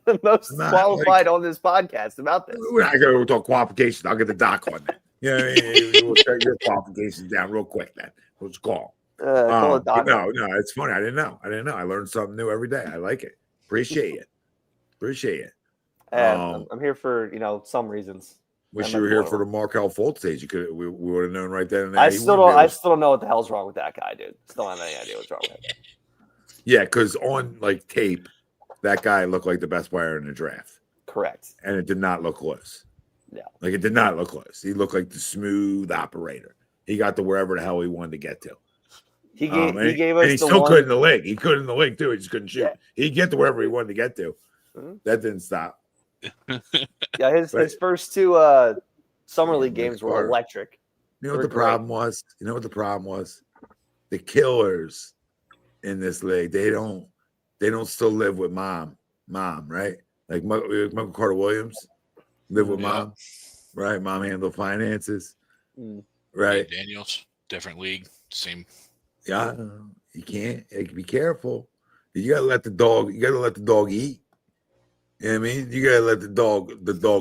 the most qualified on this podcast about this. We're not going to talk qualifications. I'll get the doc on that. You know what I mean? We'll start your qualifications down real quick then. We'll just call. No, it's funny. I didn't know. I learned something new every day. I like it. Appreciate it. I'm here for, some reasons. Wish you were here for the Markel Fultz stage. We would have known right then and there. I still don't know what the hell's wrong with that guy, dude. Still don't have any idea what's wrong with him. Yeah, because on tape, that guy looked like the best player in the draft. Correct. And it did not look close. Yeah. It did not look close. He looked like the smooth operator. He got to wherever the hell he wanted to get to. He gave us. And he still could in the league. He could in the league too. He just couldn't shoot. Yeah. He'd get to wherever he wanted to get to. Mm-hmm. That didn't stop. Yeah, his first 2 summer league games were electric. You know what the problem was? The killers in this league, they don't still live with mom, right? Like Michael Carter Williams live with mom, right? Mom handle finances, right? Daniels, different league, same. Yeah, you can't. Be careful. You gotta let the dog. You gotta let the dog eat. You know what I mean? You gotta let the dog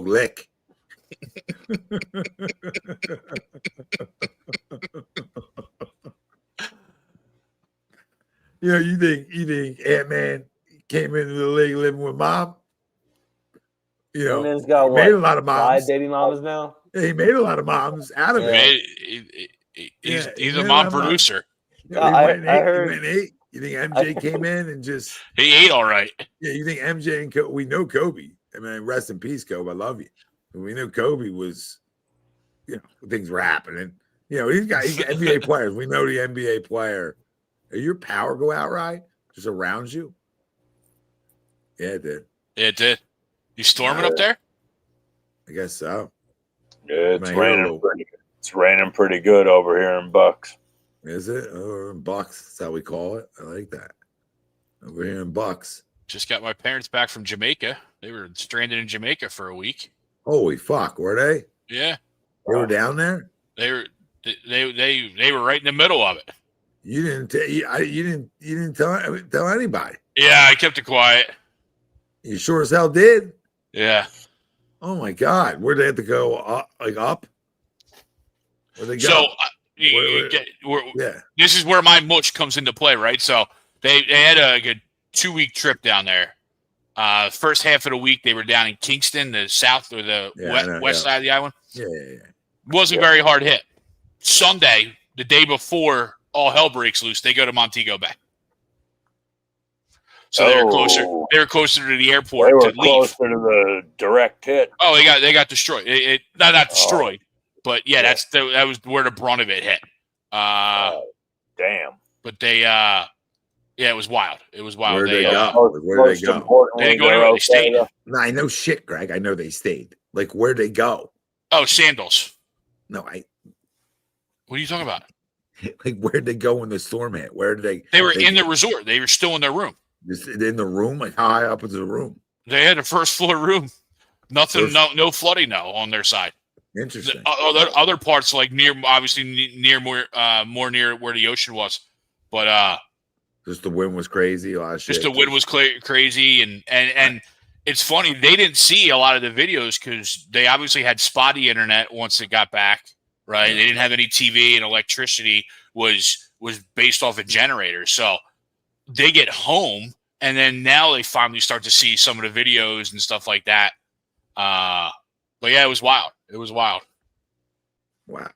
lick. You think Ant-Man came into the league living with mom? Ant-Man's got made a lot of moms. 5 baby mamas now. Yeah, he made a lot of moms out of it. He's a mom producer. I heard. You think MJ came in and just he ate all right? Yeah, you think MJ and Kobe? We know Kobe. I mean, rest in peace, Kobe. I love you. We knew Kobe was, things were happening. He's NBA players. We know the NBA player. Did your power go out, right? Just around you? Yeah, it did. It did. You storming up there? I guess so. Yeah, it's raining pretty good. It's raining pretty good over here in Bucks. Is it? Oh, in Bucks. That's how we call it. I like that. Over here in Bucks. Just got my parents back from Jamaica. They were stranded in Jamaica for a week. Holy fuck, were they? Yeah. They were down there? They were right in the middle of it. You didn't tell anybody. Yeah, I kept it quiet. You sure as hell did. Yeah. Oh my God, where'd they have to go? Up? Where'd they go? So yeah, this is where my mush comes into play, right? So they had a good 2-week trip down there. First half of the week they were down in Kingston, the south or the west side of the island. Yeah. Wasn't very hard hit. Sunday, the day before all hell breaks loose, they go to Montego Bay. So they were closer. They were closer to the airport. They were closer to the direct hit. Oh, they got destroyed. Not destroyed, but yeah, that was where the brunt of it hit. Damn. But they, it was wild. It was wild. Where did they go? Where did they go? They didn't go anywhere. They stayed. No, I know shit, Greg. I know they stayed. Like, where'd they go? Oh, Sandals. No, What are you talking about? Like, where'd they go when the storm hit? Where did they? They were in the resort. They were still in their room. Just in the room? Like, how high up is the room? They had a first floor room. Nothing, no flooding now on their side. Interesting. Other parts, like more near where the ocean was, but just the wind was crazy. A lot of shit. Just the wind was crazy, and it's funny, they didn't see a lot of the videos because they obviously had spotty internet once it got back. Right, they didn't have any TV, and electricity was based off a generator. So they get home, and then now they finally start to see some of the videos and stuff like that. But yeah, it was wild. It was wild. Wow.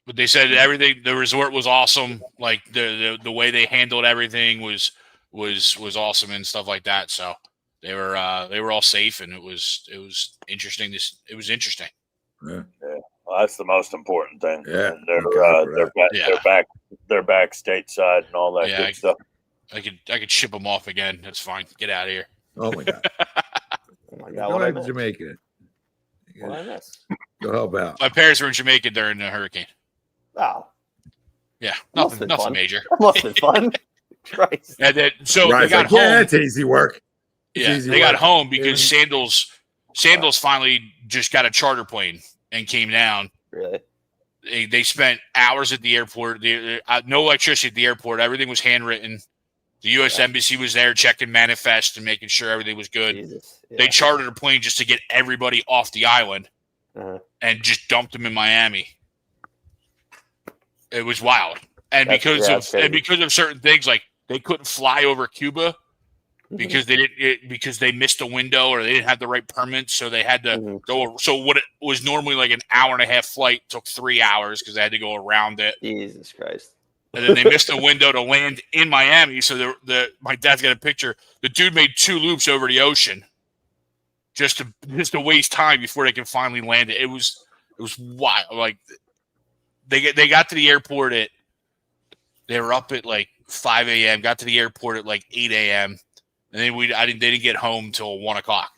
But they said everything. The resort was awesome. Like the way they handled everything was awesome and stuff like that. So they were all safe, and it was interesting. It was interesting. Yeah. Well, that's the most important thing. Yeah, And they're back stateside and all that good stuff. I could ship them off again. That's fine. Get out of here. Oh my god. Oh my God, Go what I ahead to missed? Jamaica. What I missed? Go help out. My parents were in Jamaica during the hurricane. Oh, Yeah, Must've been nothing fun. major. that must have been fun. Christ. And then, so Right, they got like, home. yeah, that's easy work. It's Yeah, easy they got work. home because Sandals finally just got a charter plane and came down. Really? They spent hours at the airport. No electricity at the airport. Everything was handwritten. The U.S. Embassy was there checking manifest and making sure everything was good. Jesus. Yeah. They chartered a plane just to get everybody off the island Uh-huh. and just dumped them in Miami. It was wild, and That's because of certain things, like they couldn't fly over Cuba because because they missed a window or they didn't have the right permits, so they had to go. So what it was normally like an hour and a half flight took 3 hours because they had to go around it. Jesus Christ. And then they missed a window to land in Miami. So my dad's got a picture. The dude made 2 loops over the ocean just to waste time before they can finally land it. It was wild. Like they got to the airport they were up at like 5 a.m. Got to the airport at like 8 a.m. And then they didn't get home till 1 o'clock.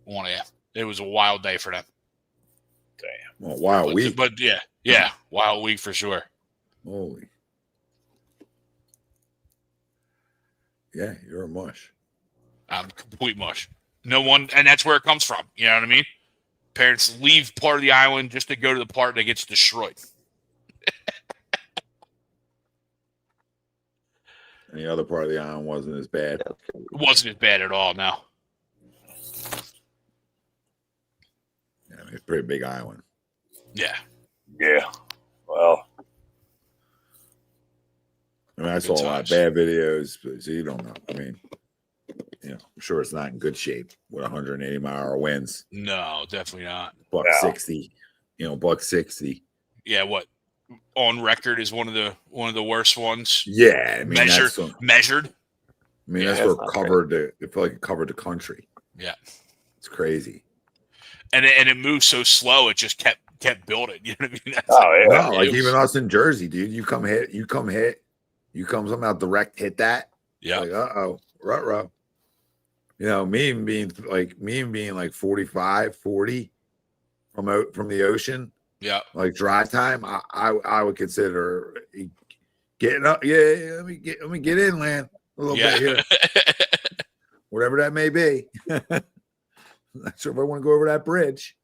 1 a.m. It was a wild day for them. Damn. Well, wild week. But yeah, wild week for sure. Holy. Yeah, you're a mush. I'm complete mush. No one, and that's where it comes from. You know what I mean? Parents leave part of the island just to go to the part that gets destroyed. And the other part of the island wasn't as bad. It wasn't as bad at all. Now, Yeah, I mean, it's a pretty big island. yeah, Well, I mean, I saw a lot of bad videos, but so you don't know. I mean, I'm sure it's not in good shape with 180-mile-an-hour winds. no, definitely not. Buck 60, buck 60. Yeah, what on record is one of the worst ones. Yeah, I mean, Measured. I mean, that's what covered it felt like it covered the country. Yeah, it's crazy. And it moved so slow, it just kept building. You know what I mean? Well, like even us in Jersey, dude. You come somehow direct hit that. Yeah. Like, ruh-roh. Me being like 45, 40 from the ocean. Yeah. Like drive time, I would consider getting up. Yeah, let me get inland a little bit here. Whatever that may be. Not sure if I want to go over that bridge.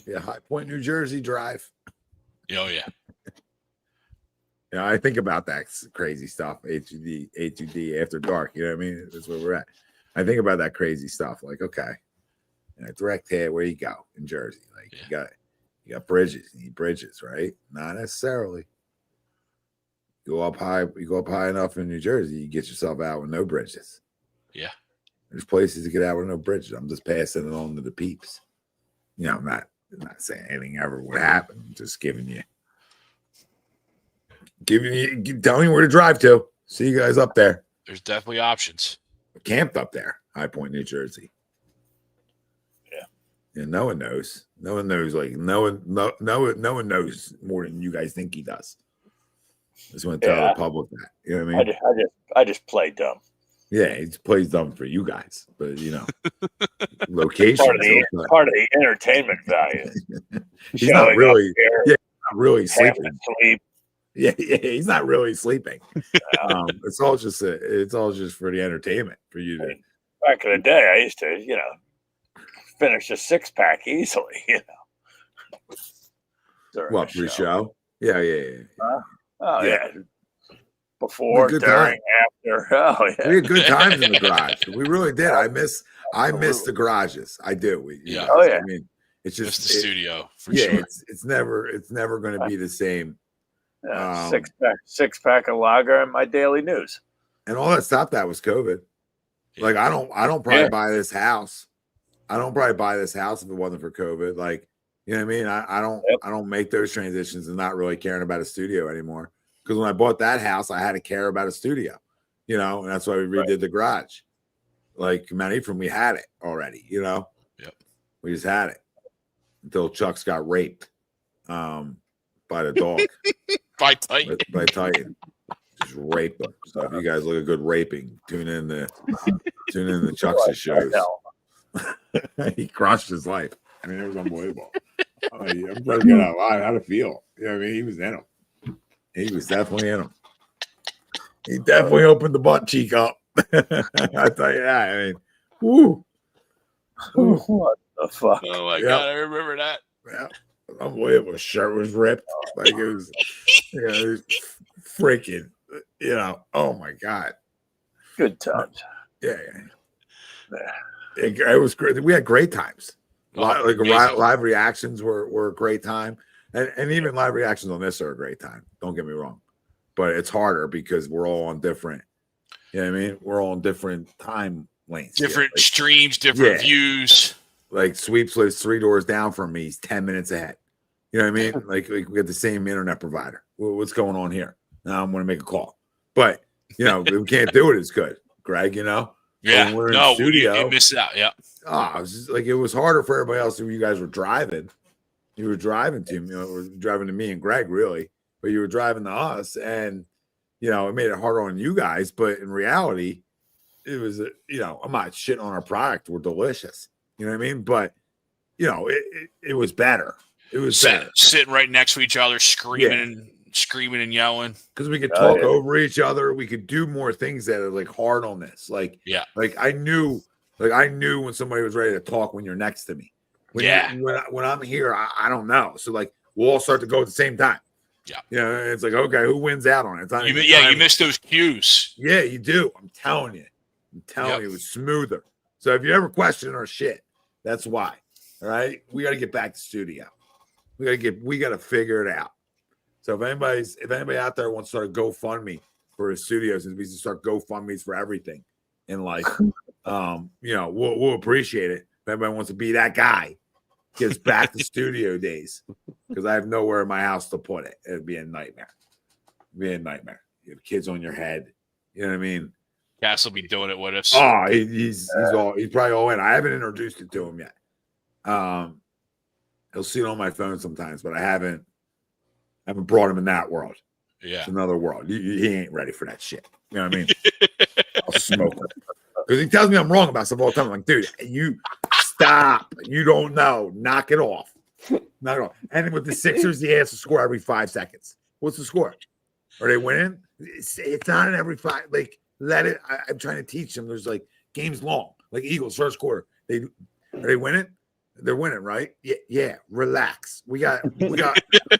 Yeah, High Point, New Jersey drive. Oh yeah. I think about that crazy stuff. HUD after dark. You know what I mean? That's where we're at. I think about that crazy stuff. Like, okay, direct hit. Where you go in Jersey? Like you got bridges. You need bridges, right? Not necessarily. You go up high enough in New Jersey, you get yourself out with no bridges. Yeah. There's places to get out with no bridges. I'm just passing it on to the peeps. I'm not saying anything ever would happen. I'm just telling you where to drive to. See you guys up there. There's definitely options. Camped up there, High Point, New Jersey. Yeah. And no one knows. No one knows. Like no one knows more than you guys think he does. I just want to tell the public that. You know what I mean? I just play dumb. Yeah, he plays dumb for you guys, but location part of the entertainment value. He's not really, sleeping. Sleep. Yeah, he's not really sleeping. It's all just for the entertainment for you to. Back in the day, I used to, finish a 6-pack easily. What pre-show? Yeah. Oh yeah. Before, during, after. Oh yeah. We had good times in the garage. We really did. I miss the garages. I do. I mean, it's just the studio. For sure. It's never going to be the same. Yeah, 6-pack of lager and my daily news. And all that stuff that was COVID. Yeah. Like I don't probably buy this house. I don't probably buy this house if it wasn't for COVID. Like, You know what I mean? I don't make those transitions and not really caring about a studio anymore. Because when I bought that house, I had to care about a studio, you know, and that's why we redid the garage. Like Mount Ephraim, we had it already, you know. Yep. We just had it until Chuck's got raped by the dog. By Titan. By Titan. Just raped him. So if you guys look at good raping, tune in the Chuck's shows. He crushed his life. I mean, it was unbelievable. I'm trying to get out live how to feel. You know what I mean? He was in him. He was definitely in him. He definitely opened the butt cheek up. I tell you that. I mean, woo. What the fuck? Oh my God, I remember that. Yeah. Unbelievable. His shirt was ripped. Like it was, it was freaking, oh my God. Good times. Yeah. It was great. We had great times. Live reactions were a great time. And even live reactions on this are a great time. Don't get me wrong. But it's harder because we're all on different, you know what I mean? We're all on different time lanes. Different streams, different views. Like Sweeps lives 3 doors down from me. He's 10 minutes ahead. You know what I mean? Like we got the same internet provider. What's going on here? Now I'm going to make a call. But, we can't do it as good, Greg, Yeah. We're in the studio. You missed out. Yeah. It was just, it was harder for everybody else when you guys were driving. You were driving to driving to me and Greg, really. But you were driving to us, and it made it harder on you guys. But in reality, it was I'm not shitting on our product. We're delicious. You know what I mean? But it was better. It was better. Sitting right next to each other, screaming and yelling. Because we could talk over each other. We could do more things that are hard on this. Like I knew when somebody was ready to talk when you're next to me. When I'm here, I don't know. So we'll all start to go at the same time. Yeah. It's okay, who wins out on it? You missed those cues. Yeah, you do. I'm telling you. It was smoother. So if you ever question our shit, that's why. All right. We got to get back to studio. We got to figure it out. So if anybody out there wants to start a GoFundMe for his studios, and we can start GoFundMes for everything in life, we'll appreciate it. If anybody wants to be that guy, gets back to studio days, because I have nowhere in my house to put it. It'd be a nightmare. You have kids on your head. You know what I mean? Cass will be doing it with us. Oh, he's probably all in. I haven't introduced it to him yet. He'll see it on my phone sometimes, but I haven't brought him in that world. Yeah, it's another world. He ain't ready for that shit. You know what I mean? I'll smoke him because he tells me I'm wrong about stuff all the time. I'm like, dude, you stop. You don't know. Knock it off. Knock it off. And with the Sixers, he has to score every 5 seconds. What's the score? Are they winning? It's not in every 5. Let it. I'm trying to teach them. There's games long. Eagles first quarter. Are they winning? They're winning, right? Yeah. Relax. We got a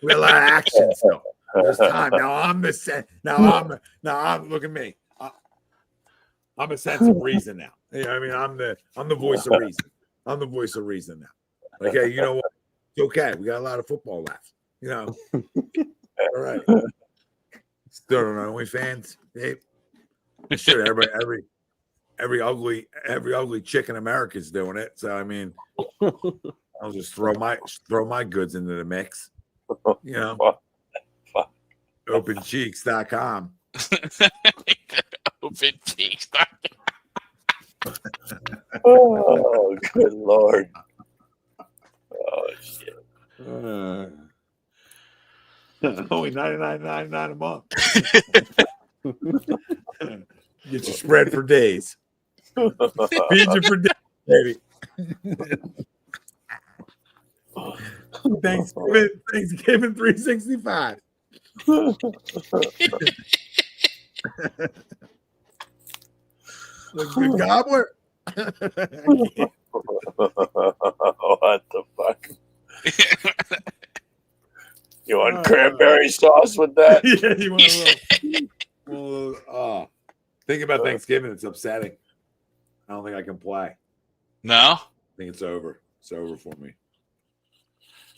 lot of action still. There's time. Now I'm look at me. I'm a sense of reason now. You know what I mean? I'm the voice of reason. I'm the voice of reason now. Hey, you know what? It's okay. We got a lot of football left. All right. Still don't know OnlyFans. Hey, sure. Every ugly chick in America is doing it. So I mean, I'll just throw my goods into the mix. Opencheeks.com. Opencheeks.com. Oh, good Lord. Oh, shit. Only $99.99 a month. Get your spread for days. Feed you for days, baby. Thanksgiving 365. Look good, gobbler. What the fuck? You want cranberry sauce with that? Yeah, you want a little. Think about Thanksgiving. It's upsetting. I don't think I can play. No? I think it's over. It's over for me.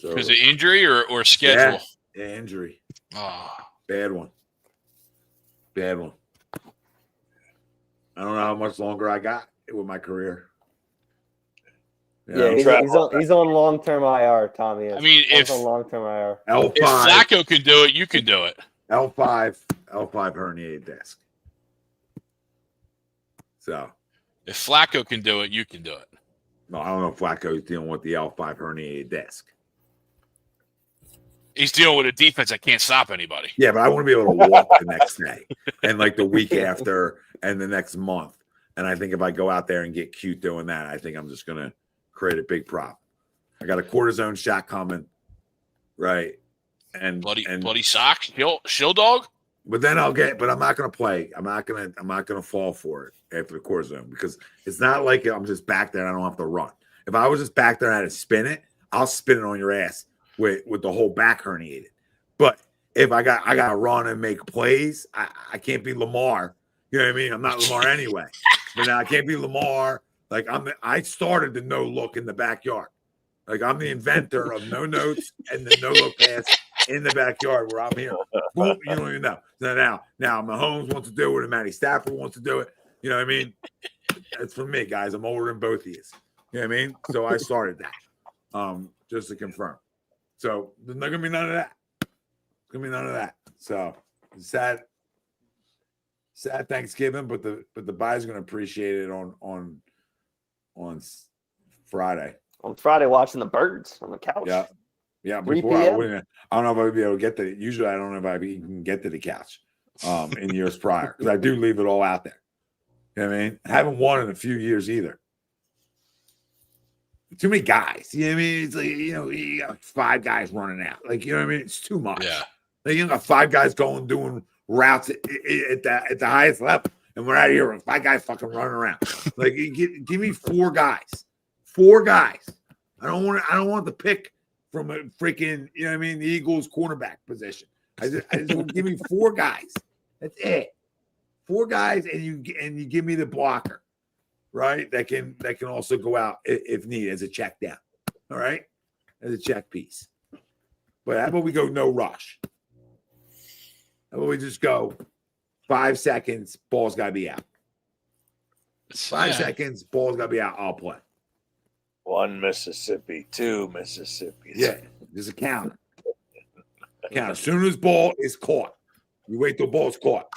Is it injury or schedule? Yeah, injury. Oh. Bad one. I don't know how much longer I got with my career. Yeah, he's on long-term IR, Tommy is. I mean, He's on long-term IR. L5. If Flacco can do it, you can do it. L5 herniated disc. So If Flacco can do it, you can do it. no, I don't know if Flacco's dealing with the L5 herniated disc. He's dealing with a defense that can't stop anybody. Yeah, but I want to be able to walk the next day and like the week after and the next month. And I think if I go out there and get cute doing that, I think I'm just going to create a big problem. I got a cortisone shot coming, right? And bloody sock, shill dog. But then but I'm not going to play. I'm not going to fall for it after the cortisone because it's not like I'm just back there and I don't have to run. If I was just back there and I had to spin it, I'll spin it on your ass with the whole back herniated. But if I got to run and make plays, I can't be Lamar. You know what I mean? I'm not Lamar anyway. But now I can't be Lamar. Like I started the no look in the backyard. Like I'm the inventor of no notes and the no look pass in the backyard where I'm here. Boom, you don't even know. So now Mahomes wants to do it and Matty Stafford wants to do it. You know what I mean? That's for me, guys. I'm older than both of you. You know what I mean? So I started that. Just to confirm. So there's not gonna be none of that. There's gonna be none of that. So sad Thanksgiving, but the buy's gonna appreciate it on Friday. On Friday, watching the birds on the couch. Yeah. 3 Before I p.m.? don't know if I'd be able to get to it. Usually, I don't know if I can get to the couch in years prior because I do leave it all out there. You know what I mean? I haven't won in a few years either. Too many guys. You know what I mean? It's like, you got 5 guys running out. Like, you know what I mean? It's too much. Yeah. Like, you got 5 guys doing routes at the highest level. And we're out of here with 5 guys fucking running around. Like, give me 4 guys. 4 guys. I don't want the pick from a freaking, you know what I mean, the Eagles cornerback position. I just want to give me 4 guys. That's it. 4 guys, and you give me the blocker, right? That can also go out if needed as a check down. All right, as a check piece. But how about we go no rush? How about we just go 5 seconds? Ball's got to be out. 5 seconds. Ball's got to be out. I'll play. 1 Mississippi, 2 Mississippi. Yeah, there's a counter. As soon as ball is caught, you wait till ball's caught.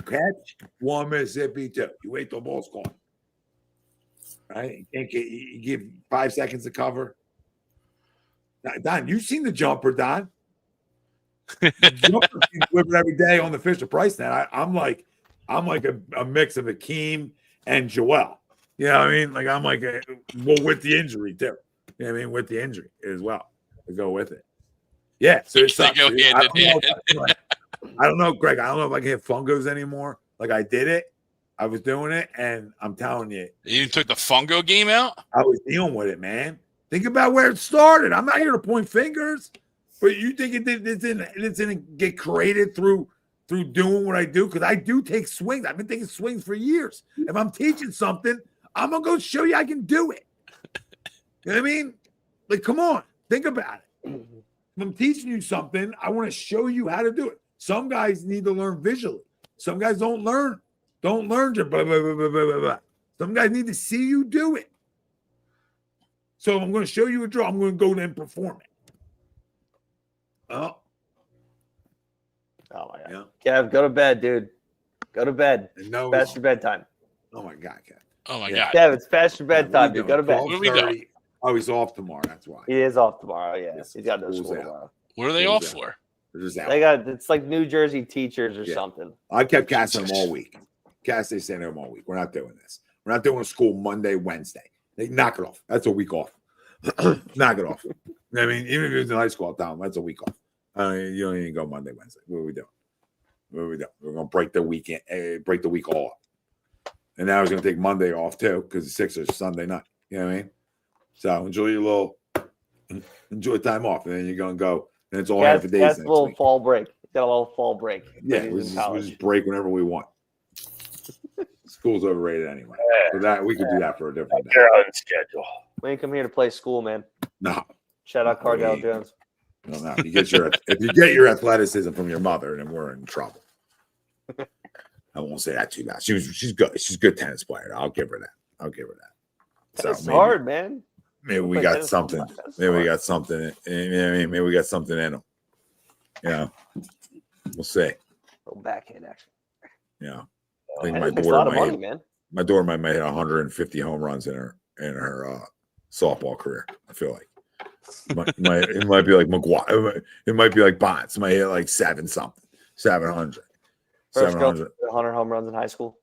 Catch 1 Mississippi, 2. You wait till ball's caught. Right? You give 5 seconds to cover. Don, you've seen the jumper, Don. The jumper being delivered every day on the Fisher Price net. I'm like a mix of Akeem and Joel. You know what I mean? Like I'm like with the injury too. You know what I mean? With the injury as well. To go with it. Yeah. So it's I don't know, Greg. I don't know if I can hit fungos anymore. Like I did it. I was doing it, and I'm telling you. You took the fungo game out? I was dealing with it, man. Think about where it started. I'm not here to point fingers, but you think it didn't get created through doing what I do? Because I do take swings. I've been taking swings for years. If I'm teaching something, I'm going to go show you I can do it. You know what I mean? Like, come on. Think about it. If I'm teaching you something, I want to show you how to do it. Some guys need to learn visually. Some guys don't learn. Don't learn to blah, blah, blah, blah, blah, blah. Some guys need to see you do it. So I'm going to show you a draw. I'm going to go there and perform it. Oh my God. Yeah. Kev, go to bed, dude. Go to bed. No, past your bedtime. Oh my God, Kev. Oh my God. Kev, it's past your bedtime, dude. Go to bed. What are we doing? Oh, he's off tomorrow. That's why. He is off tomorrow. Yeah. Yes, He's got no school out. tomorrow. What are they off for? They're just out. It's like New Jersey teachers or something. I kept casting them all week. Cass, they staying home all week. We're not doing this. We're not doing school Monday, Wednesday. They knock it off. That's a week off. Knock it off. I mean, even if it was in high school, I'll tell them that's a week off. You don't even go Monday, Wednesday. What are we doing? We're going to break the weekend, break the week off. And now I was going to take Monday off too because the Sixers Sunday night. You know what I mean? So enjoy time off, and then you're going to go. And it's all half a day. That's a little fall break. Got a little fall break. Yeah, we just break whenever we want. School's overrated anyway. So that we could do that for a different day. You're on schedule. We ain't come here to play school, man. No. Shout out Cardell Jones. No. If you get your athleticism from your mother, then we're in trouble. I won't say that too much. She's good. She's a good tennis player. I'll give her that. So it's hard, man. maybe we got something. Maybe we got something. You know what I mean? Maybe we got something in them. We'll see. Go backhand action. I think Makes a lot of money, man. My daughter might make 150 home runs in her softball career. I feel like it might be like McGuire. It might be like Bonds. It might hit like 700. First girl 100 home runs in high school.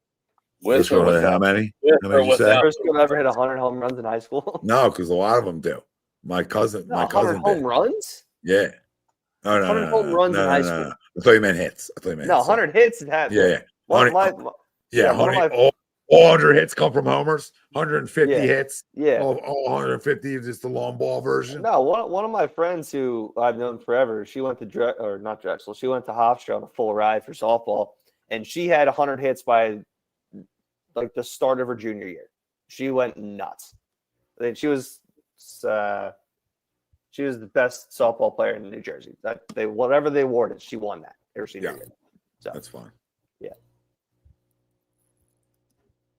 First girl hit how many? How many you say? First girl ever hit 100 home runs in high school. No, because a lot of them do. My cousin 100 home runs. Yeah. Oh, no, 100 home runs in high school. I thought you meant hits. 100 hits. Yeah. One of my 100 hits come from homers. 150 hits. Yeah. All 150 is just the long ball version. No, one of my friends who I've known forever, she went to not Drexel. She went to Hofstra on a full ride for softball, and she had 100 hits by like the start of her junior year. She went nuts. I think she was the best softball player in New Jersey. Whatever they awarded, she won that her senior year. So that's fine. Yeah.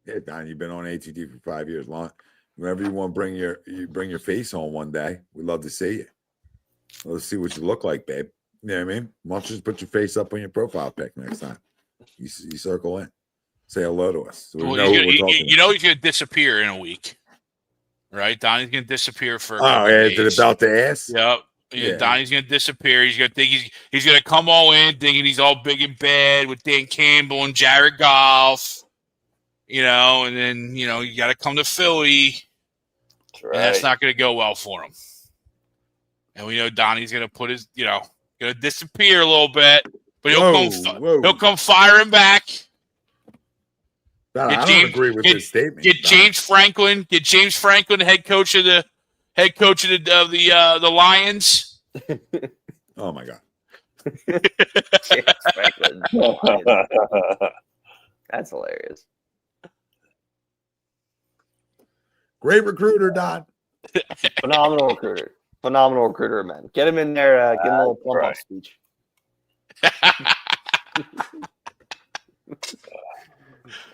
Yeah, Don, you've been on ATD for 5 years. Whenever you want to bring your face on one day, we'd love to see you. Let's see what you look like, babe. You know what I mean? Why don't you just put your face up on your profile pic next time? You circle in. Say hello to us. So he's going to disappear in a week. Right? Donnie's going to disappear for days. About the ass? Yep. Yeah. Donnie's going to disappear. He's going to think he's going to come all in thinking he's all big and bad with Dan Campbell and Jared Goff. And then, you got to come to Philly. That's right. And that's not going to go well for him. And we know Donnie's going to put his, going to disappear a little bit, but he'll come firing back. I don't agree with this statement. Get James Franklin, head coach of the Lions. Oh my God. James Franklin. That's hilarious. Great recruiter, Don. Phenomenal recruiter, man. Get him in there. Give him a little pump up speech.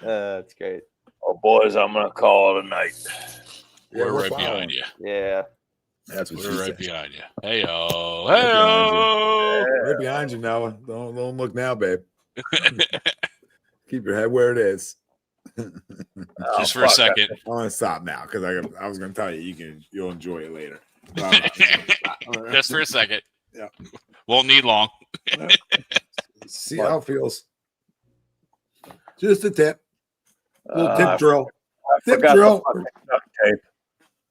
That's great. Oh, boys, I'm going to call it a night. We're right behind you. Yeah. That's what we're right behind you. Hey-o. Right behind you, Noah. Don't look now, babe. Keep your head where it is. Just for a second. I want to stop now because I was going to tell you you'll enjoy it later. Just for a second. Yeah. Won't need long. See how it feels. Just a tip. Little tip drill. Tip drill.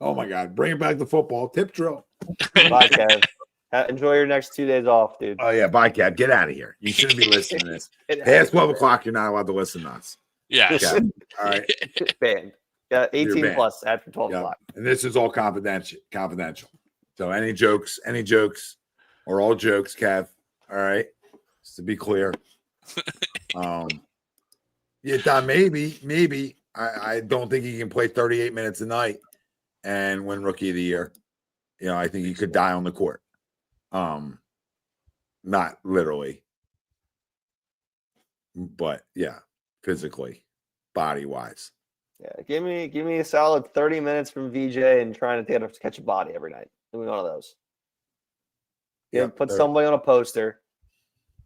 Oh my God. Bring it back to football. Tip drill. Bye, Kev. Enjoy your next 2 days off, dude. Oh, yeah. Bye, Kev. Get out of here. You shouldn't be listening to this. Past 12 o'clock, you're not allowed to listen to us. Yeah. All right. Banned. Got 18 plus after 12 o'clock. And this is all confidential. So any jokes or all jokes, Kev. All right. Just to be clear. Yeah, Don, maybe. I don't think he can play 38 minutes a night and win Rookie of the Year. I think he could die on the court. Not literally. But yeah, physically, body-wise. Yeah, give me a solid 30 minutes from VJ and trying to catch a body every night. Give me one of those. Put somebody on a poster,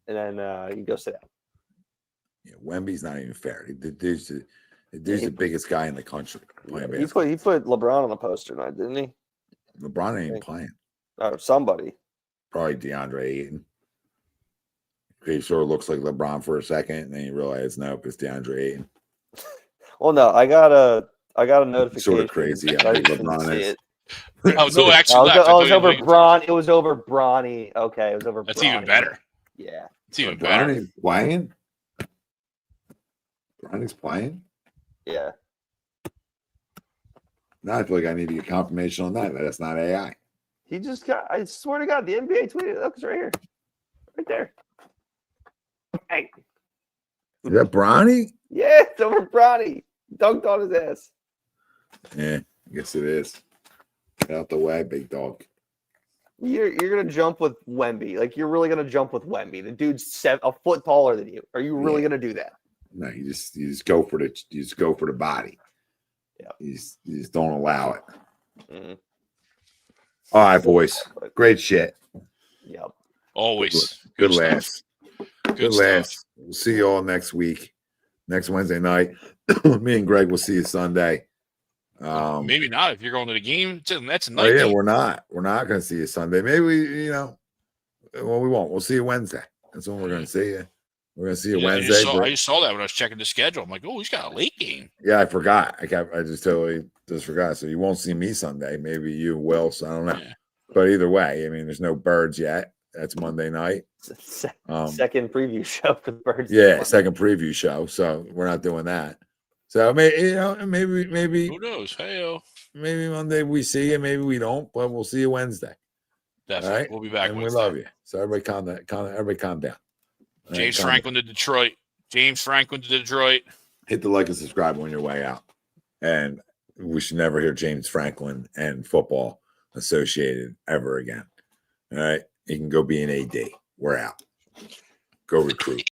and then you go sit down. Yeah, Wemby's not even fair. He's the biggest guy in the country playing basketball. He put LeBron on the poster tonight, didn't he? LeBron ain't even playing. Somebody. Probably DeAndre Ayton. He sort of looks like LeBron for a second, and then you realize nope, it's DeAndre Ayton. Well, no, I got a notification. Sort of crazy. I think LeBron is. No, actually, it was over Bron. It was over Bronny. Okay, it was over. That's Bronny. even better. Yeah, it's even better. Playing. Bronny's playing. Yeah. Now I feel like I need to get confirmation on that. That's not AI. He just got. I swear to God, the NBA tweeted. Look, it's right here, right there. Hey. Is that Bronny? Yeah, it's over Bronny. Dunked on his ass. Yeah, I guess it is. Get out the way, big dog. You're gonna jump with Wemby. Like you're really gonna jump with Wemby. The dude's a foot taller than you. Are you really gonna do that? No, you just go for the body. Yeah, you just don't allow it. Mm-hmm. All right, boys. Great shit. Yep. Always. Good stuff. laughs. Good stuff. laughs. We'll see you all next week. Next Wednesday night. Me and Greg will see you Sunday. Maybe not if you're going to the game. That's a Oh night yeah, game. we're not going to see you Sunday. Maybe we won't. We'll see you Wednesday. That's when we're going to see you. We're going to see you Wednesday. I just saw that when I was checking the schedule. I'm like, oh, he's got a late game. Yeah, I forgot. I just totally forgot. So you won't see me Sunday. Maybe you will. So I don't know. Yeah. But either way, I mean, there's no Birds yet. That's Monday night. Second preview show for the Birds. Yeah, second preview show. So we're not doing that. So maybe Who knows? Hey, maybe Monday we see you, maybe we don't, but we'll see you Wednesday. definitely. All right? We'll be back. And Wednesday. we love you. So everybody calm down. All James right, calm Franklin to Detroit. James Franklin to Detroit. hit the like and subscribe on your way out. And we should never hear James Franklin and football associated ever again. All right. You can go be an AD. We're out. Go recruit.